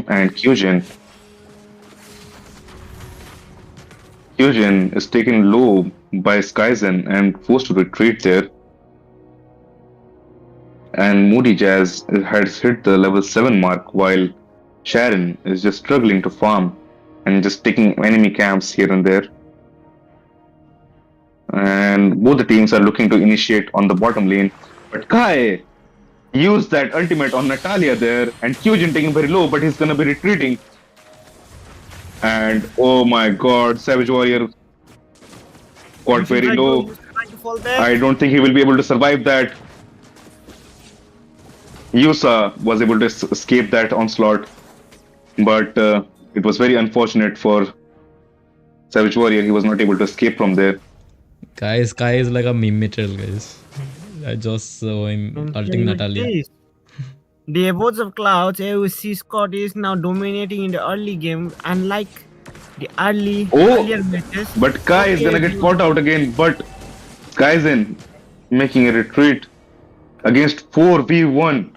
And Kyujin is taken low by Skyzen and forced to retreat there. And Moody Jazz has hit the level 7 mark, while Sharon is just struggling to farm and just taking enemy camps here and there. And both the teams are looking to initiate on the bottom lane. But Kai used that ultimate on Natalia there, and Kyujin taking very low, but he's gonna be retreating. And oh my god, Savage Warrior got very low. I don't think he will be able to survive that. Yusa was able to escape that onslaught, but it was very unfortunate for Savage Warrior. He was not able to escape from there. Guys, Kai is like a meme material, guys. I just saw him ulting Natalia. The Abode of Clouds AOC squad is now dominating in the early game, unlike the earlier matches. But Kai is gonna get caught out again. But Kaizen making a retreat against 4v1.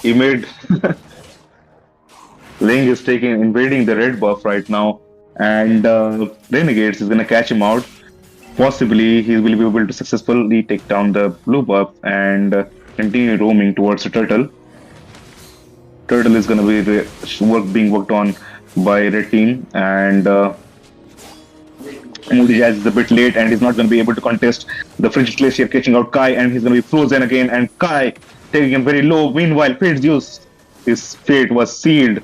He made Ling is invading the red buff right now, and Renegades is gonna catch him out. Possibly he will be able to successfully take down the blue buff and continue roaming towards the turtle. Turtle is gonna be being worked on by red team, and Moody Jazz is a bit late and he's not going to be able to contest the Frigid Glacier catching out Kai, and he's going to be frozen again, and Kai taking him very low. Meanwhile, Fate's Zeus, his fate was sealed,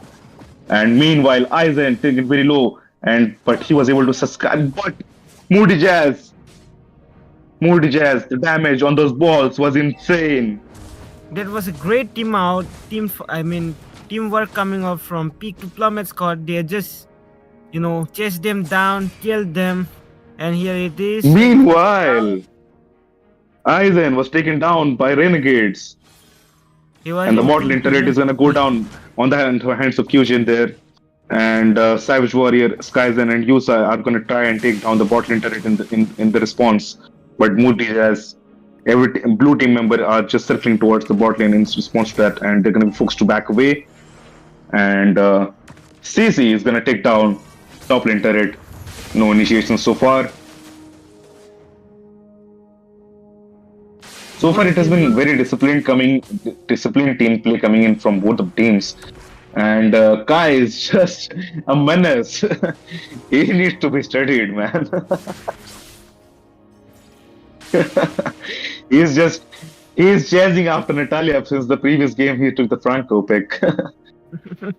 and meanwhile Aizen taking it very low, but he was able to sustain. But Moody Jazz, the damage on those balls was insane. That was a great teamwork coming out from Peak to Plummet squad. They just, chased them down, killed them, and here it is. Meanwhile, Aizen was taken down by Renegades, and the bot lane turret is gonna go down on the hands of Kyujin there, and Savage Warrior, Skyzen, and Yusa are gonna try and take down the bot lane turret in the response. But Moody has every blue team member are just circling towards the bot lane in response to that, and they're gonna be forced to back away. And CC is gonna take down top lane turret. No initiation so far. So far, it has been very disciplined team play coming in from both of teams. And Kai is just a menace. He needs to be studied, man. He's chasing after Natalia since the previous game he took the Franco pick.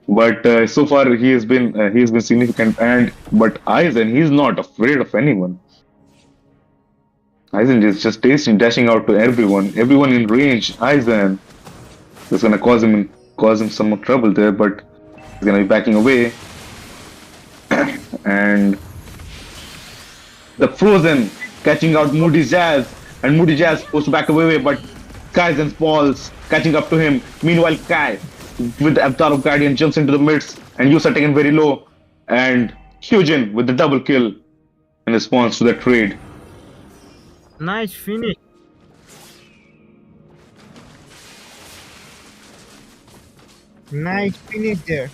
But so far he has been significant. But Aizen, he's not afraid of anyone. Aizen is just dashing out to everyone in range. Aizen is gonna cause him some more trouble there, but he's gonna be backing away. And the Frozen catching out Moody Jazz, and Moody Jazz supposed to back away, but Kaizen's balls catching up to him. Meanwhile, Kai with the Avatar of Guardian jumps into the midst, and Yusa taken very low, and Hyujin with the double kill in response to that trade. Nice finish. Nice finish there.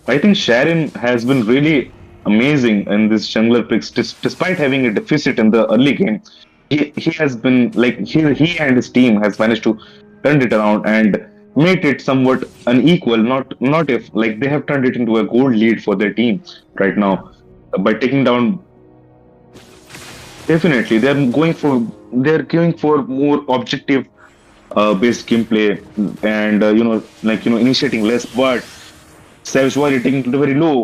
I think Sharon has been really amazing in this jungler picks, despite having a deficit in the early game. He has been like he and his team has managed to turn it around and made it somewhat unequal. Not if like they have turned it into a gold lead for their team right now by taking down Definitely, they're going for more objective based gameplay and initiating less. But Savage Warrior taking it very low.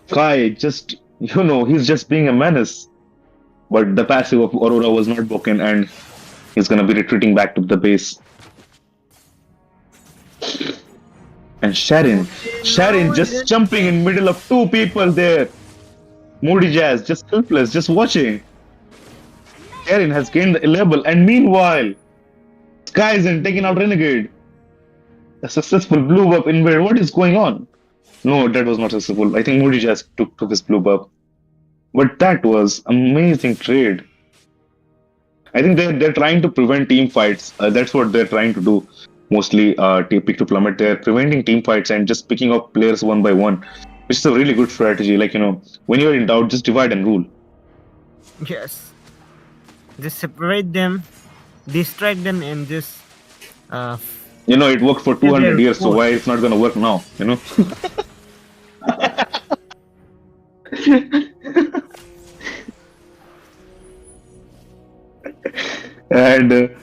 Kai just he's just being a menace. But the passive of Aurora was not broken, and he's gonna be retreating back to the base. And Sharon just jumping in middle of two people there. Moody Jazz just helpless, just watching. Sharon has gained the level, and meanwhile, Skyzen taking out Renegade. A successful blue buff invade. What is going on? No, that was not successful. I think Moody Jazz took his blue buff. But that was amazing trade. I think they're trying to prevent team fights. That's what they're trying to do. Mostly, pick to plummet. They're preventing team fights and just picking up players one by one, which is a really good strategy. Like when you're in doubt, just divide and rule. Yes. Just separate them, distract them, and just. It worked for 200 years, so why it's not gonna work now? And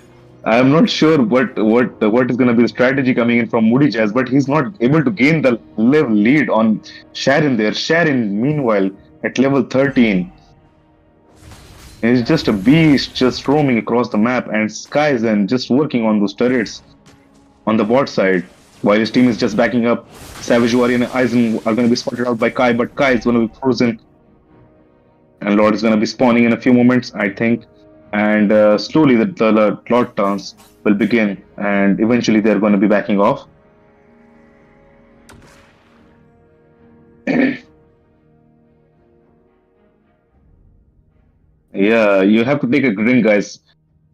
I'm not sure what is going to be the strategy coming in from Moody Jazz, but he's not able to gain the level lead on Sharon there. Sharon, meanwhile, at level 13, is just a beast, just roaming across the map, and Skyzen just working on those turrets on the bot side, while his team is just backing up. Savage Warrior and Aizen are going to be spotted out by Kai, but Kai is going to be frozen, and Lord is going to be spawning in a few moments, I think. And slowly the Lord turns will begin, and eventually they're going to be backing off. Yeah, you have to take a drink, guys.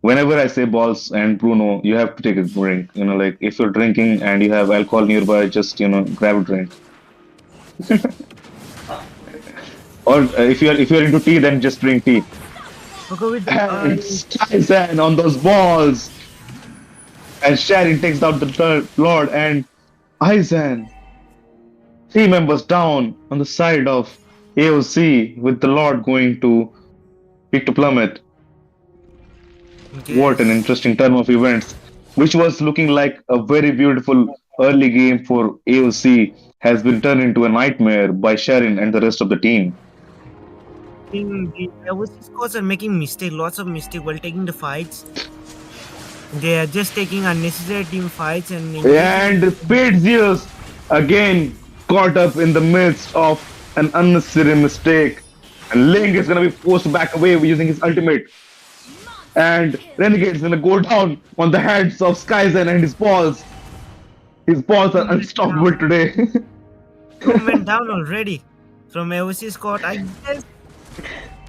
Whenever I say balls and Bruno, you have to take a drink. Like if you're drinking and you have alcohol nearby, just grab a drink. Or if you're into tea, then just drink tea. And Skyzen on those balls, and Sharon takes out the Lord, and Aizen. 3 members down on the side of AOC, with the Lord going to pick to Plummet. Yes. What an interesting turn of events, which was looking like a very beautiful early game for AOC, has been turned into a nightmare by Sharon and the rest of the team. The AOC scores are making lots of mistakes while taking the fights. They are just taking unnecessary team fights and Pete Zeus again caught up in the midst of an unnecessary mistake, and Link is gonna be forced back away using his ultimate, and Renegade is gonna go down on the heads of Skyzen and his balls. His balls are unstoppable today. Went down already from AOC squad. I guess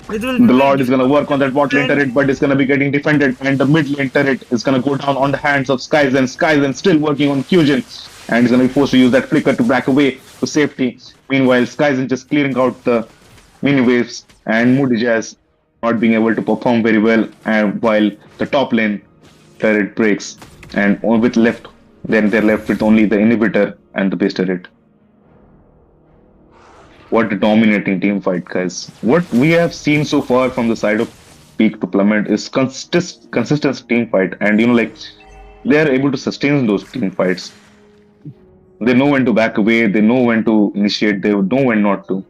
the Lord is going to work on that bot lane turret, but it's going to be getting defended, and the mid lane turret is going to go down on the hands of Skyzen. Skyzen still working on Fusion, and he's going to be forced to use that flicker to back away to safety. Meanwhile, Skyzen just clearing out the mini waves, and Moody Jazz not being able to perform very well, and while the top lane turret breaks, and they're left with only the inhibitor and the base turret. What a dominating team fight, guys. What we have seen so far from the side of Peak to Plummet is consistent team fight, and they are able to sustain those team fights. They know when to back away, they know when to initiate, they know when not to.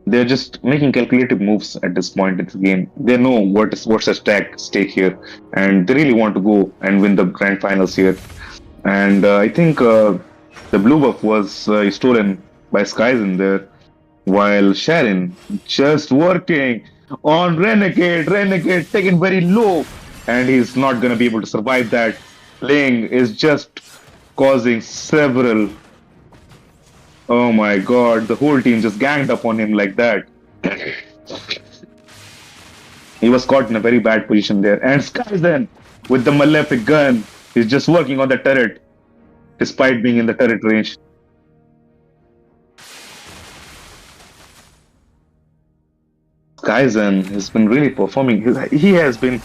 They're just making calculative moves at this point in the game. They know what's at stake here, and they really want to go and win the grand finals here. And I think the blue buff was stolen by Skyzen there, while Sharon just working on Renegade. Renegade taken very low, and he's not going to be able to survive that. Ling is just causing several. Oh my god, the whole team just ganged up on him like that. He was caught in a very bad position there. And Skyzen with the malefic gun, he's just working on the turret despite being in the turret range. Skyzen has been really performing. He has been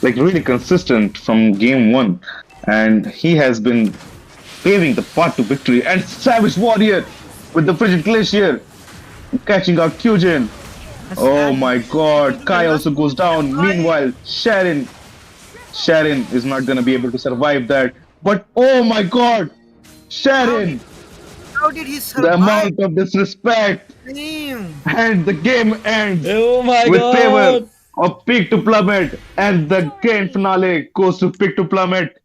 really consistent from game 1, and he has been paving the path to victory. And Savage Warrior with the Frigid Glacier catching out Kyujin. Oh my god, Kai also goes down. Meanwhile, Sharon is not gonna be able to survive that. But oh my god, Sharon! How did he The survive? amount of disrespect! Damn. And the game ends Oh my with favor god! of Peak to Plummet, and the grand finale goes to Peak to Plummet.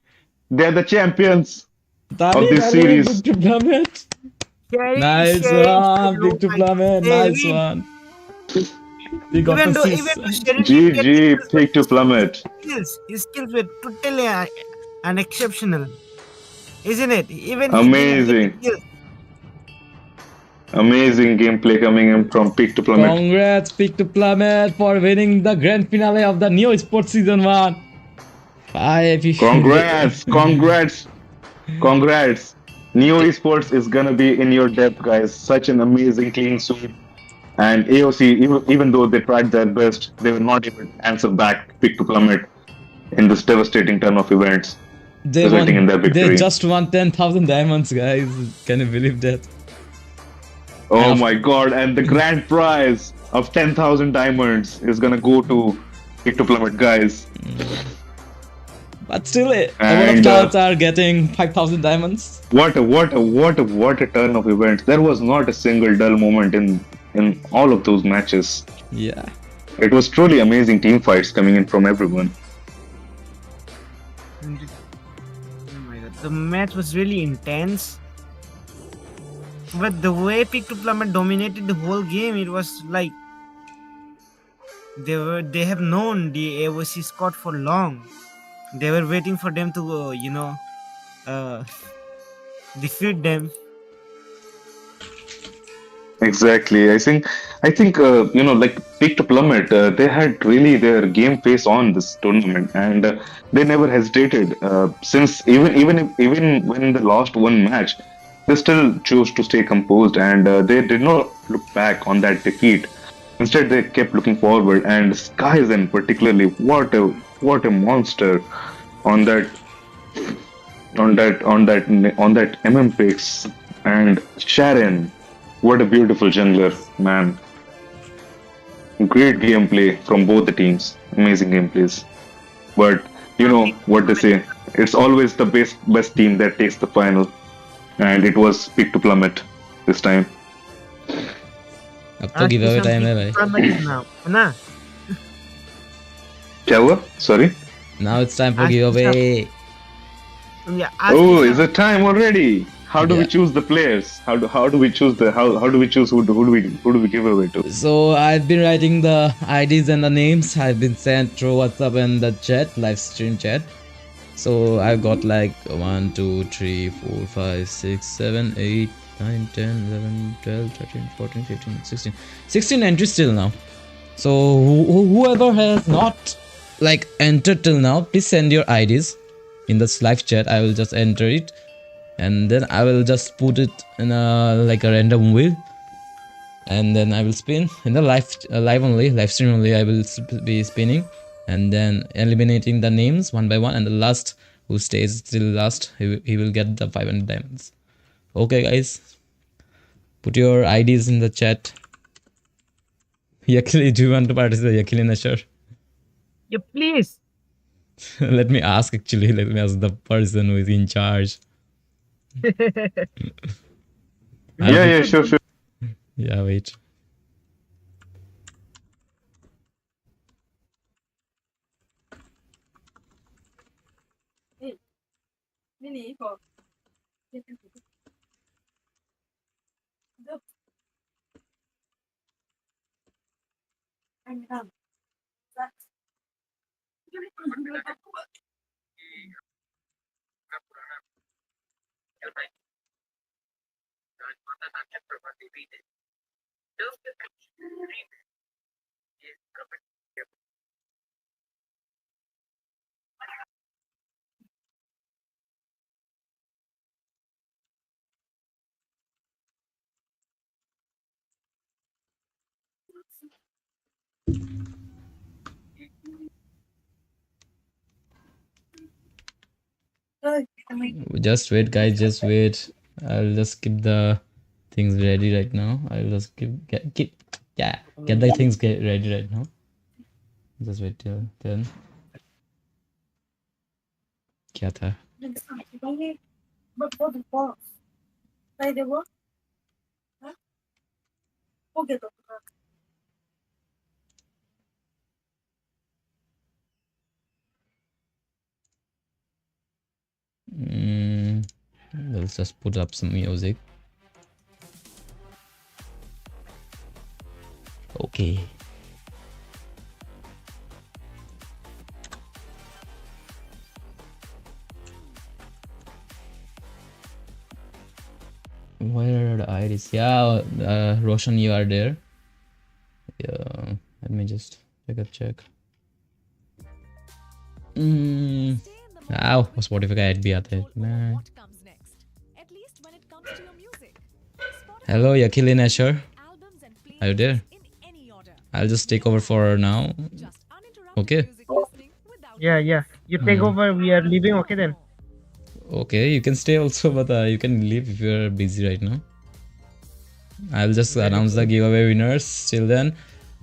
They're the champions of Tali, this Tali, big series. to Plummet. Sharing, Nice sharing, one, sharing. Oh big to my god. Plummet. They Nice win. one. We got Even assist. though Sharing didn't get the GG, kills, but Peak to Plummet. his skills were totally unexceptional, isn't it? Even he didn't get the Amazing. kills. Amazing gameplay coming in from Peak to Plummet. Congrats, Big to Plummet, for winning the grand finale of the new Esports Season 1. Congrats, congrats, congrats. Neo Esports is gonna be in your depth, guys. Such an amazing clean sweep. And AOC, even though they tried their best, they were not able to answer back Pick to Plummet in this devastating turn of events, resulting in their They victory. just won 10,000 diamonds, guys. Can you believe that? Oh my god, and the grand prize of 10,000 diamonds is gonna go to Pick to Plummet, guys. But still, Abode of And Clouds are getting 5,000 diamonds. what a turn of events. There was not a single dull moment in all of those matches. Yeah. It was truly amazing team fights coming in from everyone. Oh my god, the match was really intense. But the way Pick to Plummet dominated the whole game, it was like they have known the AOC squad for long. They were waiting for them to uh, defeat them. Exactly. I think like Peak to Plummet, they had really their game face on this tournament, and they never hesitated. Since even when they lost one match, they still chose to stay composed, and they did not look back on that defeat. Instead, they kept looking forward, and Skyzen particularly, what a monster on that MM picks, and Sharon. What a beautiful jungler, man. Great gameplay from both the teams. Amazing gameplays. But you know what they say. It's always the best team that takes the final. And it was Pick to Plummet this time. अब तो giveaway time है भाई. Plummet now, ना? क्या हुआ? Sorry? Now it's time for giveaway. Yeah, Oh, is it time already? How do we Yeah. choose the players? How do we choose who do we give away to? So I've been writing the IDs and the names. I've been sent through WhatsApp and the chat, live stream chat. So I've got like 1, 2, 3, 4, 5, 6, 7, 8, 9, 10, 11, 12, 13, 14, 15, 16. 16 entries till now. So whoever has not like entered till now, please send your IDs in this live chat. I will just enter it. And then I will just put it in a like a random wheel, and then I will spin in the live stream only. I will be spinning and then eliminating the names one by one, and the last who stays till last, he will get the 500 diamonds. Okay guys, put your IDs in the chat. Yakili, do you want to participate? Yakili Nashar. Yeah, please. Let me ask the person who is in charge. Yeah, sure. Yeah, wait. Just wait guys, just wait. I'll just keep the things ready right now. I'll just keep Yeah, get the things get ready right now. Just wait till then. क्या था? Let's just put up some music. Okay. Where are the IDs? Yeah, Roshan, you are there. Yeah, let me just check. वो Spotify का add भी आता है मैं. Hello, Yakilin Asher. Are you there? I'll just take over for now. Okay. Yeah. You take over. We are leaving. Okay then. Okay, you can stay also, but you can leave if you're busy right now. I'll just announce the giveaway winners. Till then,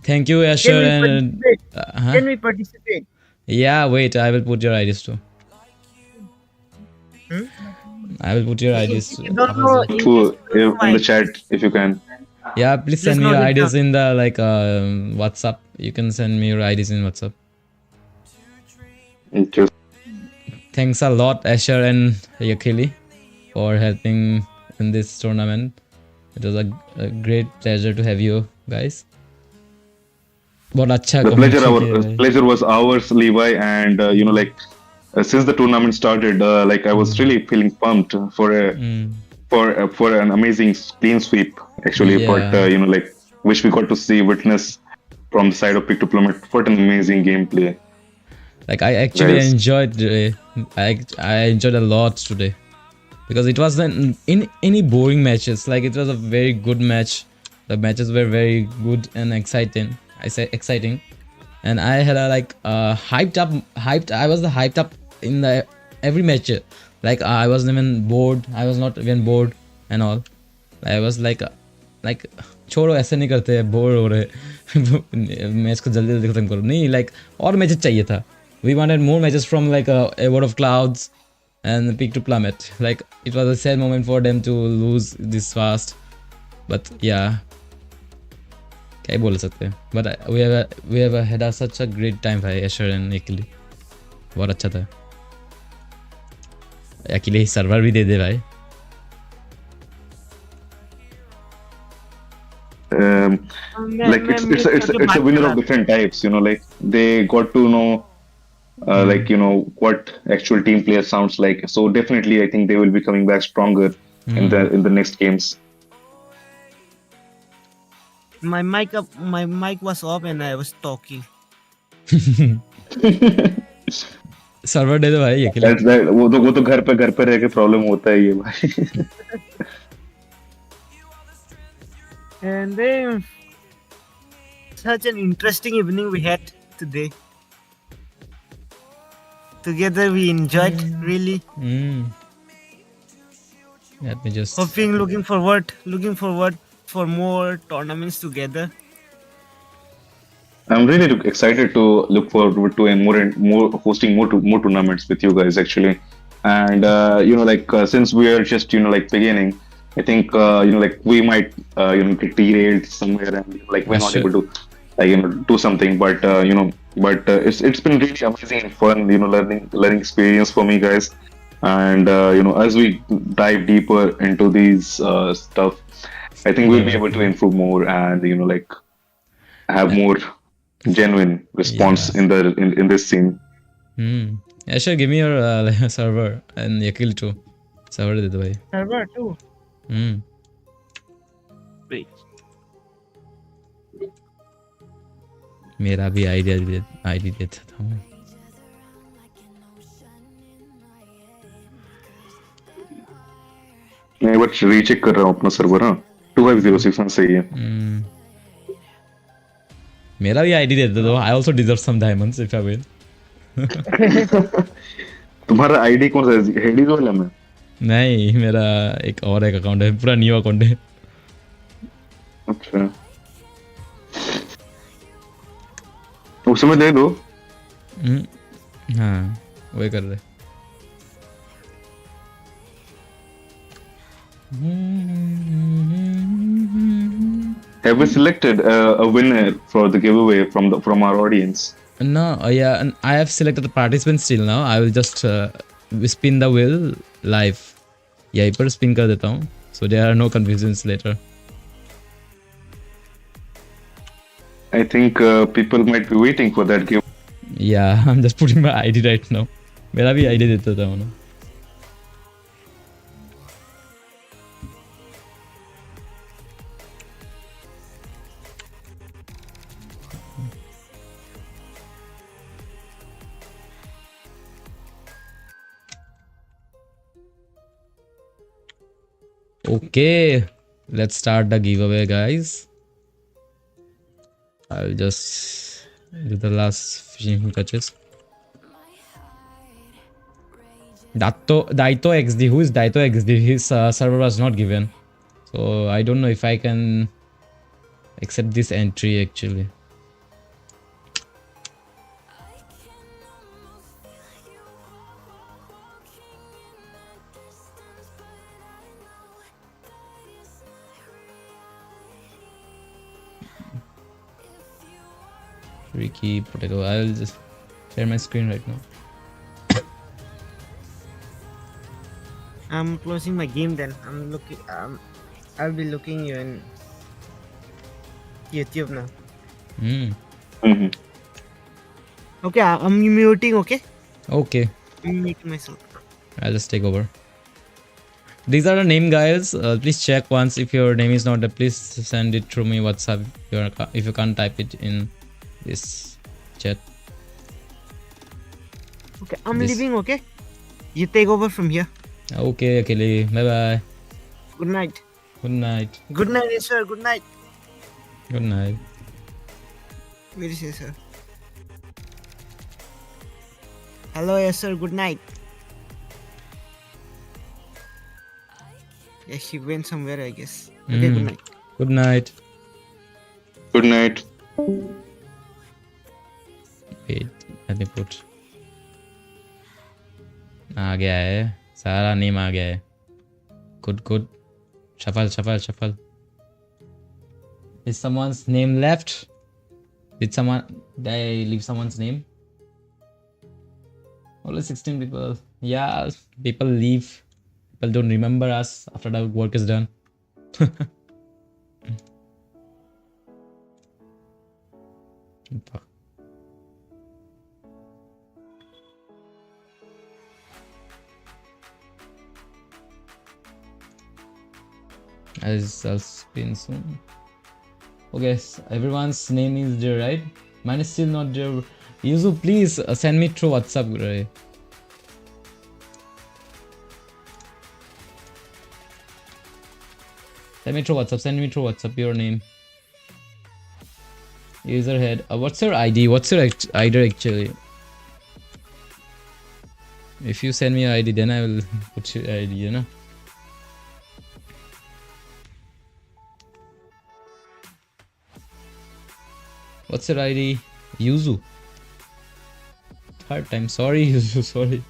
thank you, Asher. Can we participate? Yeah, wait. I will put your IDs too. I will put your IDs in the chat if you can. Yeah, please send me your IDs in the WhatsApp. You can send me your IDs in WhatsApp. Interesting. Thanks a lot, Asher and Yakili, for helping in this tournament. It was a great pleasure to have you guys. The pleasure was ours, Levi, and since the tournament started, I was really feeling pumped for an amazing clean sweep actually. Yeah. But which we got to witness from the side of Pick to Plummet. What an amazing gameplay! I actually enjoyed today. I enjoyed a lot today because it wasn't in any boring matches. It was a very good match. The matches were very good and exciting. I say exciting, and I had a hyped. I was hyped up in the every match. I wasn't even bored. I was not even bored and all. I was छोड़ो ऐसे नहीं करते bore हो रहे match को जल्दी खत्म करो नहीं और मैचेस चाहिए था. We wanted more matches from Abode of Clouds and Peak to Plummet. It was a sad moment for them to lose this fast. But yeah, क्या ही बोल सकते हैं. But we have had such a great time भाई Asher and Akili. बहुत अच्छा था. Akili server भी दे दे भाई. It's a winner of different types. They got to know. What actual team player sounds like. So definitely, I think they will be coming back stronger in the next games. My mic was off and I was talking. Server दे दो भाई ये के लिए. वो तो घर पे रह के प्रॉब्लम होता है ये भाई. And then such an interesting evening we had today. Together we enjoyed really. Let me just looking forward for more tournaments together. I'm really excited to look forward to more hosting more tournaments with you guys actually. And since we are just beginning, I think we might get derailed somewhere and we're not able to do something, but it's been really amazing and fun learning experience for me guys. And as we dive deeper into these stuff, I think we'll be able to improve more and have more genuine response in this scene. Asher, give me your server and Yakil too. Server दे दो भाई. Server too. Wait. मेरा भी ID देता था मैं. मैं एक बार recheck कर रहा हूँ अपना सर्वर. 2506 सही है. मेरा भी आईडी देता दो. I also deserve some diamonds if I win. तुम्हारा आईडी कौन सा है? हेडीज वाला में? नहीं, मेरा एक और एक अकाउंट है. पूरा न्यू अकाउंट है. अच्छा. उस समय दे दो. हाँ वही कर रहे. Have we selected a winner for the giveaway from our audience? No, yeah, and I have selected the participants still now. I will just spin the wheel live. यहीं पर spin कर देता हूँ, so there are no confusions later. I think people might be waiting for that giveaway. Yeah, I'm just putting my ID right now. मेरा भी ID देता था उन्होंने. Okay, let's start the giveaway, guys. I'll just do the last finishing touches. Daito XD. Who is Daito XD? His server was not given, so I don't know if I can accept this entry actually. Ricky Potato. I'll just share my screen right now. I'm closing my game then. I'm looking. I'll be looking you in YouTube now. Okay, I'm muting. Okay. Okay. I'm muting myself. I'll just take over. These are the name, guys. Please check once if your name is not there. Please send it through me WhatsApp. If you can't type it in this chat. Okay, I'm leaving. Okay, you take over from here. Okay, Akili. Bye bye. Good night. Good night. Good night, yes sir. Good night. Good night. Where is yes sir? Hello, yes sir. Good night. Yeah, she went somewhere, I guess. Okay, good night. Good night. Good night. Wait, let me put. आ गया है, सारा name आ गया है. Good, good. Shuffle, shuffle, shuffle. Is someone's name left? Did I leave someone's name? Only 16 people. Yeah, people leave. People don't remember us after the work is done. I'll spin soon. Okay, everyone's name is there, right? Mine is still not there. Yuzu, please send me through WhatsApp, right? Send me through WhatsApp your name. Userhead. What's your ID? What's your ID actually? If you send me your ID, then I will put your ID, you know? What's your ID? Yuzu. Third time. Sorry, Yuzu. Sorry.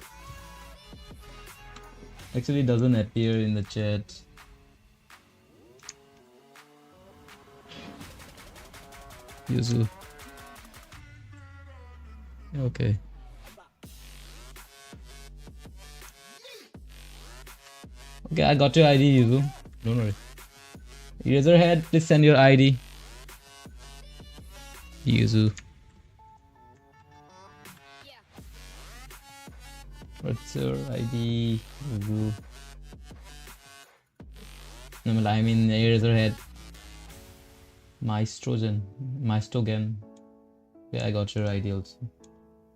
Actually, it doesn't appear in the chat. Yuzu. Okay. Okay, I got your ID, Yuzu. Don't worry. Eraserhead, please send your ID. Yuzu. What's your ID? Yuzu. No, I mean Eraserhead. Maestrogen. Yeah, I got your ID also.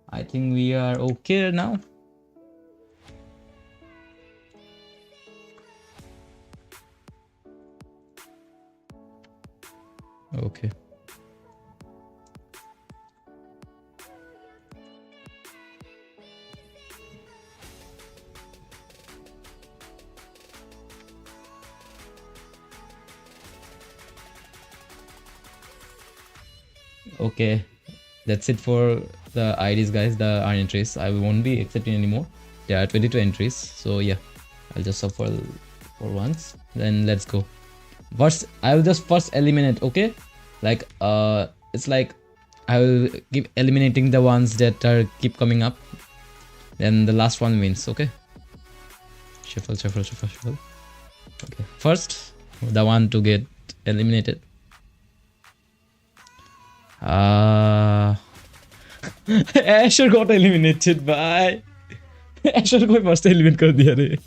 I think we are okay now. Okay. Okay, That's it for the IDs, guys. The our entries. I won't be accepting anymore. There are 22 entries. So yeah, I'll just shuffle for once. Then let's go. First, I will just first eliminate. Okay, like it's like I will keep eliminating the ones that are keep coming up. Then the last one wins. Okay. Shuffle, shuffle, shuffle, shuffle. Okay. First, the one to get eliminated. Asher got eliminated by Asher को first eliminate कर दिया रे.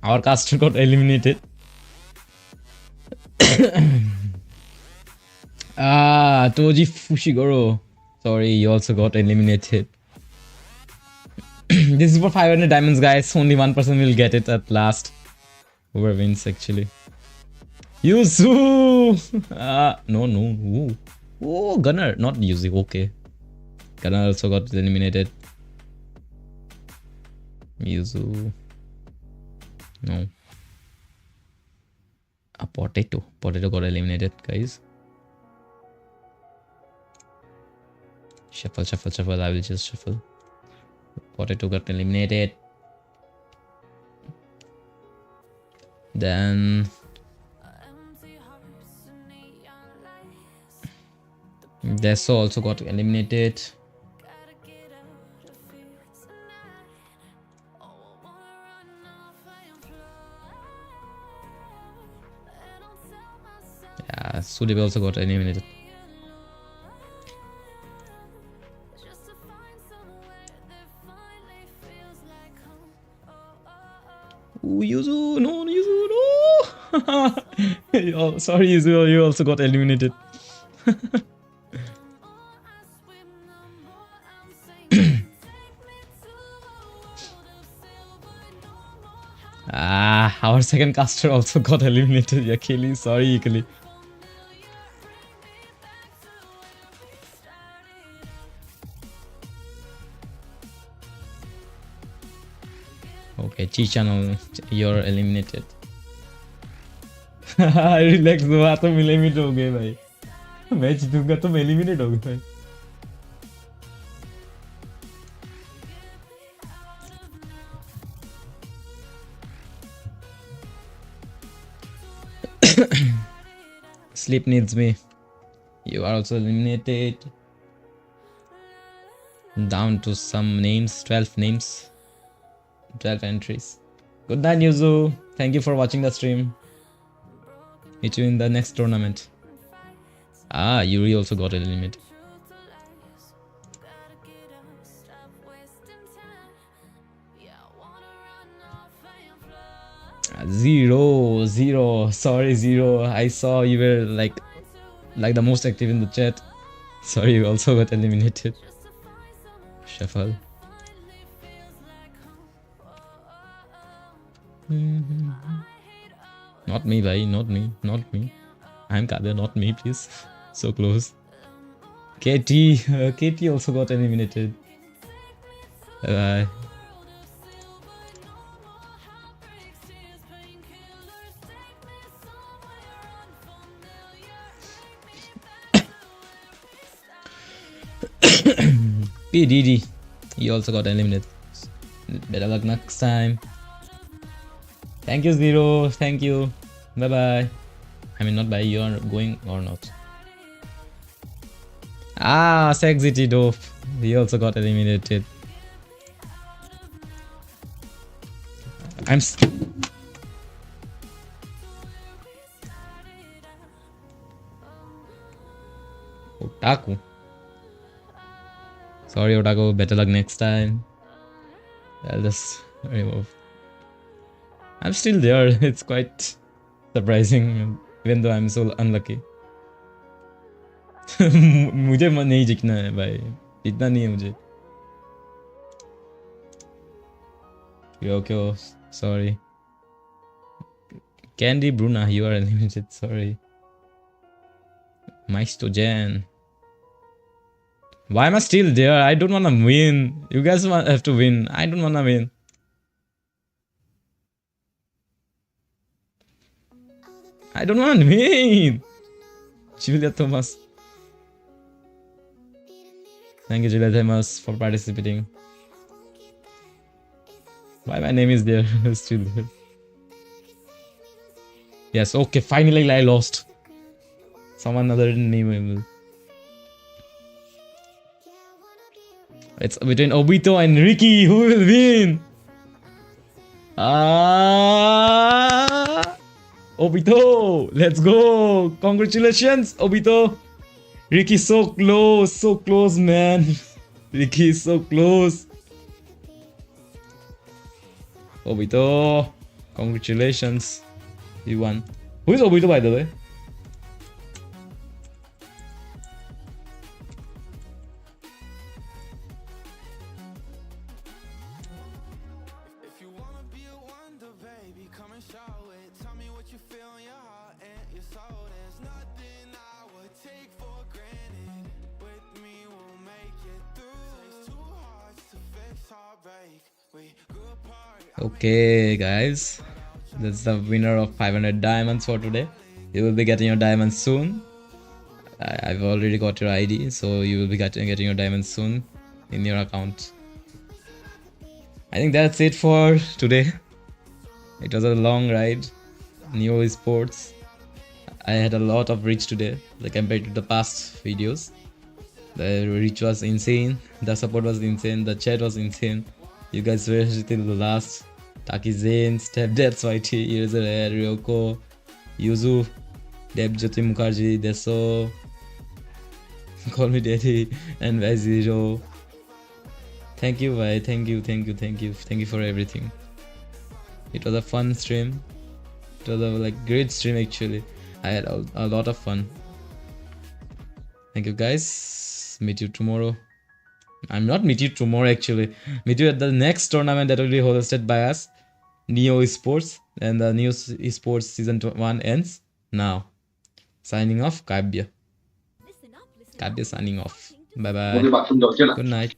Our caster got eliminated. Toji Fushiguro. Sorry, you also got eliminated. This is for 500 diamonds, guys. Only one person will get it at last. Whoever wins, actually. Yuzu! No. Ooh. Oh, Gunner. Not Yuzu. Okay. Gunner also got eliminated. Yuzu. No. A Potato. Potato got eliminated, guys. Shuffle, shuffle, shuffle. I will just shuffle. Potato got eliminated. Then Deso also got eliminated. Yeah, Sudib also got eliminated. Ooh, Yuzu, no, Yuzu, no! Oh, sorry, Yuzu, you also got eliminated. Our second caster also got eliminated. Yeah, Kelly, sorry, Kelly. Okay, Chi-channel, you're eliminated. Relax, हुआ तो eliminate हो गए भाई. मैं जीतूंगा तो मैं eliminate हो गया भाई. Sleep needs me. You are also eliminated. Down to some names, 12 names. 12 entries. Good night, Yuzu. Thank you for watching the stream. Meet you in the next tournament. Yuri also got eliminated. Zero. Sorry, Zero. I saw you were like the most active in the chat. Sorry, you also got eliminated. Shuffle. Not me, bhai. Not me. I'm Kabir, not me, please. So close. KT also got eliminated. Bye. PDD, you also got eliminated. Better luck next time. Thank you, Zero. Thank you. Bye bye. I mean, not bye. You are going or not? Sexity Dope. He also got eliminated. Otaku. Sorry, Otaku. Better luck next time. I'll just remove. I'm still there. It's quite surprising, even though I'm so unlucky. मुझे नहीं जीतना है भाई, जीतना नहीं है मुझे. Ryokyo, sorry. Candy Bruna, you are eliminated. Sorry. Maisto Jan. Why am I still there? I don't wanna win. You guys have to win. I don't wanna win. I don't wanna win. Julia Thomas. Thank you, Julia Thomas, for participating. Why my name is there? Still there. Yes, okay, finally I lost. Someone other than me. It's between Obito and Ricky. Who will win? Obito, let's go. Congratulations, Obito. Ricky so close, man. Ricky is so close. Obito, congratulations. You won. Who is Obito, by the way? Okay, guys, that's the winner of 500 diamonds for today. You will be getting your diamonds soon. I've already got your ID, so you will be getting your diamonds soon in your account. I think that's it for today. It was a long ride. Neo Esports. I had a lot of reach today, like compared to the past videos. The reach was insane. The support was insane. The chat was insane. You guys were till the last. Taki Zane, Step Deaths YT, User Ryoko, Yuzu, Debjyoti Mukherjee, Deso, Call Me Daddy, and Y0. Thank you, bhai. Thank you for everything. It was a fun stream. It was a great stream actually. I had a lot of fun. Thank you guys. Meet you tomorrow. I'm not meet you tomorrow actually. Meet you at the next tournament that will be hosted by us, Neo Esports, and the Neo Esports season 1 ends now. Signing off, Kabya. Kabya signing off. Bye bye. Good night.